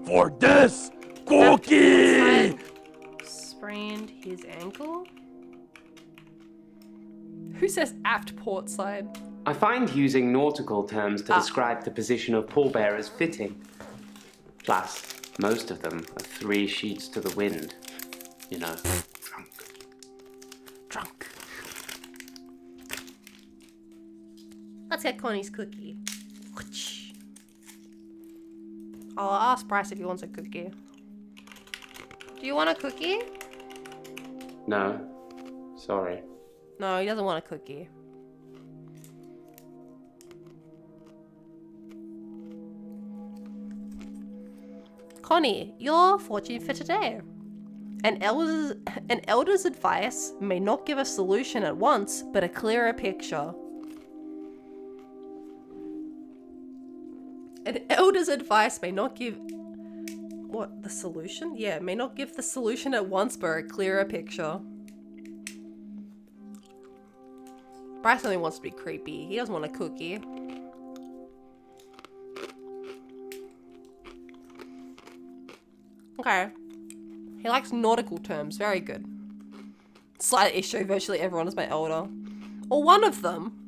for this cookie! Sprained his ankle? Who says aft port side? I find using nautical terms to describe the position of pallbearers fitting. Plus, most of them are 3 sheets to the wind. You know, Drunk. Let's get Connie's cookie. I'll ask Bryce if he wants a cookie. Do you want a cookie? No, sorry. No, he doesn't want a cookie. Connie, your fortune for today. An elder's advice may not give a solution at once, but a clearer picture. An elder's advice may not give... What, the solution? Yeah, may not give the solution at once, but a clearer picture. Bryce only wants to be creepy. He doesn't want a cookie. Okay. He likes nautical terms. Very good. Slight issue. Virtually everyone is my elder. Or one of them.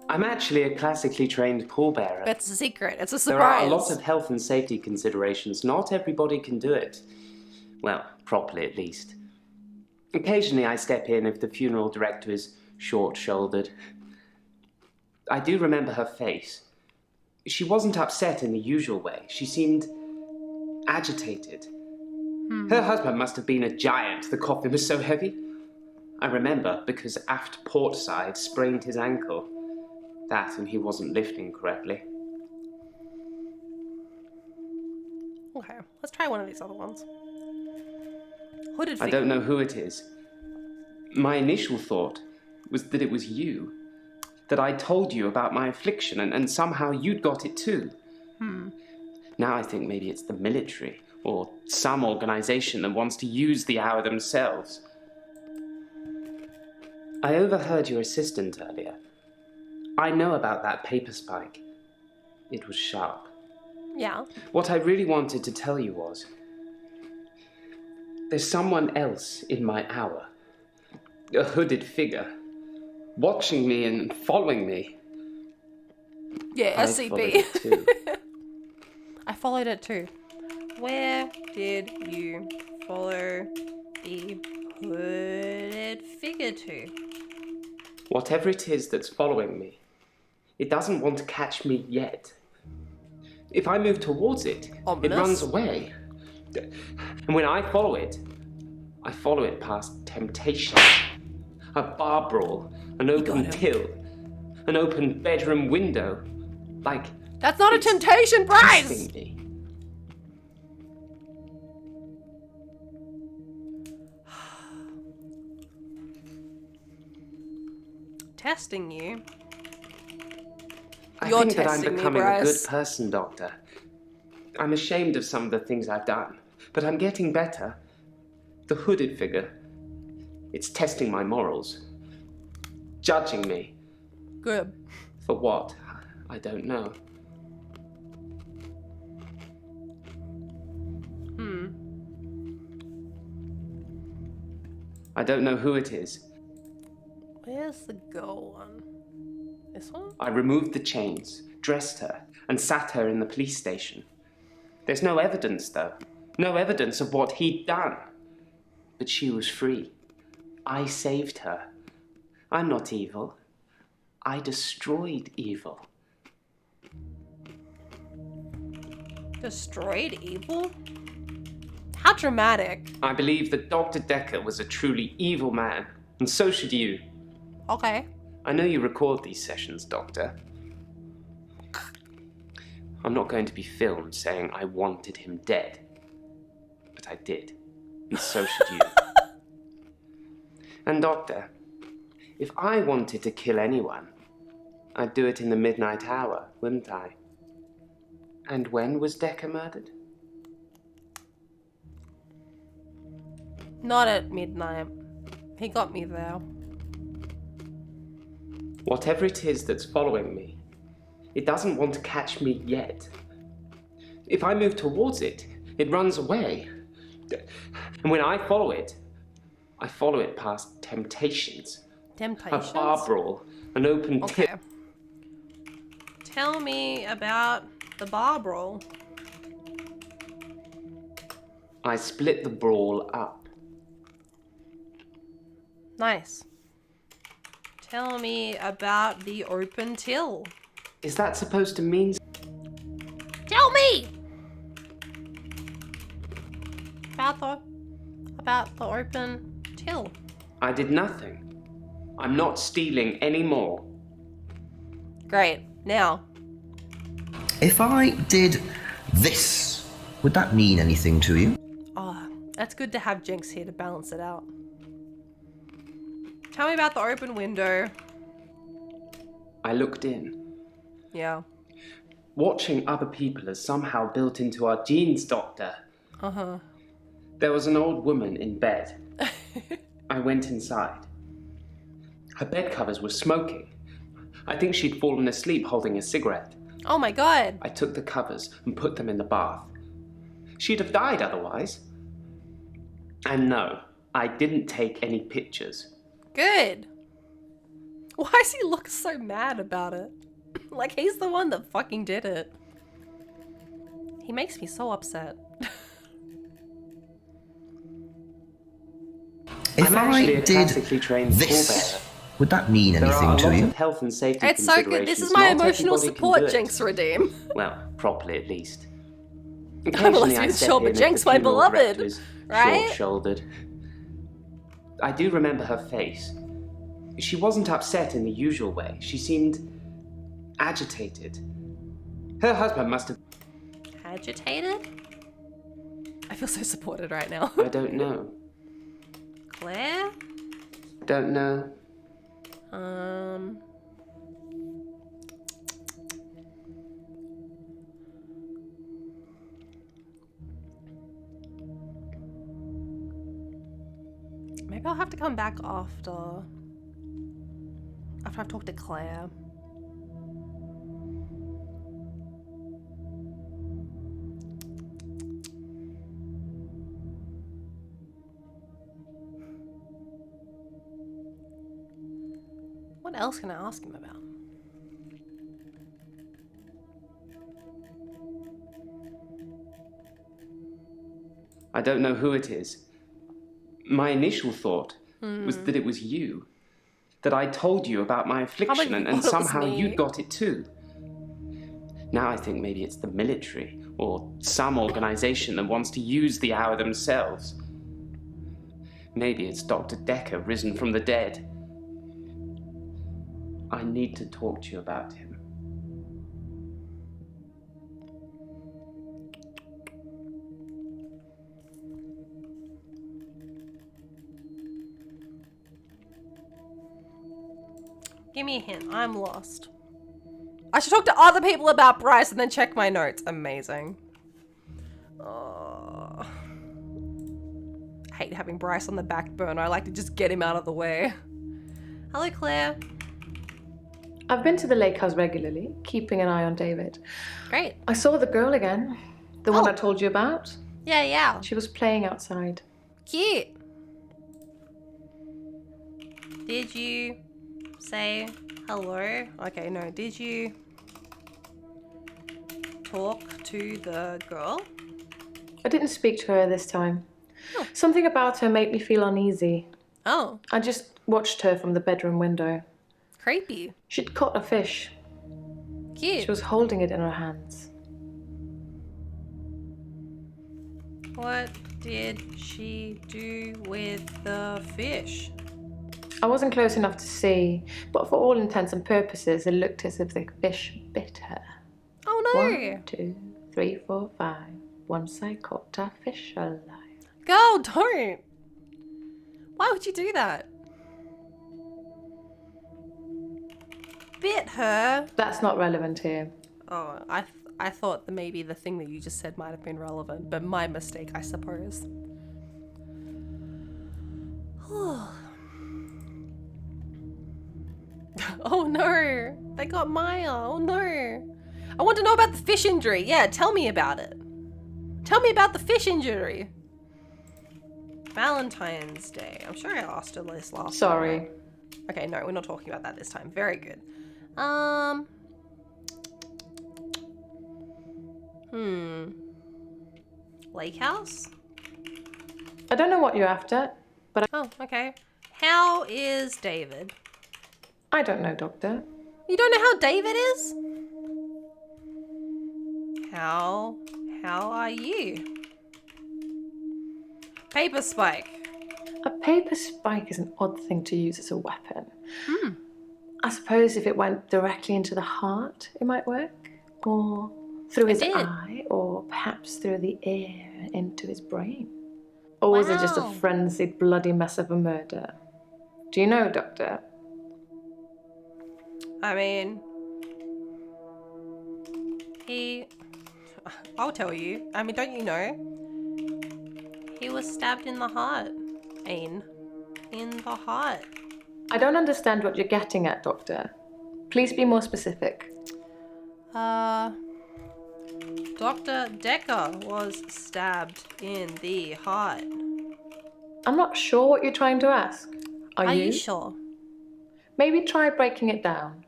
I'm actually a classically trained pallbearer. That's a secret. It's a surprise. There are a lot of health and safety considerations. Not everybody can do it. Well, properly at least. Occasionally I step in if the funeral director is short-shouldered. I do remember her face. She wasn't upset in the usual way. She seemed agitated. Her husband must have been a giant. The coffin was so heavy. I remember because aft port side sprained his ankle. That and he wasn't lifting correctly. Okay, let's try one of these other ones. Hooded figure. I don't know who it is. My initial thought was that it was you. That I told you about my affliction and somehow you'd got it too. Now I think maybe it's the military or some organization that wants to use the hour themselves. I overheard your assistant earlier. I know about that paper spike. It was sharp. Yeah. What I really wanted to tell you was, there's someone else in my hour. A hooded figure. Watching me and following me. Yeah, SCP. followed it too. I followed it too. Where did you follow the hooded figure to? Whatever it is that's following me, it doesn't want to catch me yet. If I move towards it, Ominous. it runs away. And when I follow it past temptation. A bar brawl, an open till, an open bedroom window. Like, that's not a temptation, Bryce! Testing me. Testing you? I You're think that I'm testing me, becoming a Bryce. good person, Doctor. I'm ashamed of some of the things I've done, but I'm getting better. The hooded figure, it's testing my morals. Judging me. Good. For what? I don't know. I don't know who it is. Where's the girl one? This one? I removed the chains, dressed her, and sat her in the police station. There's no evidence, though. No evidence of what he'd done. But she was free. I saved her. I'm not evil. I destroyed evil. Destroyed evil? How dramatic. I believe that Dr. Dekker was a truly evil man, and so should you. Okay. I know you record these sessions, Doctor. I'm not going to be filmed saying I wanted him dead. But I did. And so should you. And Doctor, if I wanted to kill anyone, I'd do it in the midnight hour, wouldn't I? And when was Dekker murdered? Not at midnight. He got me there. Whatever it is that's following me, it doesn't want to catch me yet. If I move towards it, it runs away. And when I follow it past temptations. Temptations? A bar brawl, an open tip. Tell me about the bar brawl. I split the brawl up. Nice. Tell me about the open till. Is that supposed to mean... Tell me! About the open till. I did nothing. I'm not stealing anymore. Great. Now. If I did this, would that mean anything to you? Oh, that's good to have Jinx here to balance it out. Tell me about the open window. I looked in. Yeah. Watching other people is somehow built into our genes, Doctor. Uh-huh. There was an old woman in bed. I went inside. Her bed covers were smoking. I think she'd fallen asleep holding a cigarette. Oh my god. I took the covers and put them in the bath. She'd have died otherwise. And no, I didn't take any pictures. Good. Why does he look so mad about it? Like he's the one that fucking did it. He makes me so upset. If I did this, would that mean anything to you? Health and safety it's so good. This is my emotional support, Jinx Redeem. Well, properly at least. I'm listening to Sure, but Jinx, my beloved, right? Short-shouldered. I do remember her face. She wasn't upset in the usual way. She seemed agitated. Her husband must have... Agitated? I feel so supported right now. I don't know. Claire? Don't know. Maybe I'll have to come back after I've talked to Claire. What else can I ask him about? I don't know who it is. My initial thought was that it was you. That I told you about my affliction and somehow you'd got it too. Now I think maybe it's the military or some organization that wants to use the hour themselves. Maybe it's Dr. Dekker risen from the dead. I need to talk to you about him. Give me a hint. I'm lost. I should talk to other people about Bryce and then check my notes. Amazing. Oh. I hate having Bryce on the back burner. I like to just get him out of the way. Hello, Claire. I've been to the lake house regularly, keeping an eye on David. Great. I saw the girl again. The one I told you about. Yeah. She was playing outside. Cute. Did you say hello? Okay, no. Did you talk to the girl? I didn't speak to her this time. Oh. Something about her made me feel uneasy. Oh. I just watched her from the bedroom window. Creepy. She'd caught a fish. Cute. She was holding it in her hands. What did she do with the fish? I wasn't close enough to see, but for all intents and purposes, it looked as if the fish bit her. Oh 1, 2, 3, 4, 5. Once I caught a fish alive. Girl, don't. Why would you do that? Bit her. That's not relevant here. Oh, I thought that maybe the thing that you just said might have been relevant, but my mistake, I suppose. Oh no, they got Maya. Oh no. I want to know about the fish injury. Yeah, tell me about it. Tell me about the fish injury. Valentine's Day. I'm sure I asked her this last time. Sorry. Okay, no, we're not talking about that this time. Very good. Lake house? I don't know what you're after, but Oh, okay. How is David? I don't know, Doctor. You don't know how David is? How are you? Paper spike. A paper spike is an odd thing to use as a weapon. I suppose if it went directly into the heart, it might work. Or through his eye, or perhaps through the ear and into his brain. Or was it just a frenzied, bloody mess of a murder? Do you know, Doctor? I mean, I'll tell you. I mean, don't you know? He was stabbed in the heart. In the heart. I don't understand what you're getting at, Doctor. Please be more specific. Dr. Dekker was stabbed in the heart. I'm not sure what you're trying to ask. Are you? you sure? Maybe try breaking it down.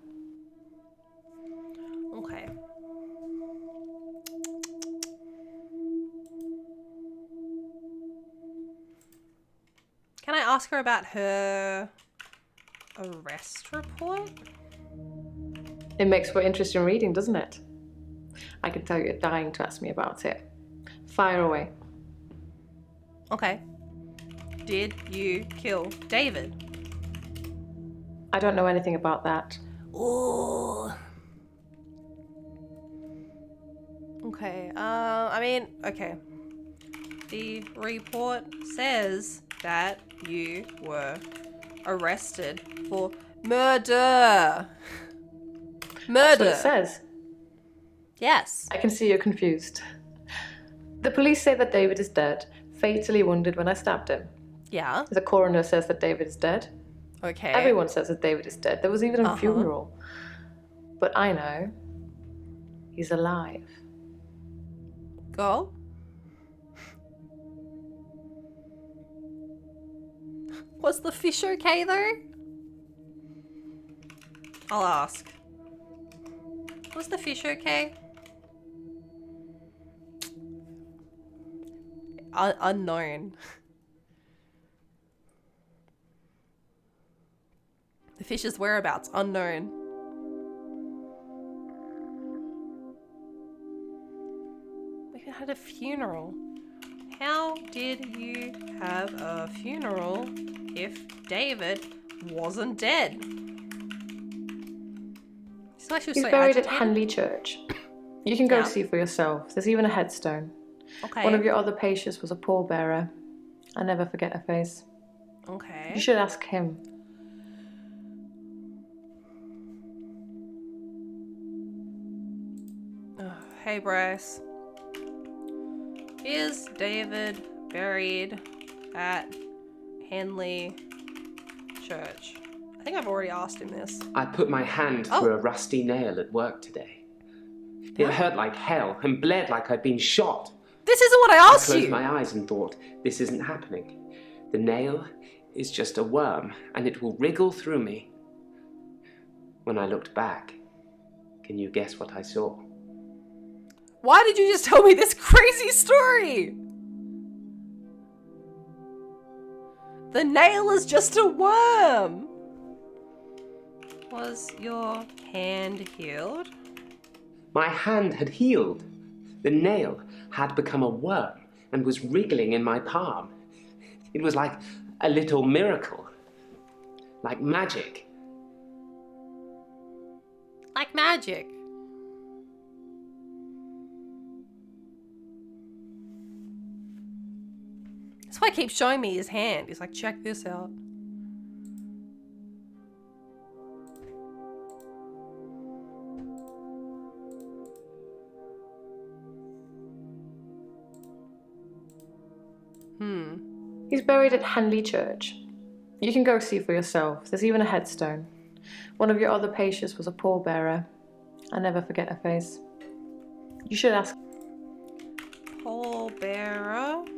Okay. Can I ask her about her arrest report? It makes for interesting reading, doesn't it? I can tell you're dying to ask me about it. Fire away. Okay. Did you kill David? I don't know anything about that. Ooh. Okay, I mean, okay. The report says that you were arrested for murder. That's what it says. Yes. I can see you're confused. The police say that David is dead, fatally wounded when I stabbed him. Yeah. The coroner says that David is dead. Okay. Everyone says that David is dead. There was even a funeral. But I know he's alive. Go. Was the fish okay though? I'll ask. Was the fish okay? Unknown. The fish's whereabouts, unknown. We had a funeral. How did you have a funeral if David wasn't dead? It's like she was He's so buried at agitated. Henley Church. You can go see for yourself. There's even a headstone. Okay. One of your other patients was a pallbearer. I never forget her face. Okay. You should ask him. Hey, Bryce. Is David buried at Henley Church? I think I've already asked him this. I put my hand through a rusty nail at work today. It hurt like hell and bled like I'd been shot. This isn't what I asked I closed you! my eyes and thought, this isn't happening. The nail is just a worm and it will wriggle through me. When I looked back, can you guess what I saw? Why did you just tell me this crazy story? The nail is just a worm. Was your hand healed? My hand had healed. The nail had become a worm and was wriggling in my palm. It was like a little miracle. Like magic. Like magic. That's why he keeps showing me his hand. He's like, check this out. He's buried at Henley Church. You can go see for yourself. There's even a headstone. One of your other patients was a pallbearer. I never forget her face. You should ask. Pallbearer?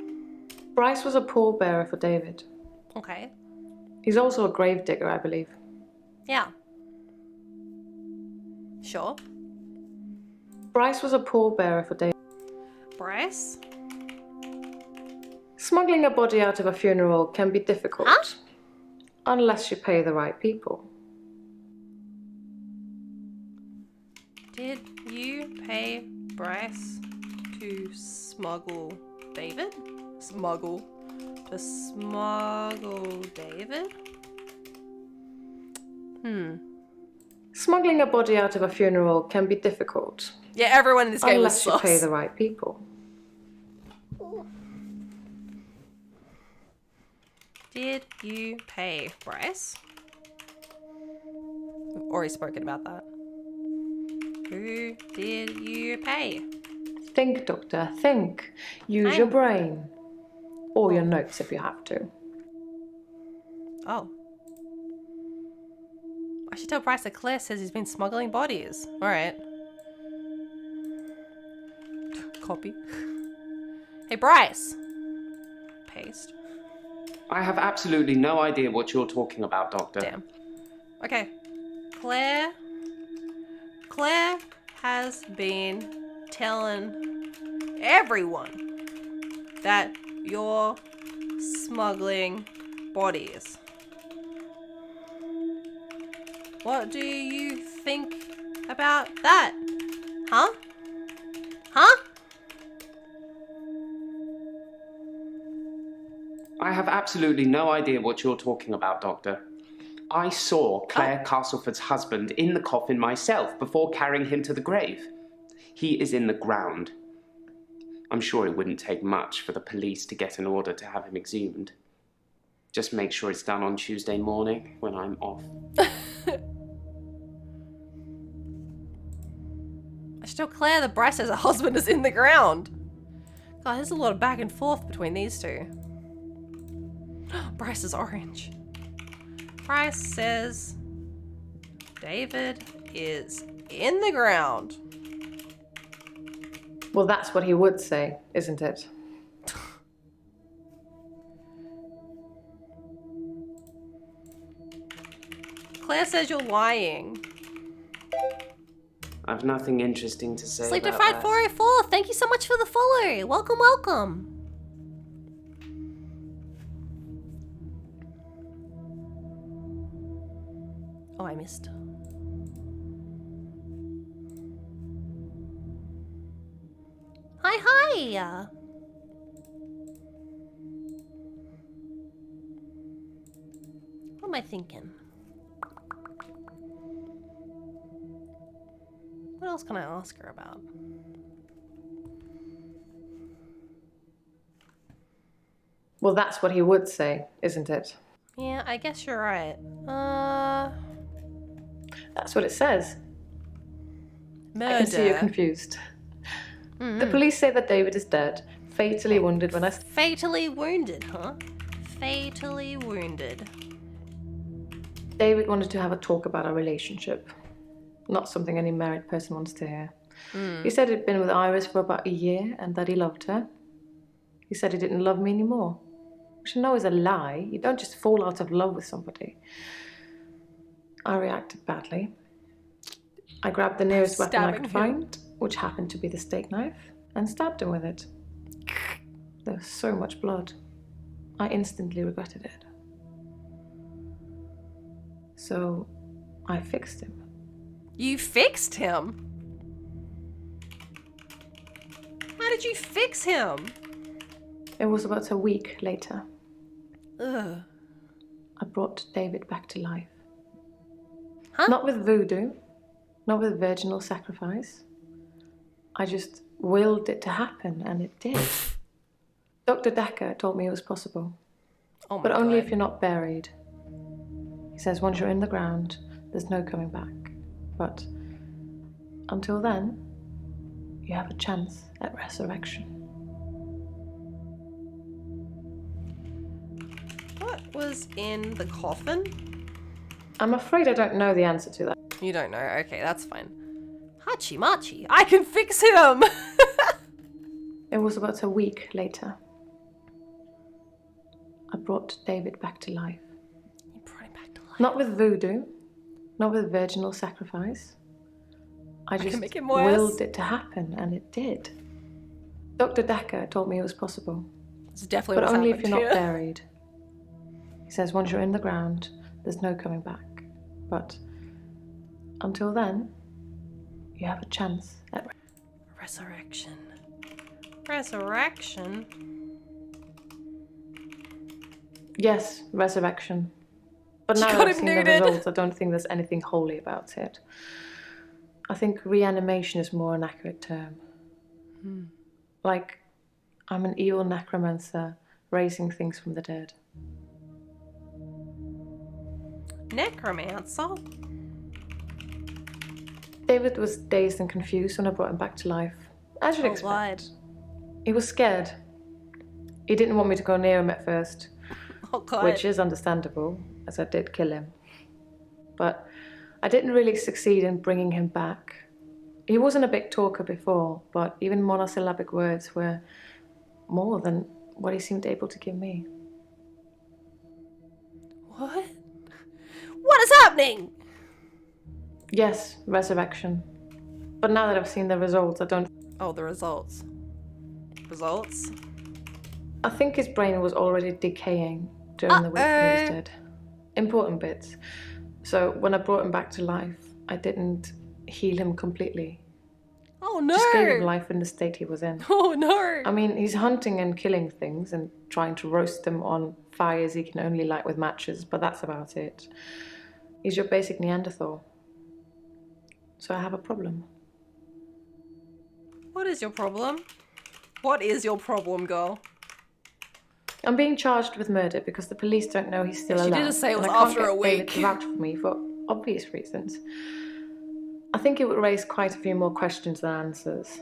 Bryce was a pallbearer for David. Okay. He's also a grave digger, I believe. Yeah. Sure. Bryce was a pallbearer for David. Bryce? Smuggling a body out of a funeral can be difficult. Huh? Unless you pay the right people. Did you pay Bryce to smuggle David? To smuggle David? Smuggling a body out of a funeral can be difficult. Yeah, everyone in this game was unless you sus. pay the right people. Did you pay Bryce? We've already spoken about that. Who did you pay? Think, Doctor, think. Use your brain. Or your notes if you have to. Oh. I should tell Bryce that Claire says he's been smuggling bodies. Alright. Copy. Hey, Bryce. Paste. I have absolutely no idea what you're talking about, Doctor. Damn. Okay. Claire has been telling everyone that you're smuggling bodies. What do you think about that? Huh? Huh? I have absolutely no idea what you're talking about, Doctor. I saw Claire Castleford's husband in the coffin myself before carrying him to the grave. He is in the ground. I'm sure it wouldn't take much for the police to get an order to have him exhumed. Just make sure it's done on Tuesday morning when I'm off. I should tell Claire that Bryce says her husband is in the ground. God, there's a lot of back and forth between these two. Bryce is orange. Bryce says David is in the ground. Well, that's what he would say, isn't it? Claire says you're lying. I've nothing interesting to say Sleep to about Fight that. 404, thank you so much for the follow. Welcome, welcome. Oh, I missed. Hi. What am I thinking? What else can I ask her about? Well, that's what he would say, isn't it? Yeah, I guess you're right. That's what it says. Murder. I can see you're confused. The police say that David is dead, fatally wounded when I... Fatally wounded, huh? Fatally wounded. David wanted to have a talk about our relationship. Not something any married person wants to hear. He said he'd been with Iris for about a year and that he loved her. He said he didn't love me anymore. Which I know is a lie. You don't just fall out of love with somebody. I reacted badly. I grabbed the nearest weapon I could find, which happened to be the steak knife, and stabbed him with it. There was so much blood. I instantly regretted it. So, I fixed him. You fixed him? How did you fix him? It was about a week later. Ugh. I brought David back to life. Huh? Not with voodoo, not with virginal sacrifice. I just willed it to happen, and it did. Dr. Dekker told me it was possible. Oh my but only God. if you're not buried. He says once you're in the ground, there's no coming back. But until then, you have a chance at resurrection. What was in the coffin? I'm afraid I don't know the answer to that. You don't know. Okay, that's fine. Hachi Machi, I can fix him! It was about a week later. I brought David back to life. You brought him back to life? Not with voodoo, not with virginal sacrifice. I just can make it worse. willed it to happen, and it did. Dr. Dekker told me it was possible. It's definitely but what's only if happened you're not here. buried. He says once you're in the ground, there's no coming back. But until then, you have a chance at resurrection. Resurrection? Yes, resurrection. But She now got that I've him seen neutered. the results, I don't think there's anything holy about it. I think reanimation is more an accurate term. Like, I'm an evil necromancer raising things from the dead. Necromancer? David was dazed and confused when I brought him back to life. As you'd expect. He was scared. He didn't want me to go near him at first. Oh, God. Which is understandable, as I did kill him. But I didn't really succeed in bringing him back. He wasn't a big talker before, but even monosyllabic words were more than what he seemed able to give me. What? What is happening? Yes, resurrection. But now that I've seen the results, I don't... Oh, the results. Results? I think his brain was already decaying during the week that he was dead. Important bits. So when I brought him back to life, I didn't heal him completely. Oh no! Just gave him life in the state he was in. Oh no! I mean, he's hunting and killing things and trying to roast them on fires he can only light with matches, but that's about it. He's your basic Neanderthal. So I have a problem. What is your problem? What is your problem, girl? I'm being charged with murder because the police don't know he's still alive. She did just say it was and I can't after get a David week. to vouch for me for obvious reasons. I think it would raise quite a few more questions than answers,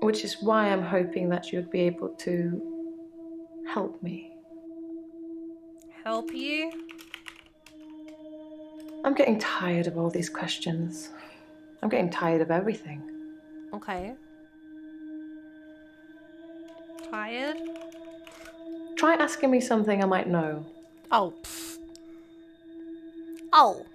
which is why I'm hoping that you'd be able to help me. Help you? I'm getting tired of all these questions. I'm getting tired of everything. Okay. Tired? Try asking me something I might know. Oh. Pfft. Oh.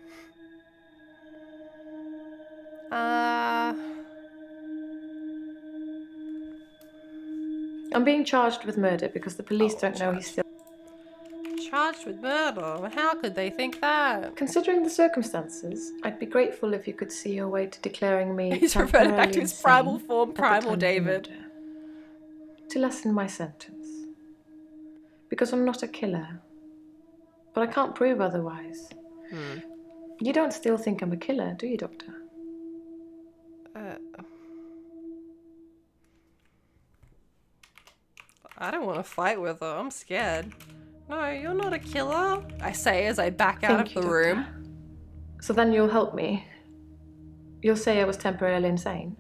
I'm being charged with murder because the police don't know he's still... Charged with murder? How could they think that? Considering the circumstances, I'd be grateful if you could see your way to declaring me He's reverted back to his primal insane form, at the primal time of David. murder, to lessen my sentence. Because I'm not a killer. But I can't prove otherwise. You don't still think I'm a killer, do you, Doctor? I don't want to fight with her. I'm scared. No, you're not a killer. I say as I back out of the room. So then you'll help me. You'll say I was temporarily insane.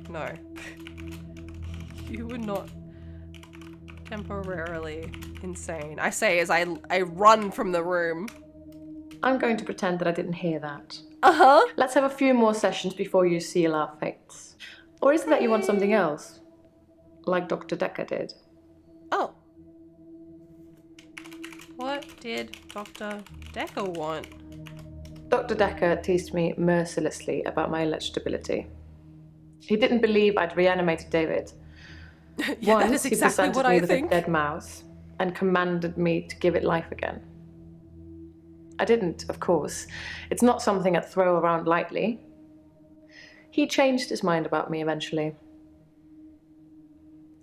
No. You were not temporarily insane. I say as I run from the room. I'm going to pretend that I didn't hear that. Uh-huh. Let's have a few more sessions before you seal our fates. Or is it that you want something else? Like Dr. Dekker did. Oh. What did Dr. Dekker want? Dr. Dekker teased me mercilessly about my electability. He didn't believe I'd reanimated David. Yeah, Once that is he exactly presented what me I with think. a dead mouse and commanded me to give it life again. I didn't, of course. It's not something I'd throw around lightly. He changed his mind about me eventually.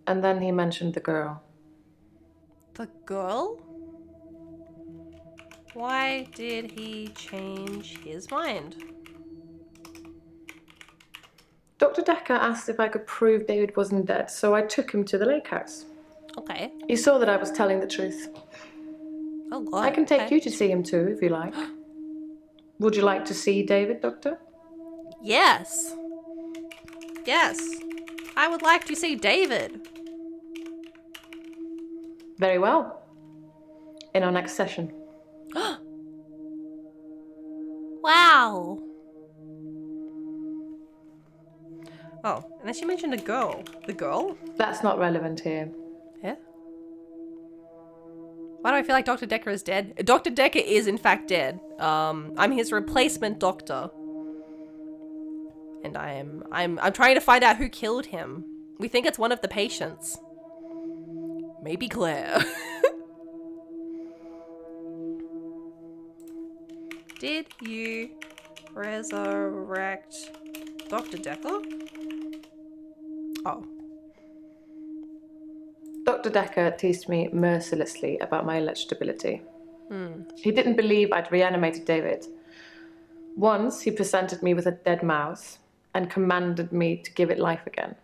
And then he mentioned the girl. The girl? Why did he change his mind? Dr. Dr. Dekker asked if I could prove David wasn't dead, so I took him to the lake house. Okay. He saw that I was telling the truth. Oh, God. I can take you to see him too, if you like. Would you like to see David, Doctor? Yes. Yes. I would like to see David. Very well. In our next session. Wow. Oh, and then she mentioned a girl. The girl? That's not relevant here. Yeah? Why do I feel like Dr. Dekker is dead? Dr. Dekker is in fact dead. I'm his replacement doctor. And I'm trying to find out who killed him. We think it's one of the patients. Maybe Claire. Did you resurrect Dr. Dekker? Oh. Dr. Dekker teased me mercilessly about my electability. He didn't believe I'd reanimated David. Once he presented me with a dead mouse and commanded me to give it life again.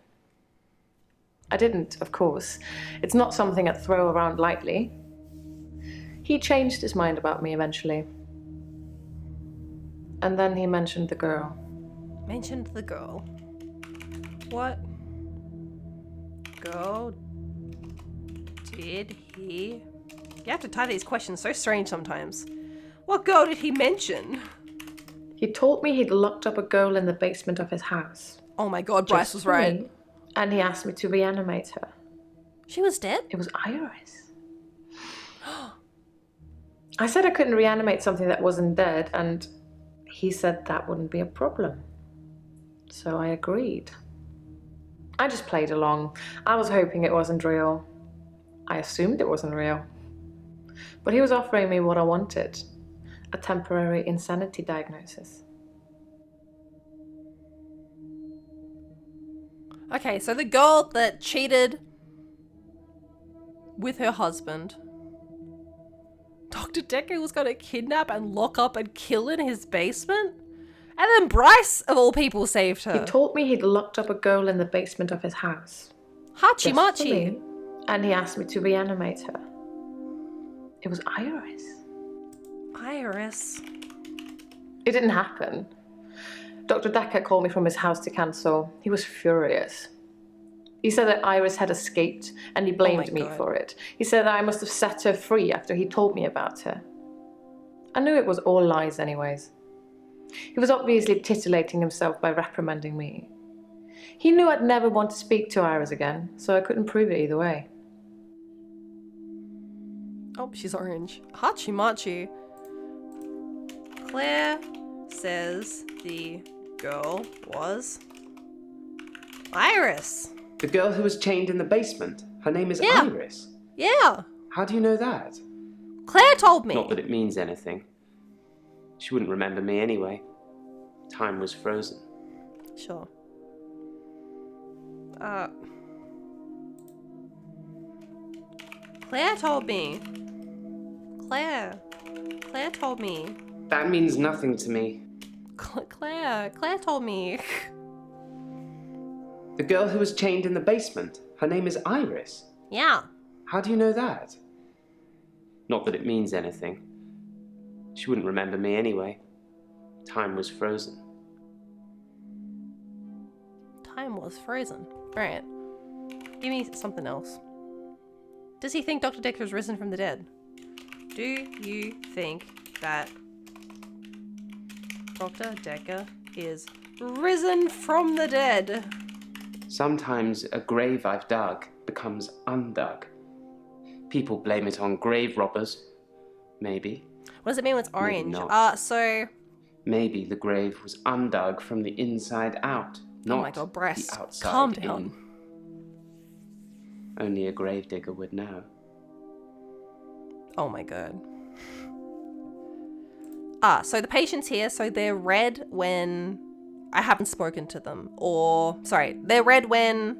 I didn't, of course. It's not something I'd throw around lightly. He changed his mind about me eventually. And then he mentioned the girl. Mentioned the girl. What girl did he... You have to tie these questions so strange sometimes. What girl did he mention? He told me he'd locked up a girl in the basement of his house. Oh my God, Bryce was right. And he asked me to reanimate her. She was dead? It was Iris. I said I couldn't reanimate something that wasn't dead, and he said that wouldn't be a problem. So I agreed. I just played along. I was hoping it wasn't real. I assumed it wasn't real. But he was offering me what I wanted. A temporary insanity diagnosis. Okay, so the girl that cheated with her husband, Dr. Dekker was going to kidnap and lock up and kill in his basement? And then Bryce, of all people, saved her. He told me he'd locked up a girl in the basement of his house. Hachi-machi. And he asked me to reanimate her. It was Iris. Iris. It didn't happen. Dr. Dekker called me from his house to cancel. He was furious. He said that Iris had escaped and he blamed me for it. He said that I must have set her free after he told me about her. I knew it was all lies anyways. He was obviously titillating himself by reprimanding me. He knew I'd never want to speak to Iris again, so I couldn't prove it either way. Oh, she's orange. Hachi-machi. Claire says the girl was Iris. The girl who was chained in the basement. Her name is Iris. Yeah. How do you know that? Claire told me. Not that it means anything. She wouldn't remember me anyway. Time was frozen. Sure. Claire told me. Claire told me. That means nothing to me. Claire told me. The girl who was chained in the basement. Her name is Iris. Yeah. How do you know that? Not that it means anything. She wouldn't remember me anyway. Time was frozen. Time was frozen. Alright. Give me something else. Does he think Dr. Dekker's risen from the dead? Do you think that Dr. Dekker is risen from the dead? Sometimes a grave I've dug becomes undug. People blame it on grave robbers. Maybe. What does it mean when it's orange? So... Maybe the grave was undug from the inside out, not oh my God, Bryce, the outside calm down. in. Only a gravedigger would know. Oh my God. So the patients here, so they're red when I haven't spoken to them. Or, sorry, they're red when...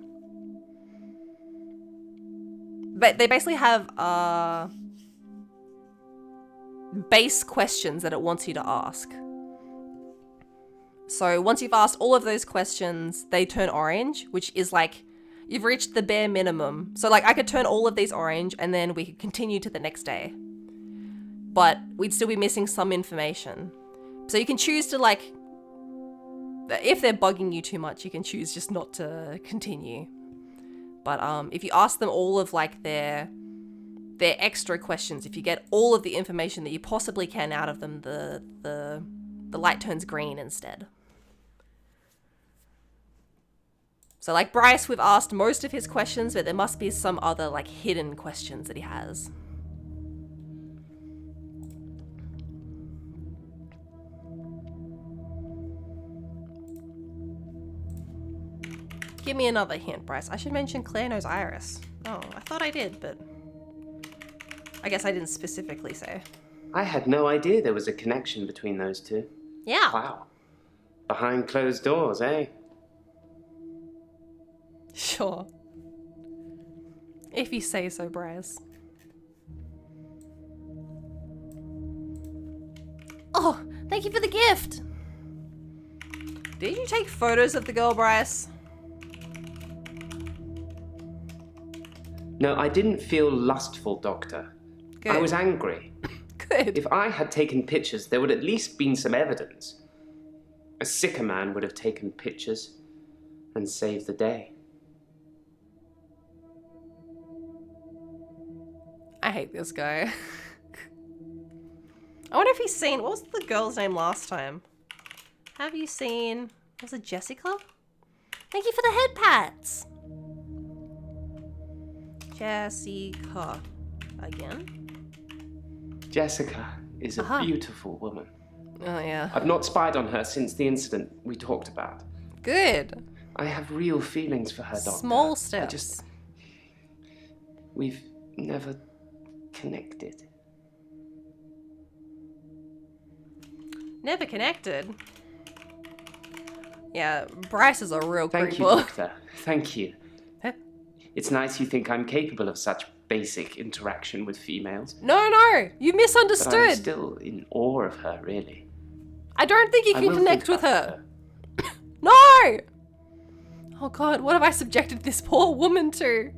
But they basically have base questions that it wants you to ask. So once you've asked all of those questions, they turn orange, which is like you've reached the bare minimum. So like I could turn all of these orange and then we could continue to the next day. But we'd still be missing some information. So you can choose to like, if they're bugging you too much, you can choose just not to continue. But if you ask them all of like their extra questions, if you get all of the information that you possibly can out of them, the light turns green instead. So like Bryce, we've asked most of his questions, but there must be some other like hidden questions that he has. Give me another hint, Bryce. I should mention Claire knows Iris. Oh, I thought I did, but I guess I didn't specifically say. I had no idea there was a connection between those two. Yeah. Wow. Behind closed doors, eh? Sure. If you say so, Bryce. Oh, thank you for the gift! Did you take photos of the girl, Bryce? No, I didn't feel lustful, Doctor. Good. I was angry. Good. If I had taken pictures, there would at least been some evidence. A sicker man would have taken pictures and saved the day. I hate this guy. I wonder if he's seen... What was the girl's name last time? Have you seen... Was it Jessica? Thank you for the head pats. Jessica. Again? Jessica is a beautiful woman. Oh, yeah. I've not spied on her since the incident we talked about. Good. I have real feelings for her, Doctor. Small steps. We've never connected. Never connected? Yeah, Bryce is a real creeper. Thank you, Doctor. Thank you. It's nice you think I'm capable of such basic interaction with females. No, you misunderstood. But I'm still in awe of her, really. I don't think you can connect with her. No! Oh God, what have I subjected this poor woman to?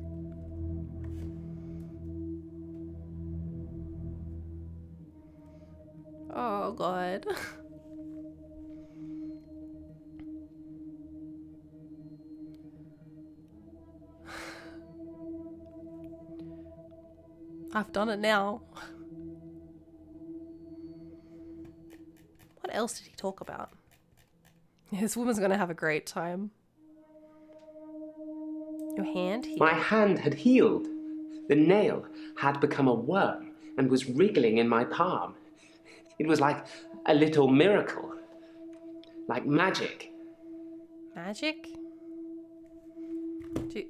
Oh God. I've done it now. What else did he talk about? This woman's gonna have a great time. Your hand healed. My hand had healed. The nail had become a worm and was wriggling in my palm. It was like a little miracle. Like magic. Magic? Do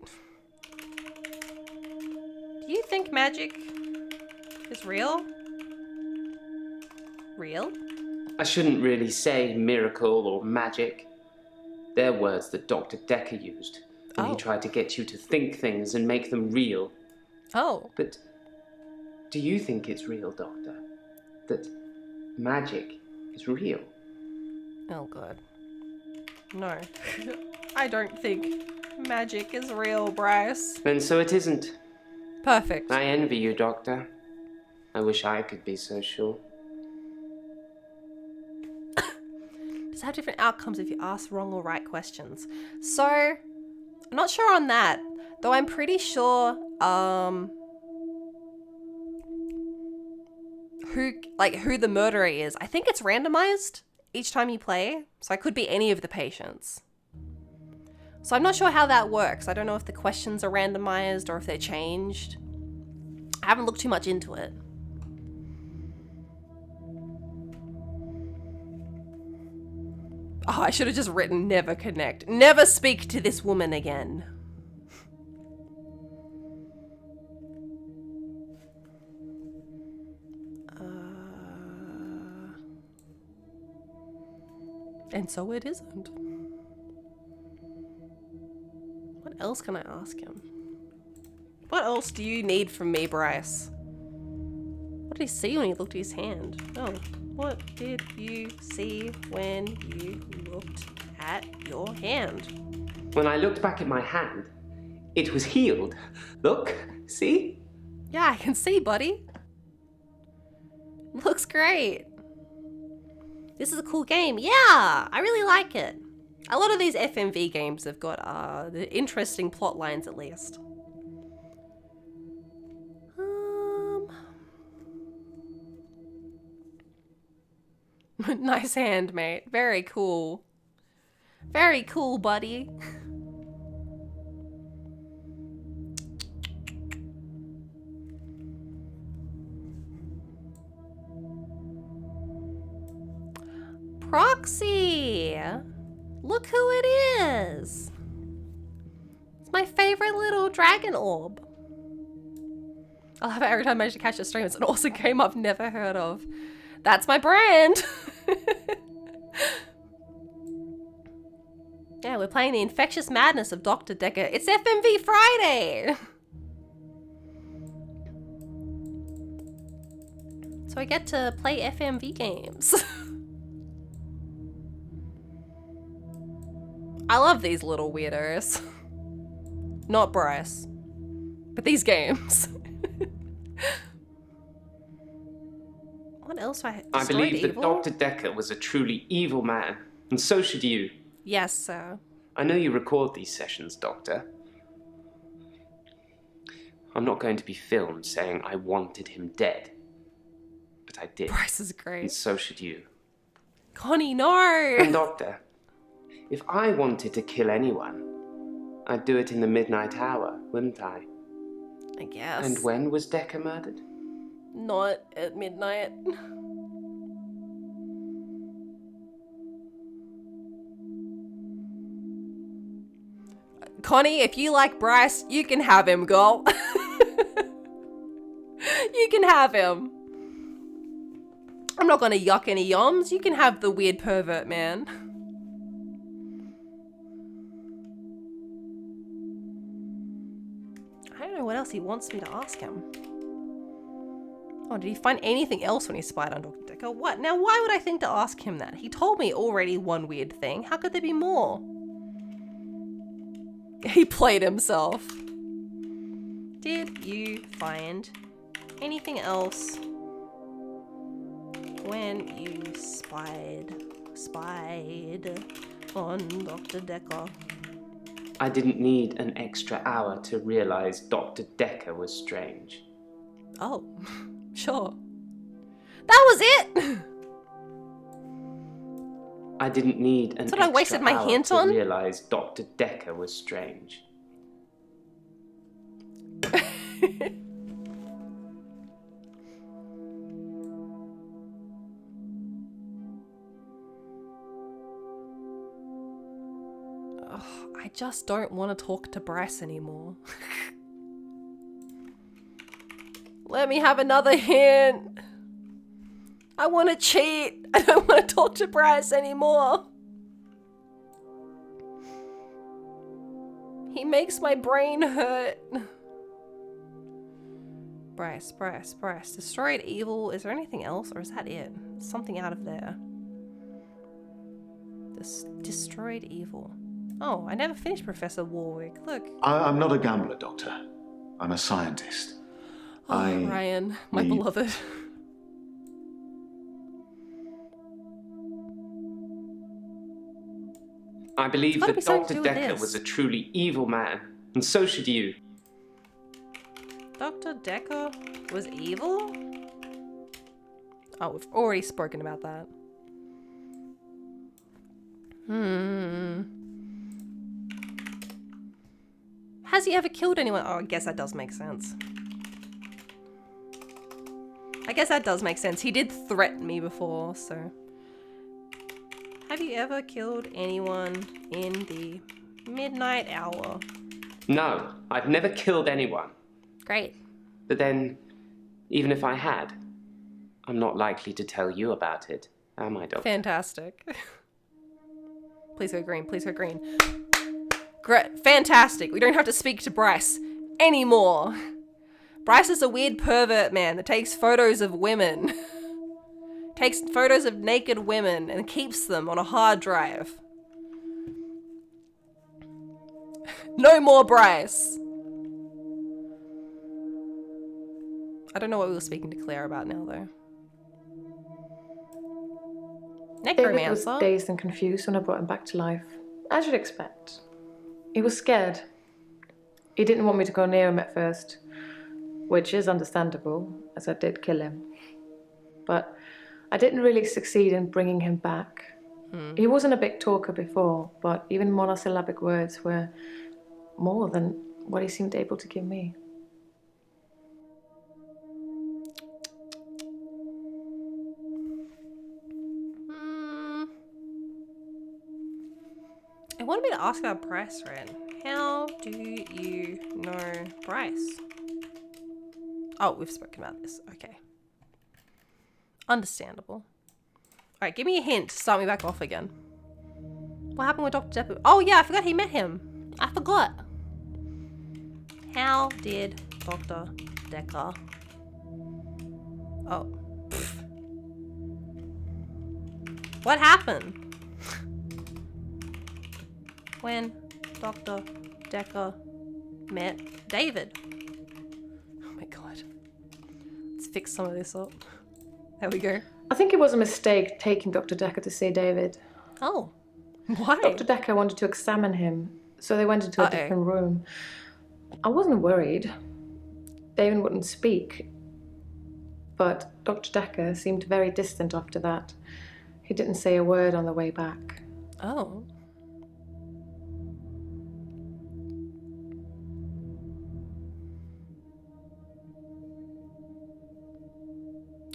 you think magic is real? Real? I shouldn't really say miracle or magic. They're words that Dr. Dekker used when he tried to get you to think things and make them real. Oh. But do you think it's real, Doctor? That magic is real? Oh God. No. I don't think magic is real, Bryce. Then so it isn't. Perfect. I envy you, Doctor. I wish I could be so sure. Does have different outcomes if you ask wrong or right questions. So, I'm not sure on that. Though I'm pretty sure, who the murderer is. I think it's randomized each time you play. So I could be any of the patients. So I'm not sure how that works. I don't know if the questions are randomized or if they're changed. I haven't looked too much into it. Oh, I should have just written never connect. Never speak to this woman again. And so it isn't. What else can I ask him? What else do you need from me, Bryce? What did he see when he looked at his hand? Oh, what did you see when you looked at your hand? When I looked back at my hand, it was healed. Look, see? Yeah, I can see, buddy. Looks great. This is a cool game. Yeah, I really like it. A lot of these FMV games have got the interesting plot lines at least. Nice hand, mate. Very cool. Very cool, buddy. Proxy! Look who it is! It's my favorite little dragon orb. I love it every time I manage to catch a stream. It's an awesome game I've never heard of. That's my brand! Yeah, we're playing the Infectious Madness of Dr. Dekker. It's FMV Friday! So I get to play FMV games. I love these little weirdos. Not Bryce, but these games. What else do I believe that Dr. Dekker was a truly evil man, and so should you. Yes, sir. I know you record these sessions, Doctor. I'm not going to be filmed saying I wanted him dead. But I did. Bryce is great. And so should you. Connie, no! And Doctor, if I wanted to kill anyone, I'd do it in the midnight hour, wouldn't I? I guess. And when was Dekker murdered? Not at midnight. Connie, if you like Bryce, you can have him, girl. You can have him. I'm not gonna yuck any yums. You can have the weird pervert man. I don't know what else he wants me to ask him. Oh, did he find anything else when he spied on Dr. Dekker? What? Now, why would I think to ask him that? He told me already one weird thing. How could there be more? He played himself. Did you find anything else when you spied on Dr. Dekker? I didn't need an extra hour to realize Dr. Dekker was strange. Oh, sure. That was it! I didn't need an That's what I wasted my hour hint to on? realize Dr. Dekker was strange. I just don't want to talk to Bryce anymore. Let me have another hint. I want to cheat. I don't want to talk to Bryce anymore. He makes my brain hurt. Bryce. Destroyed evil. Is there anything else, or is that it? Something out of there. This destroyed evil. Oh, I never finished Professor Warwick. Look. I'm not a gambler, Doctor. I'm a scientist. Oh, Ryan, my beloved. I believe that Dr. Dekker was a truly evil man, and so should you. Dr. Dekker was evil? Oh, we've already spoken about that. Has he ever killed anyone? Oh, I guess that does make sense. He did threaten me before, so. Have you ever killed anyone in the midnight hour? No, I've never killed anyone. Great. But then, even if I had, I'm not likely to tell you about it, am I, Doctor? Fantastic. Please go green, please go green. Great, fantastic. We don't have to speak to Bryce anymore. Bryce is a weird pervert man that takes photos of women. Takes photos of naked women and keeps them on a hard drive. No more Bryce. I don't know what we were speaking to Claire about now, though. David was Necromancer. dazed and confused when I brought him back to life, as you'd expect. He was scared. He didn't want me to go near him at first, which is understandable, as I did kill him. But I didn't really succeed in bringing him back. He wasn't a big talker before, but even monosyllabic words were more than what he seemed able to give me. I wanted me to ask about Bryce, right? How do you know Bryce? Oh, we've spoken about this. Okay. Understandable. Alright, give me a hint to start me back off again. What happened with Dr. Dekker? Oh yeah, I forgot he met him. I forgot. How did Dr. Dekker... Oh. Pfft. What happened? When Dr. Dekker met David. Oh my god. Let's fix some of this up. There we go. I think it was a mistake taking Dr. Dekker to see David. Oh. Why? Dr. Dekker wanted to examine him, so they went into a different room. I wasn't worried. David wouldn't speak. But Dr. Dekker seemed very distant after that. He didn't say a word on the way back. Oh.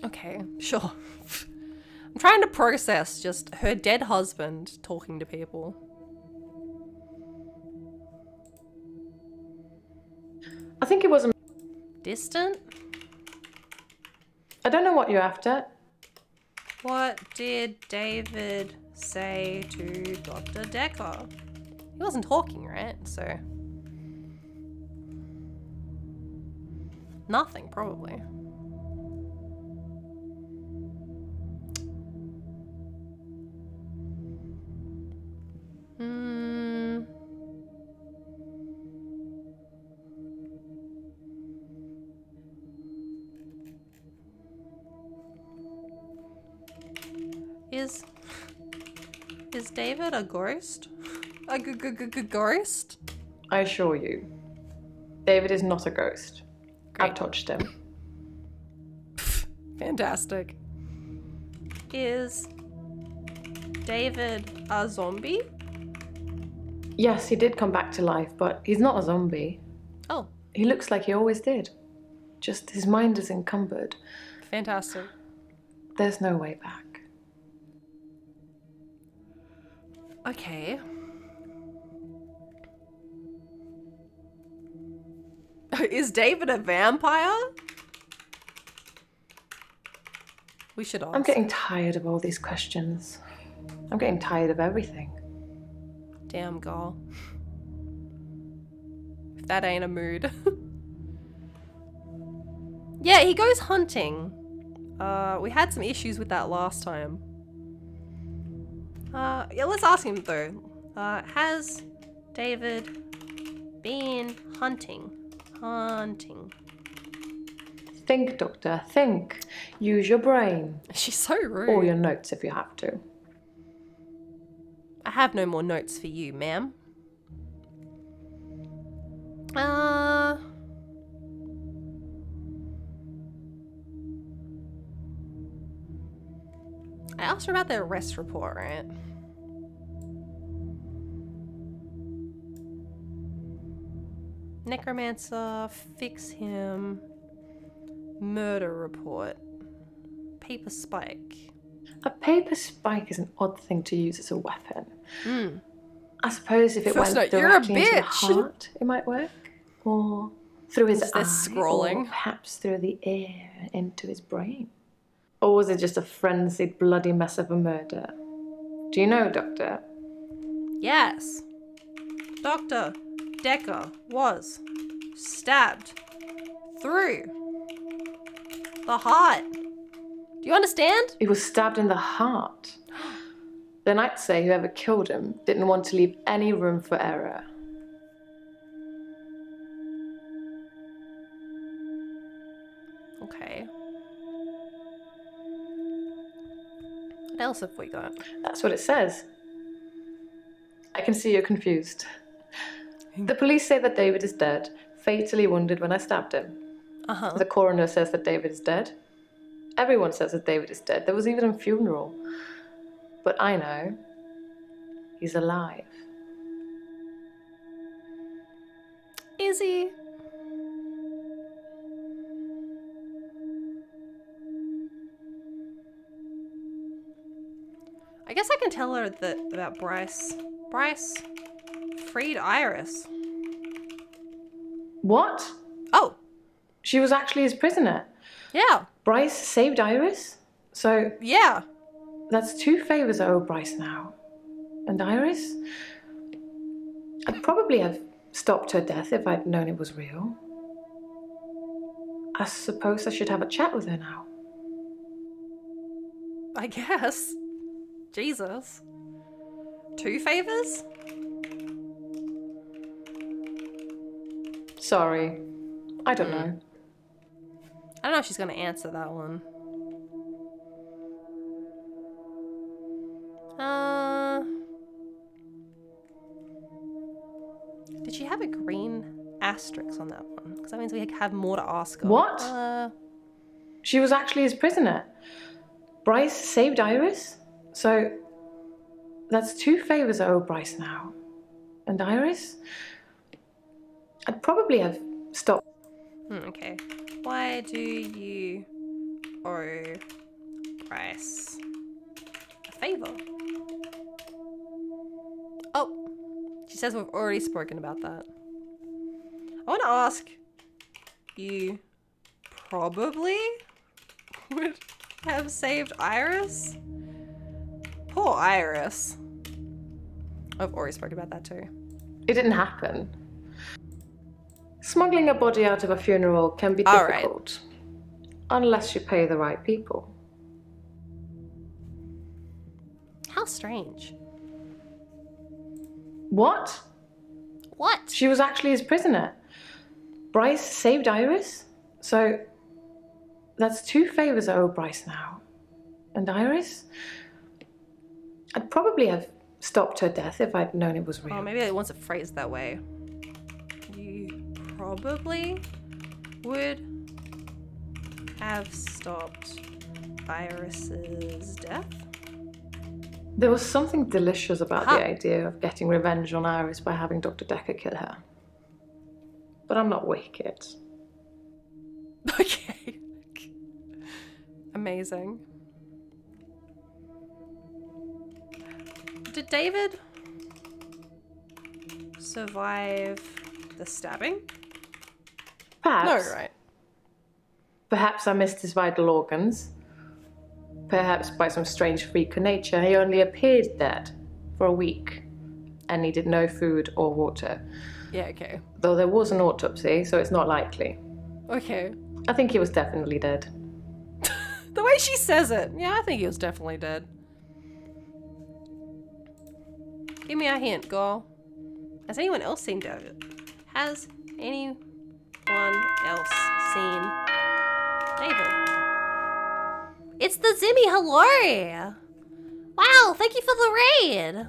Okay, sure. I'm trying to process just her dead husband talking to people. I think it was a... Distant? I don't know what you're after. What did David say to Dr. Dekker? He wasn't talking, right? So... nothing, probably. Is David a ghost? A ghost? I assure you, David is not a ghost. Great. I've touched him. Fantastic. Is David a zombie? Yes, he did come back to life, but he's not a zombie. Oh. He looks like he always did. Just his mind is encumbered. Fantastic. There's no way back. Okay. Is David a vampire? We should ask. I'm getting tired of all these questions. I'm getting tired of everything. Damn, girl. If that ain't a mood. Yeah, he goes hunting. We had some issues with that last time. Yeah, let's ask him though. Has David been hunting? Think, Doctor, think. Use your brain. She's so rude. Or your notes if you have to. I have no more notes for you, ma'am. I asked her about the arrest report, right? Necromancer, fix him. Murder report. Paper spike. A paper spike is an odd thing to use as a weapon. I suppose if it went directly into the heart, it might work. Or through his eye, scrolling? or perhaps through the ear and into his brain. Or was it just a frenzied, bloody mess of a murder? Do you know, Doctor? Yes. Dr. Dekker was stabbed through the heart. Do you understand? He was stabbed in the heart. Then I'd say whoever killed him didn't want to leave any room for error. Okay. What else have we got? That's what it says. I can see you're confused. The police say that David is dead, fatally wounded when I stabbed him. The coroner says that David is dead. Everyone says that David is dead. There was even a funeral. But I know he's alive. Is he? I guess I can tell her that about Bryce. Bryce freed Iris. What? Oh. She was actually his prisoner. Yeah. Bryce saved Iris? So... Yeah. That's 2 favors I owe Bryce now. And Iris? I'd probably have stopped her death if I'd known it was real. I suppose I should have a chat with her now. I guess. Jesus. 2 favors? Sorry. I don't know. I don't know if she's going to answer that one. Did she have a green asterisk on that one? Because that means we have more to ask her. What? She was actually his prisoner. Bryce saved Iris? So that's 2 favors I owe Bryce now. And Iris? I'd probably have stopped. Okay. Why do you owe Bryce a favor? Oh, she says we've already spoken about that. I want to ask, you probably would have saved Iris? Poor Iris. I've already spoken about that too. It didn't happen. Smuggling a body out of a funeral can be difficult. Unless you pay the right people. How strange. What? What? She was actually his prisoner. Bryce saved Iris? So that's 2 favors I owe Bryce now. And Iris? I'd probably have stopped her death if I'd known it was real. Oh, maybe it wants it phrased that way. You probably would have stopped Iris's death? There was something delicious about the idea of getting revenge on Iris by having Dr. Dekker kill her. But I'm not wicked. Okay. Amazing. Did David survive the stabbing? Perhaps. No, right. Perhaps I missed his vital organs. Perhaps by some strange freak of nature, he only appeared dead for a week and needed no food or water. Yeah, okay. Though there was an autopsy, so it's not likely. Okay. I think he was definitely dead. The way she says it. Yeah, I think he was definitely dead. Give me a hint, girl. Has anyone else seen David? Has anyone else seen David? It's the Zimmy, hello! Wow, thank you for the raid!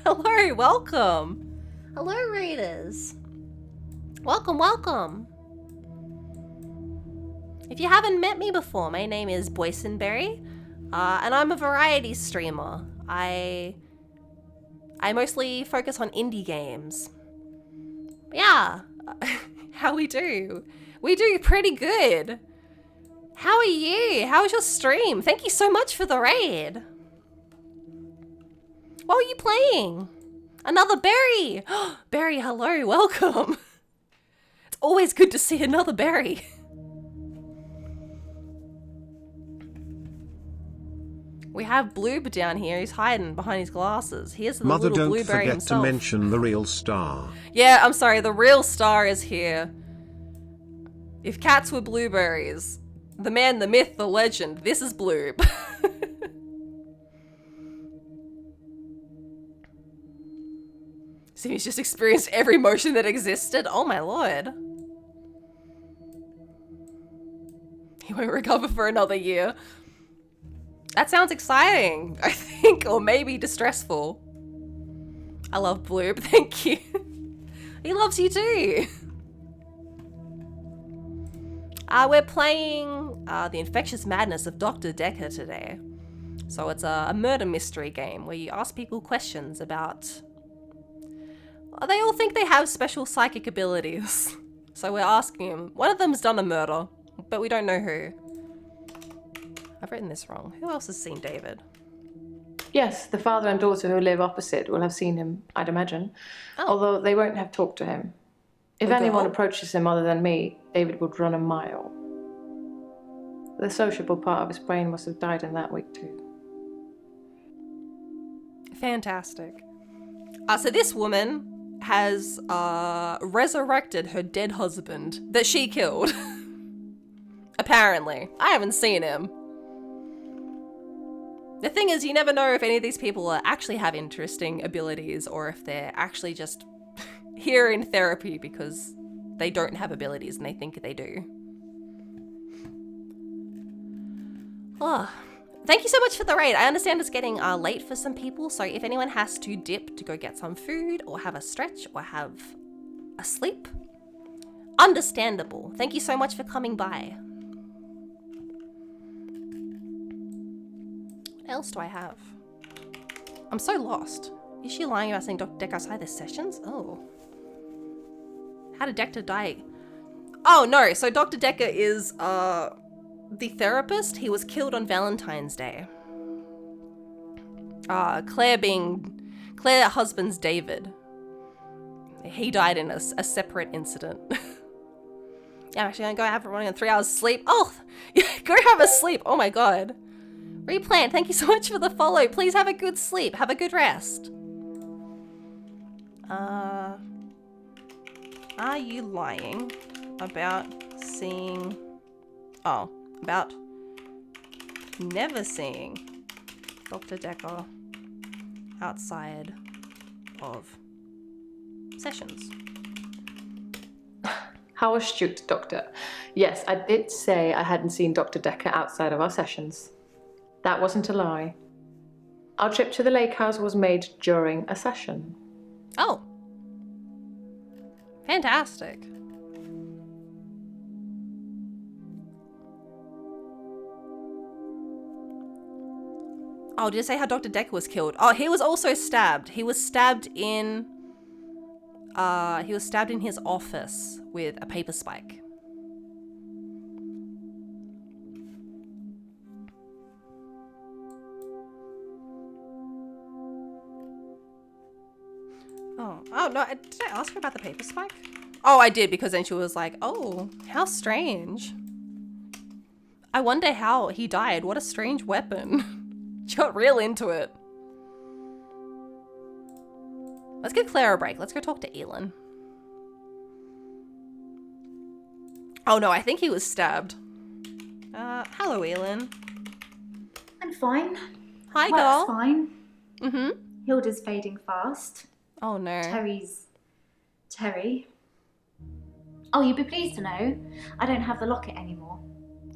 Hello, welcome! Hello, raiders! Welcome, welcome! If you haven't met me before, my name is Boysenberry, and I'm a variety streamer. I mostly focus on indie games. Yeah, how we do? We do pretty good. How are you? How was your stream? Thank you so much for the raid. What were you playing? Another berry. Berry, hello, welcome. It's always good to see another berry. We have Bloob down here. He's hiding behind his glasses. Here's the Mother, little don't blueberry forget himself. to mention the real star. Yeah, I'm sorry. The real star is here. If cats were blueberries, the man, the myth, the legend, this is Bloob. So he's just experienced every emotion that existed. Oh my lord. He won't recover for another year. That sounds exciting, I think, or maybe distressful. I love Bloob, thank you. He loves you too. We're playing The Infectious Madness of Dr. Dekker today. So it's a murder mystery game where you ask people questions about... They all think they have special psychic abilities. So we're asking them. One of them's done a murder, but we don't know who. I've written this wrong. Who else has seen David? Yes, the father and daughter who live opposite will have seen him, I'd imagine. Oh. Although they won't have talked to him. If A anyone girl? approaches him other than me, David would run a mile. The sociable part of his brain must have died in that week too. Fantastic. So this woman has resurrected her dead husband that she killed. Apparently. I haven't seen him. The thing is, you never know if any of these people actually have interesting abilities or if they're actually just here in therapy because they don't have abilities and they think they do. Oh, thank you so much for the raid. I understand it's getting late for some people, so if anyone has to dip to go get some food or have a stretch or have a sleep, understandable. Thank you so much for coming by. What else do I have? I'm so lost. Is she lying about saying Dr. Dekker outside the sessions? Oh. How did Dekker die? Oh no, so Dr. Dekker is the therapist. He was killed on Valentine's Day. Claire husband's David. He died in a separate incident. Yeah, I'm actually gonna go have running on 3 hours sleep. Oh, go have a sleep. Oh my god. Replant, thank you so much for the follow. Please have a good sleep. Have a good rest. Are you lying about seeing... Oh, about never seeing Dr. Dekker outside of sessions? How astute, Doctor. Yes, I did say I hadn't seen Dr. Dekker outside of our sessions. That wasn't a lie. Our trip to the lake house was made during a session. Oh. Fantastic. Oh, did I say how Dr. Dekker was killed? Oh, he was also stabbed. He was stabbed in his office with a paper spike. Oh no, did I ask her about the paper spike? Oh, I did, because then she was like, oh, how strange. I wonder how he died. What a strange weapon. She got real into it. Let's give Claire a break. Let's go talk to Elin. Oh no, I think he was stabbed. Hello, Elin. I'm fine. Hi, Work's girl. fine. Mm-hmm. Hilda's fading fast. Oh no. Terry. Oh, you'd be pleased to know I don't have the locket anymore.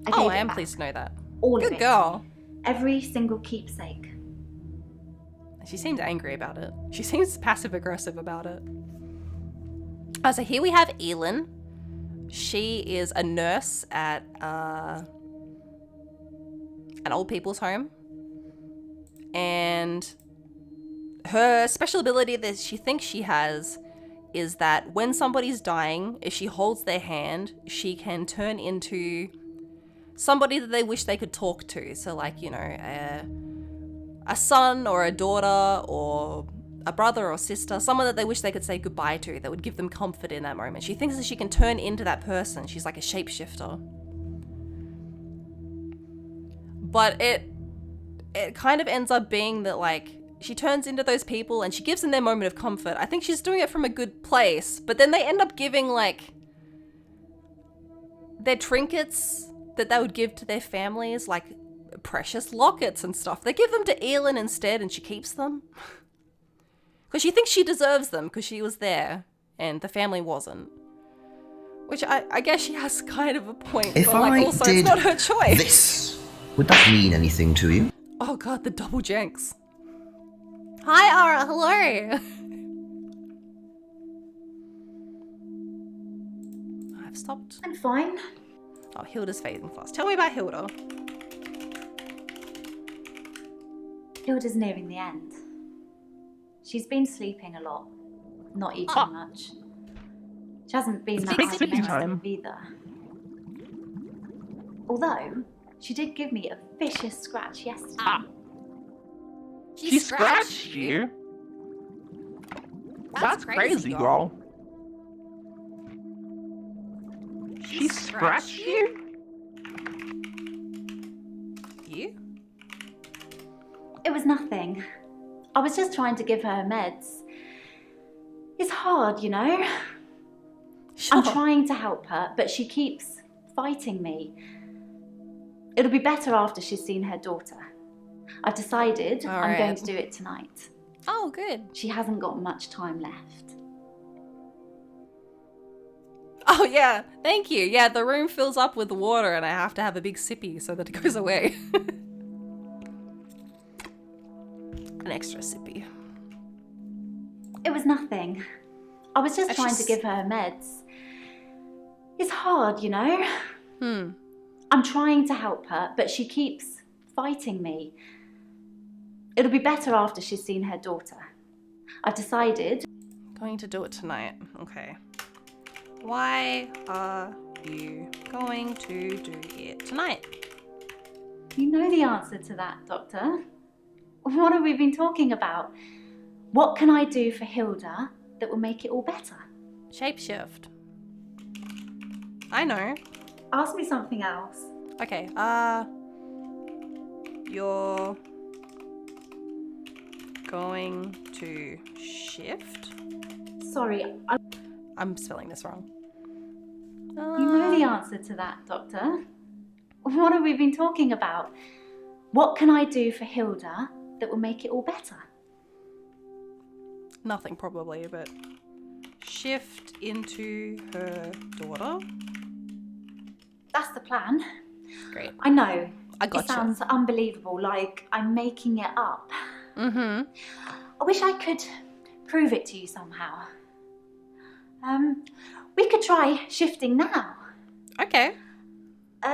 I am pleased to know that. All of Good it. girl. Every single keepsake. She seems angry about it. She seems passive-aggressive about it. So here we have Elin. She is a nurse at an old people's home. And her special ability that she thinks she has is that when somebody's dying, if she holds their hand, she can turn into somebody that they wish they could talk to. So like, you know, a son or a daughter or a brother or sister, someone that they wish they could say goodbye to, that would give them comfort in that moment. She thinks that she can turn into that person. She's like a shapeshifter. But it kind of ends up being that, like, she turns into those people and she gives them their moment of comfort. I think she's doing it from a good place, but then they end up giving, like, their trinkets that they would give to their families, like precious lockets and stuff. They give them to Elin instead, and she keeps them. Because she thinks she deserves them because she was there and the family wasn't. Which I guess she has kind of a point, If but, like, I also did it's not her choice. This, would that mean anything to you? Oh god, the double janks. Hi, Ara, hello. I've stopped. I'm fine. Oh, Hilda's fading fast. Tell me about Hilda. Hilda's nearing the end. She's been sleeping a lot, not eating much. She hasn't been that argumentative either. Although, she did give me a vicious scratch yesterday. She scratched you? That's crazy, girl. She scratched you? You? It was nothing. I was just trying to give her meds. It's hard, you know? Sure. I'm trying to help her, but she keeps fighting me. It'll be better after she's seen her daughter. I've decided I'm going to do it tonight. Oh, good. She hasn't got much time left. Oh, yeah. Thank you. Yeah, the room fills up with water and I have to have a big sippy so that it goes away. An extra sippy. It was nothing. I was just trying to give her meds. It's hard, you know? I'm trying to help her, but she keeps fighting me. It'll be better after she's seen her daughter. I've decided. Going to do it tonight. Okay. Why are you going to do it tonight? You know the answer to that, Doctor. What have we been talking about? What can I do for Hilda that will make it all better? Shapeshift. I know. Ask me something else. Okay, you're going to shift? Sorry, I'm spelling this wrong. You know the answer to that, Doctor. What have we been talking about? What can I do for Hilda that will make it all better? Nothing probably, but shift into her daughter. That's the plan. Great. I know. I gotcha. It sounds unbelievable, like I'm making it up. Mm-hmm. I wish I could prove it to you somehow. We could try shifting now. Okay.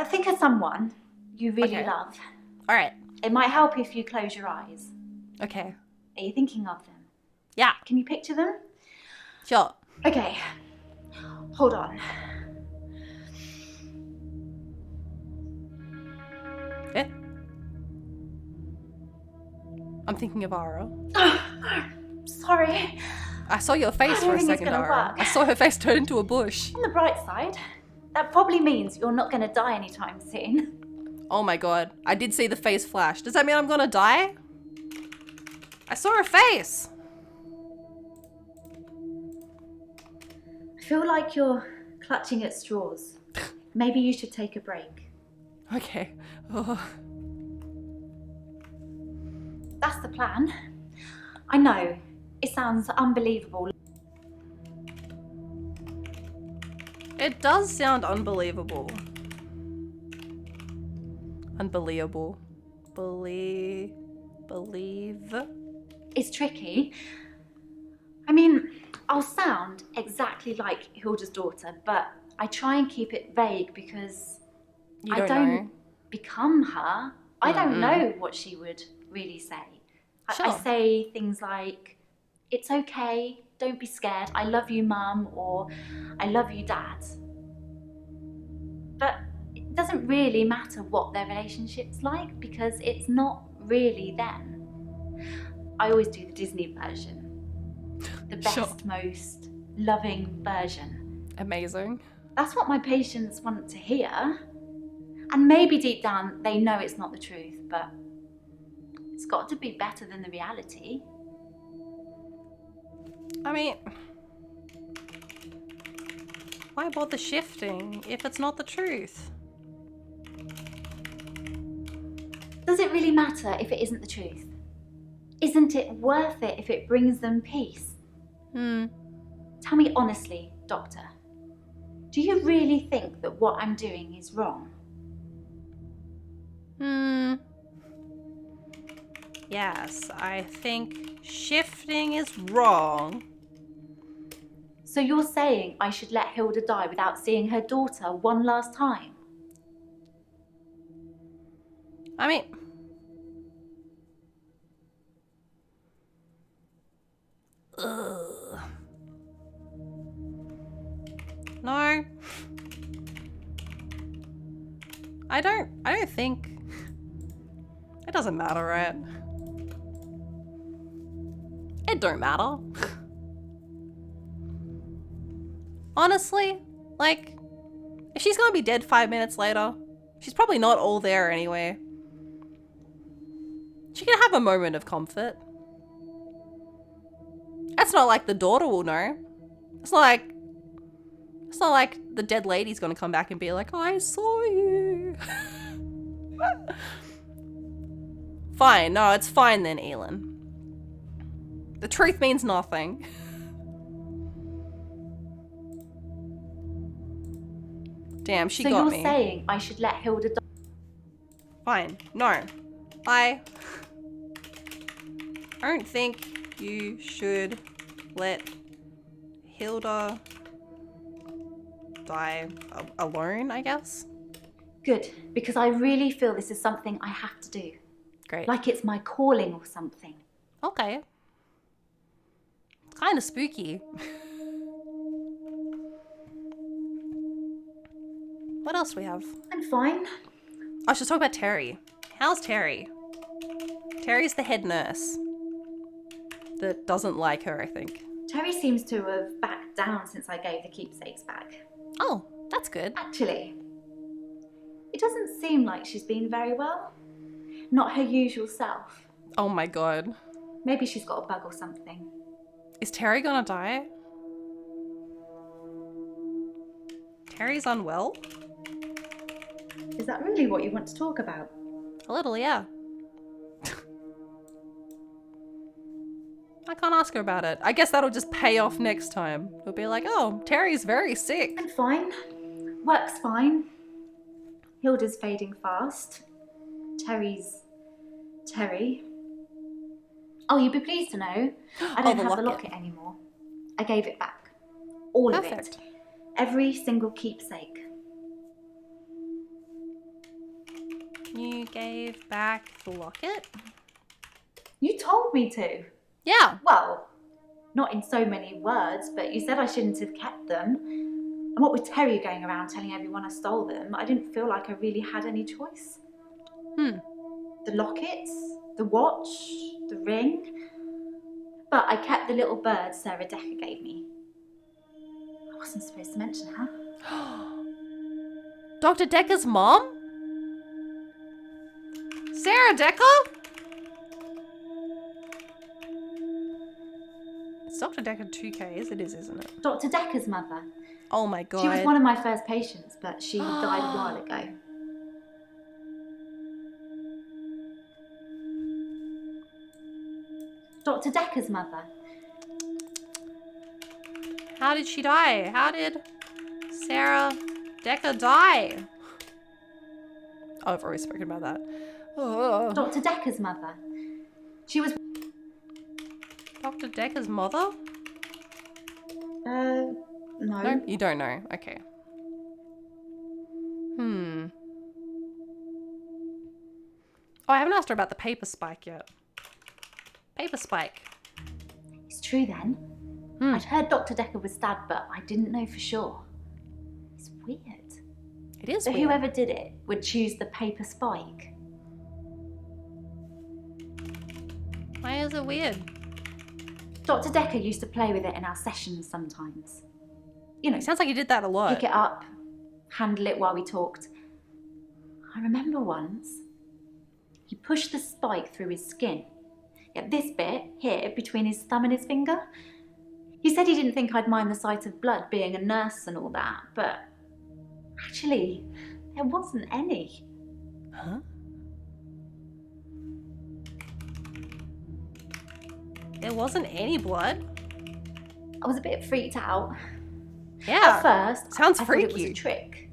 Think of someone you really love. All right. It might help if you close your eyes. Okay. Are you thinking of them? Yeah. Can you picture them? Sure. Okay. Hold on. Yeah. I'm thinking of Ara. Sorry. I saw your face for a second, Ara. I saw her face turn into a bush. On the bright side, that probably means you're not going to die anytime soon. Oh my god. I did see the face flash. Does that mean I'm gonna die? I saw her face. I feel like you're clutching at straws. Maybe you should take a break. Okay. Oh. That's the plan. I know. It sounds unbelievable. It does sound unbelievable. Unbelievable. Believe. It's tricky. I mean, I'll sound exactly like Hilda's daughter, but I try and keep it vague because I don't become her. I don't know what she would really say. Sure. I say things like, it's okay, don't be scared, I love you, Mum, or I love you, Dad. But it doesn't really matter what their relationship's like because it's not really them. I always do the Disney version. The best, most loving version. Amazing. That's what my patients want to hear. And maybe deep down they know it's not the truth, but It's got to be better than the reality. I mean, why bother shifting if it's not the truth? Does it really matter if it isn't the truth? Isn't it worth it if it brings them peace? Tell me honestly, Doctor. Do you really think that what I'm doing is wrong? Yes, I think shifting is wrong. So you're saying I should let Hilda die without seeing her daughter one last time? I mean... Ugh. No. I don't think... It doesn't matter, right? It don't matter. Honestly, like, if she's gonna be dead 5 minutes later, she's probably not all there anyway. She can have a moment of comfort. It's not like the daughter will know. It's not like the dead lady's gonna come back and be like, I saw you. Fine, no, it's fine then, Elin. The truth means nothing. Damn, she got me. So you're saying I should let Hilda die? Fine, no. I don't think you should let Hilda die alone, I guess. Good, because I really feel this is something I have to do. Great. Like it's my calling or something. Okay. It's kind of spooky. What else do we have? I'm fine. I should talk about Terry. How's Terry? Terry's the head nurse that doesn't like her, I think. Terry seems to have backed down since I gave the keepsakes back. Oh, that's good. Actually, it doesn't seem like she's been very well. Not her usual self. Oh my god. Maybe she's got a bug or something. Is Terry gonna die? Terry's unwell? Is that really what you want to talk about? A little, yeah. I can't ask her about it. I guess that'll just pay off next time. It'll be like, oh, Terry's very sick. I'm fine. Work's fine. Hilda's fading fast. Terry. Oh, you'd be pleased to know I don't have the locket anymore. I gave it back. All of it. Every single keepsake. You gave back the locket? You told me to. Yeah. Well, not in so many words, but you said I shouldn't have kept them. And what with Terry going around telling everyone I stole them, I didn't feel like I really had any choice. The lockets, the watch, the ring. But I kept the little bird Sarah Dekker gave me. I wasn't supposed to mention her. Dr. Dekker's mom? Sarah Dekker? It's Dr. Dekker 2Ks, it is, isn't it? Dr. Dekker's mother. Oh my god. She was one of my first patients, but she died a while ago. Dr. Dekker's mother. How did she die? How did Sarah Dekker die? Oh, I've already spoken about that. Oh. Dr. Dekker's mother. She was... Dr. Dekker's mother? No. No, you don't know. Okay. Oh, I haven't asked her about the paper spike yet. Paper spike. It's true then. I'd heard Dr. Dekker was stabbed, but I didn't know for sure. It's weird. It is that weird. Whoever did it would choose the paper spike. Why is it weird? Dr. Dekker used to play with it in our sessions sometimes. You know, it sounds like he did that a lot. Pick it up, handle it while we talked. I remember once, he pushed the spike through his skin. Yeah, this bit here between his thumb and his finger. He said he didn't think I'd mind the sight of blood being a nurse and all that, but actually, there wasn't any. Huh? There wasn't any blood? I was a bit freaked out. Yeah. At first, sounds I freaky. thought it was a trick.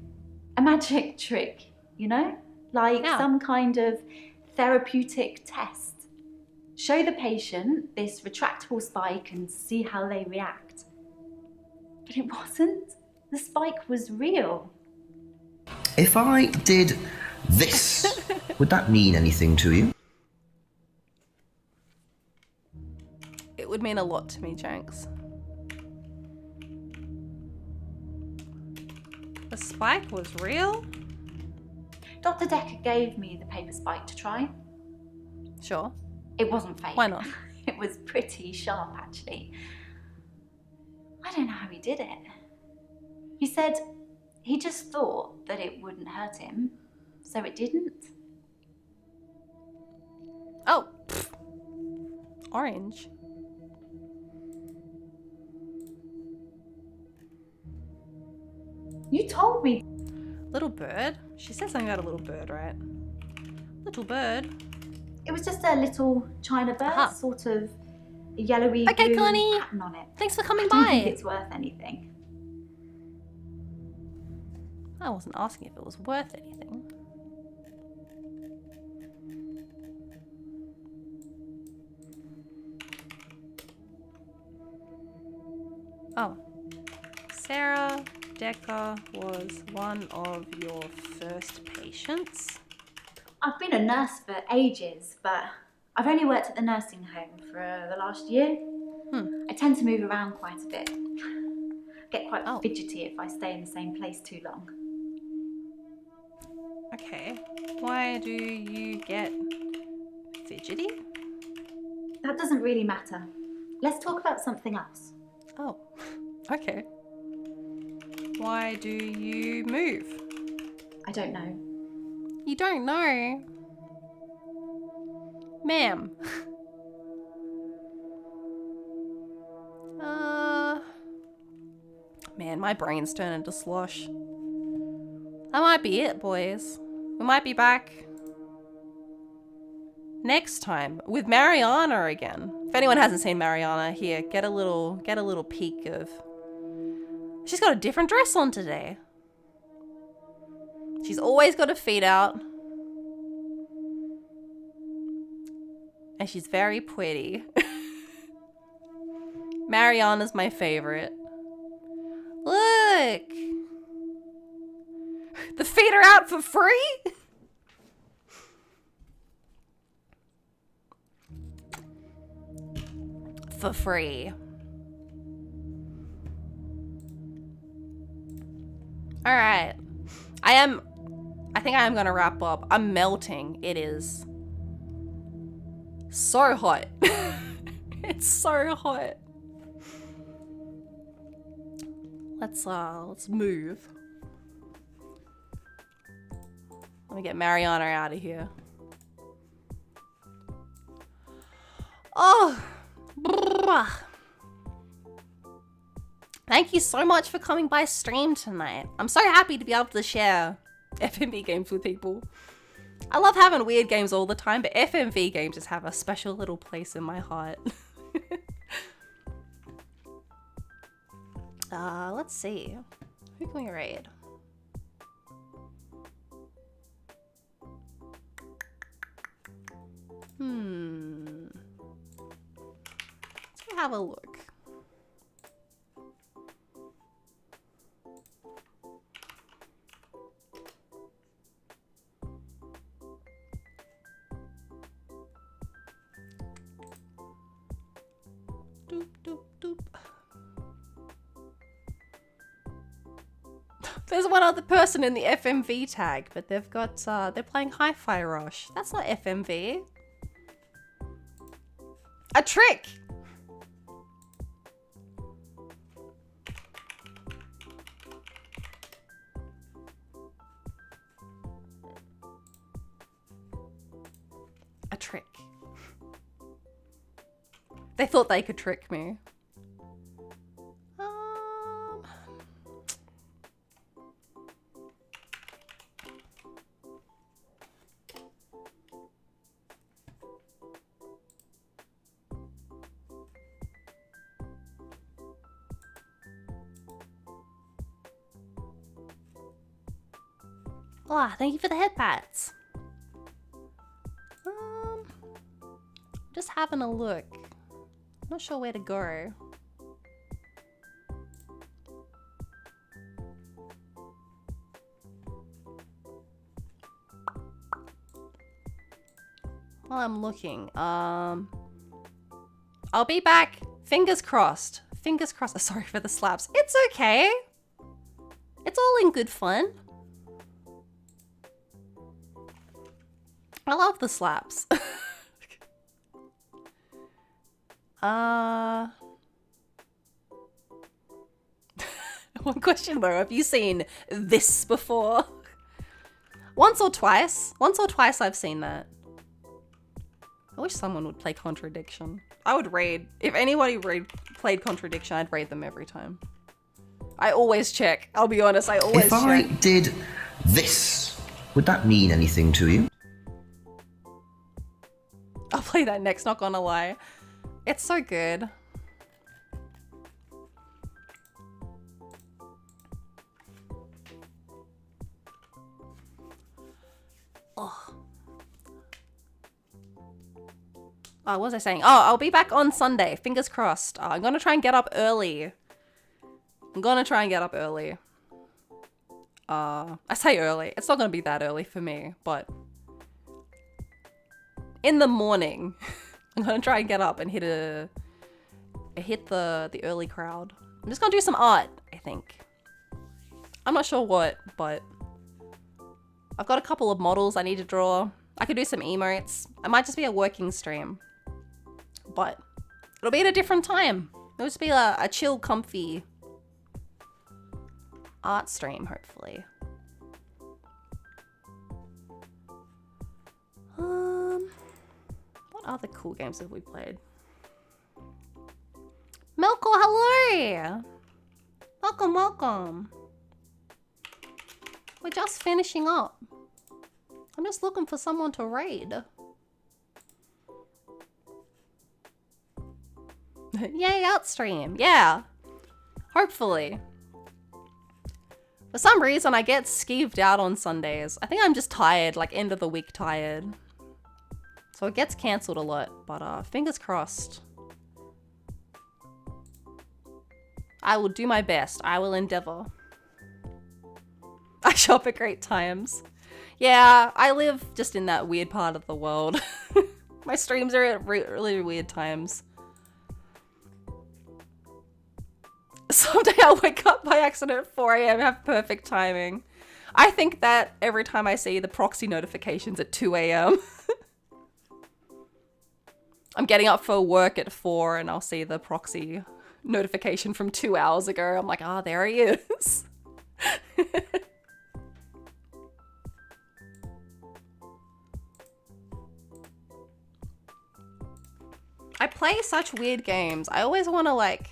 A magic trick, you know? Like some kind of therapeutic test. Show the patient this retractable spike and see how they react. But it wasn't. The spike was real. If I did this, would that mean anything to you? It would mean a lot to me, Jenks. The spike was real? Dr. Dekker gave me the paper spike to try. Sure. It wasn't fake. Why not? It was pretty sharp, actually. I don't know how he did it. He said he just thought that it wouldn't hurt him, so it didn't. Oh. Pfft. Orange. You told me. Little bird? She said something about a little bird, right? Little bird. It was just a little China bird, sort of yellowy okay, blue Connie. pattern on it. Thanks for coming I don't by. think it's worth anything. I wasn't asking if it was worth anything. Oh. Sarah Dekker was one of your first patients? I've been a nurse for ages, but I've only worked at the nursing home for the last year. I tend to move around quite a bit. Get quite fidgety if I stay in the same place too long. Okay. Why do you get fidgety? That doesn't really matter. Let's talk about something else. Oh, okay. Why do you move? I don't know. You don't know? Ma'am. Man, my brain's turning to slosh. That might be it, boys. We might be back next time with Mariana again. If anyone hasn't seen Mariana, here, get a little peek of. She's got a different dress on today. She's always got her feet out. And she's very pretty. Mariana's my favorite. Look! The feet are out for free? For free. Alright. I think I am gonna wrap up. I'm melting. It is so hot. It's so hot. Let's move. Let me get Mariana out of here. Oh. Thank you so much for coming by stream tonight. I'm so happy to be able to share FMV games with people. I love having weird games all the time, but FMV games just have a special little place in my heart. Let's see. Who can we raid? Let's have a look. Doop, doop, doop. There's one other person in the FMV tag, but they've got, they're playing Hi-Fi Rush. That's not FMV. A trick! A trick. They thought they could trick me. Ah, thank you for the head pats. Just having a look. Not sure where to go. While I'm looking, I'll be back. Fingers crossed. Fingers crossed. Sorry for the slaps. It's okay. It's all in good fun. I love the slaps. One question though, have you seen this before? Once or twice. Once or twice I've seen that. I wish someone would play Contradiction. I would raid. If anybody played Contradiction, I'd raid them every time. I always check. I'll be honest, I always check. If I did this, would that mean anything to you? I'll play that next, not gonna lie. It's so good. Oh, what was I saying? Oh, I'll be back on Sunday. Fingers crossed. I'm gonna try and get up early. I say early. It's not gonna be that early for me, but in the morning, I'm gonna try and get up and hit the early crowd. I'm just gonna do some art, I think. I'm not sure what, but I've got a couple of models I need to draw. I could do some emotes. It might just be a working stream, but it'll be at a different time. It'll just be a chill, comfy art stream, hopefully. What other cool games have we played? Melkor, hello! Welcome, welcome. We're just finishing up. I'm just looking for someone to raid. Yay, art stream. Yeah. Hopefully. For some reason, I get skeeved out on Sundays. I think I'm just tired, like end of the week tired. So it gets cancelled a lot, but fingers crossed. I will do my best. I will endeavor. I shop at great times. Yeah, I live just in that weird part of the world. My streams are at really weird times. Someday I'll wake up by accident at 4 AM, have perfect timing. I think that every time I see the proxy notifications at 2 AM. I'm getting up for work at 4 and I'll see the proxy notification from 2 hours ago. I'm like, ah, there he is. I play such weird games. I always want to like...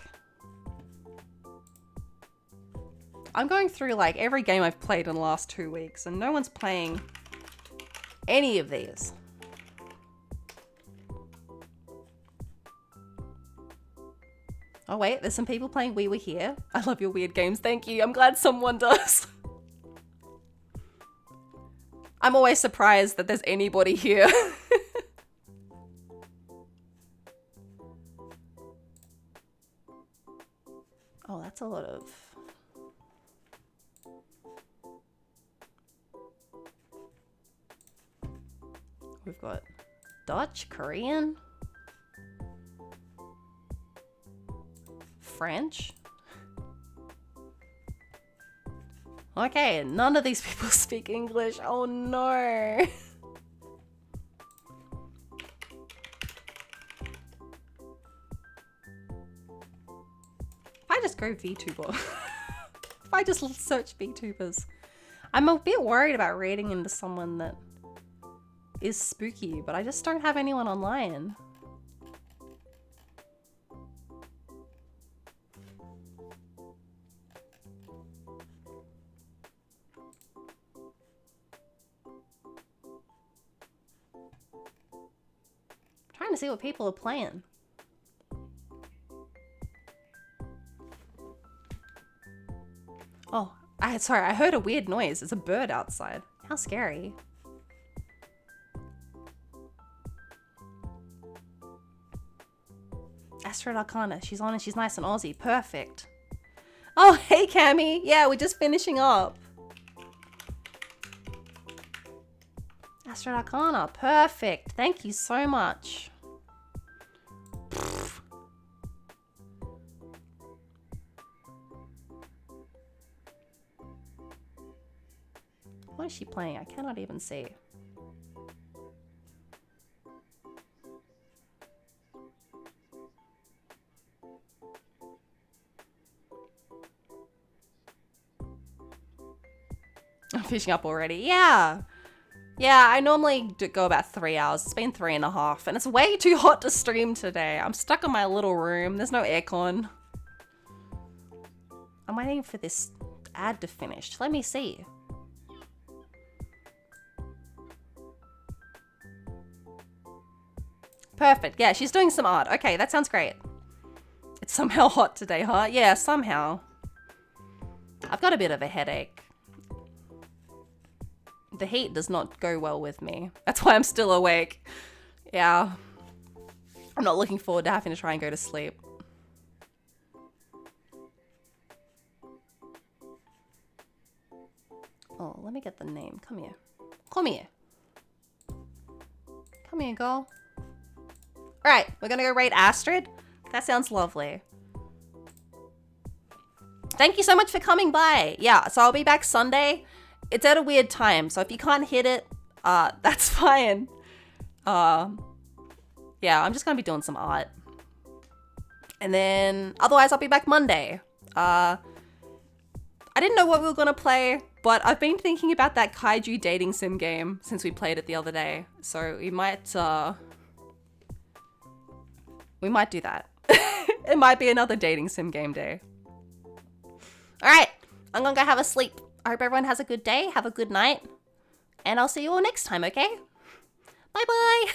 I'm going through like every game I've played in the last 2 weeks and no one's playing any of these. Oh wait, there's some people playing We Were Here. I love your weird games, thank you. I'm glad someone does. I'm always surprised that there's anybody here. Oh, that's a lot of... We've got Dutch, Korean, French. Okay, none of these people speak English. Oh no. If I just go VTuber. If I just search VTubers. I'm a bit worried about reading into someone that is spooky, but I just don't have anyone online. Trying to see what people are playing. Oh, sorry, I heard a weird noise. It's a bird outside. How scary. Astrid Arcana, she's on and she's nice and Aussie. Perfect. Oh, hey Cammy. Yeah, we're just finishing up. Astrid Arcana, perfect. Thank you so much. What is she playing? I cannot even see. I'm finishing up already. Yeah. Yeah, I normally go about 3 hours. It's been 3.5, and it's way too hot to stream today. I'm stuck in my little room. There's no aircon. I'm waiting for this ad to finish. Let me see. Perfect. Yeah, she's doing some art. Okay, that sounds great. It's somehow hot today, huh? Yeah, somehow. I've got a bit of a headache. The heat does not go well with me. That's why I'm still awake. Yeah. I'm not looking forward to having to try and go to sleep. Oh, let me get the name. Come here. Come here. Come here, girl. Right, we're gonna go raid Astrid. That sounds lovely. Thank you so much for coming by. Yeah, so I'll be back Sunday. It's at a weird time, so if you can't hit it, that's fine. Yeah, I'm just gonna be doing some art. And then, otherwise I'll be back Monday. I didn't know what we were gonna play, but I've been thinking about that kaiju dating sim game since we played it the other day. So we might do that. It might be another dating sim game day. Alright, I'm gonna go have a sleep. I hope everyone has a good day, have a good night, and I'll see you all next time, okay? Bye-bye!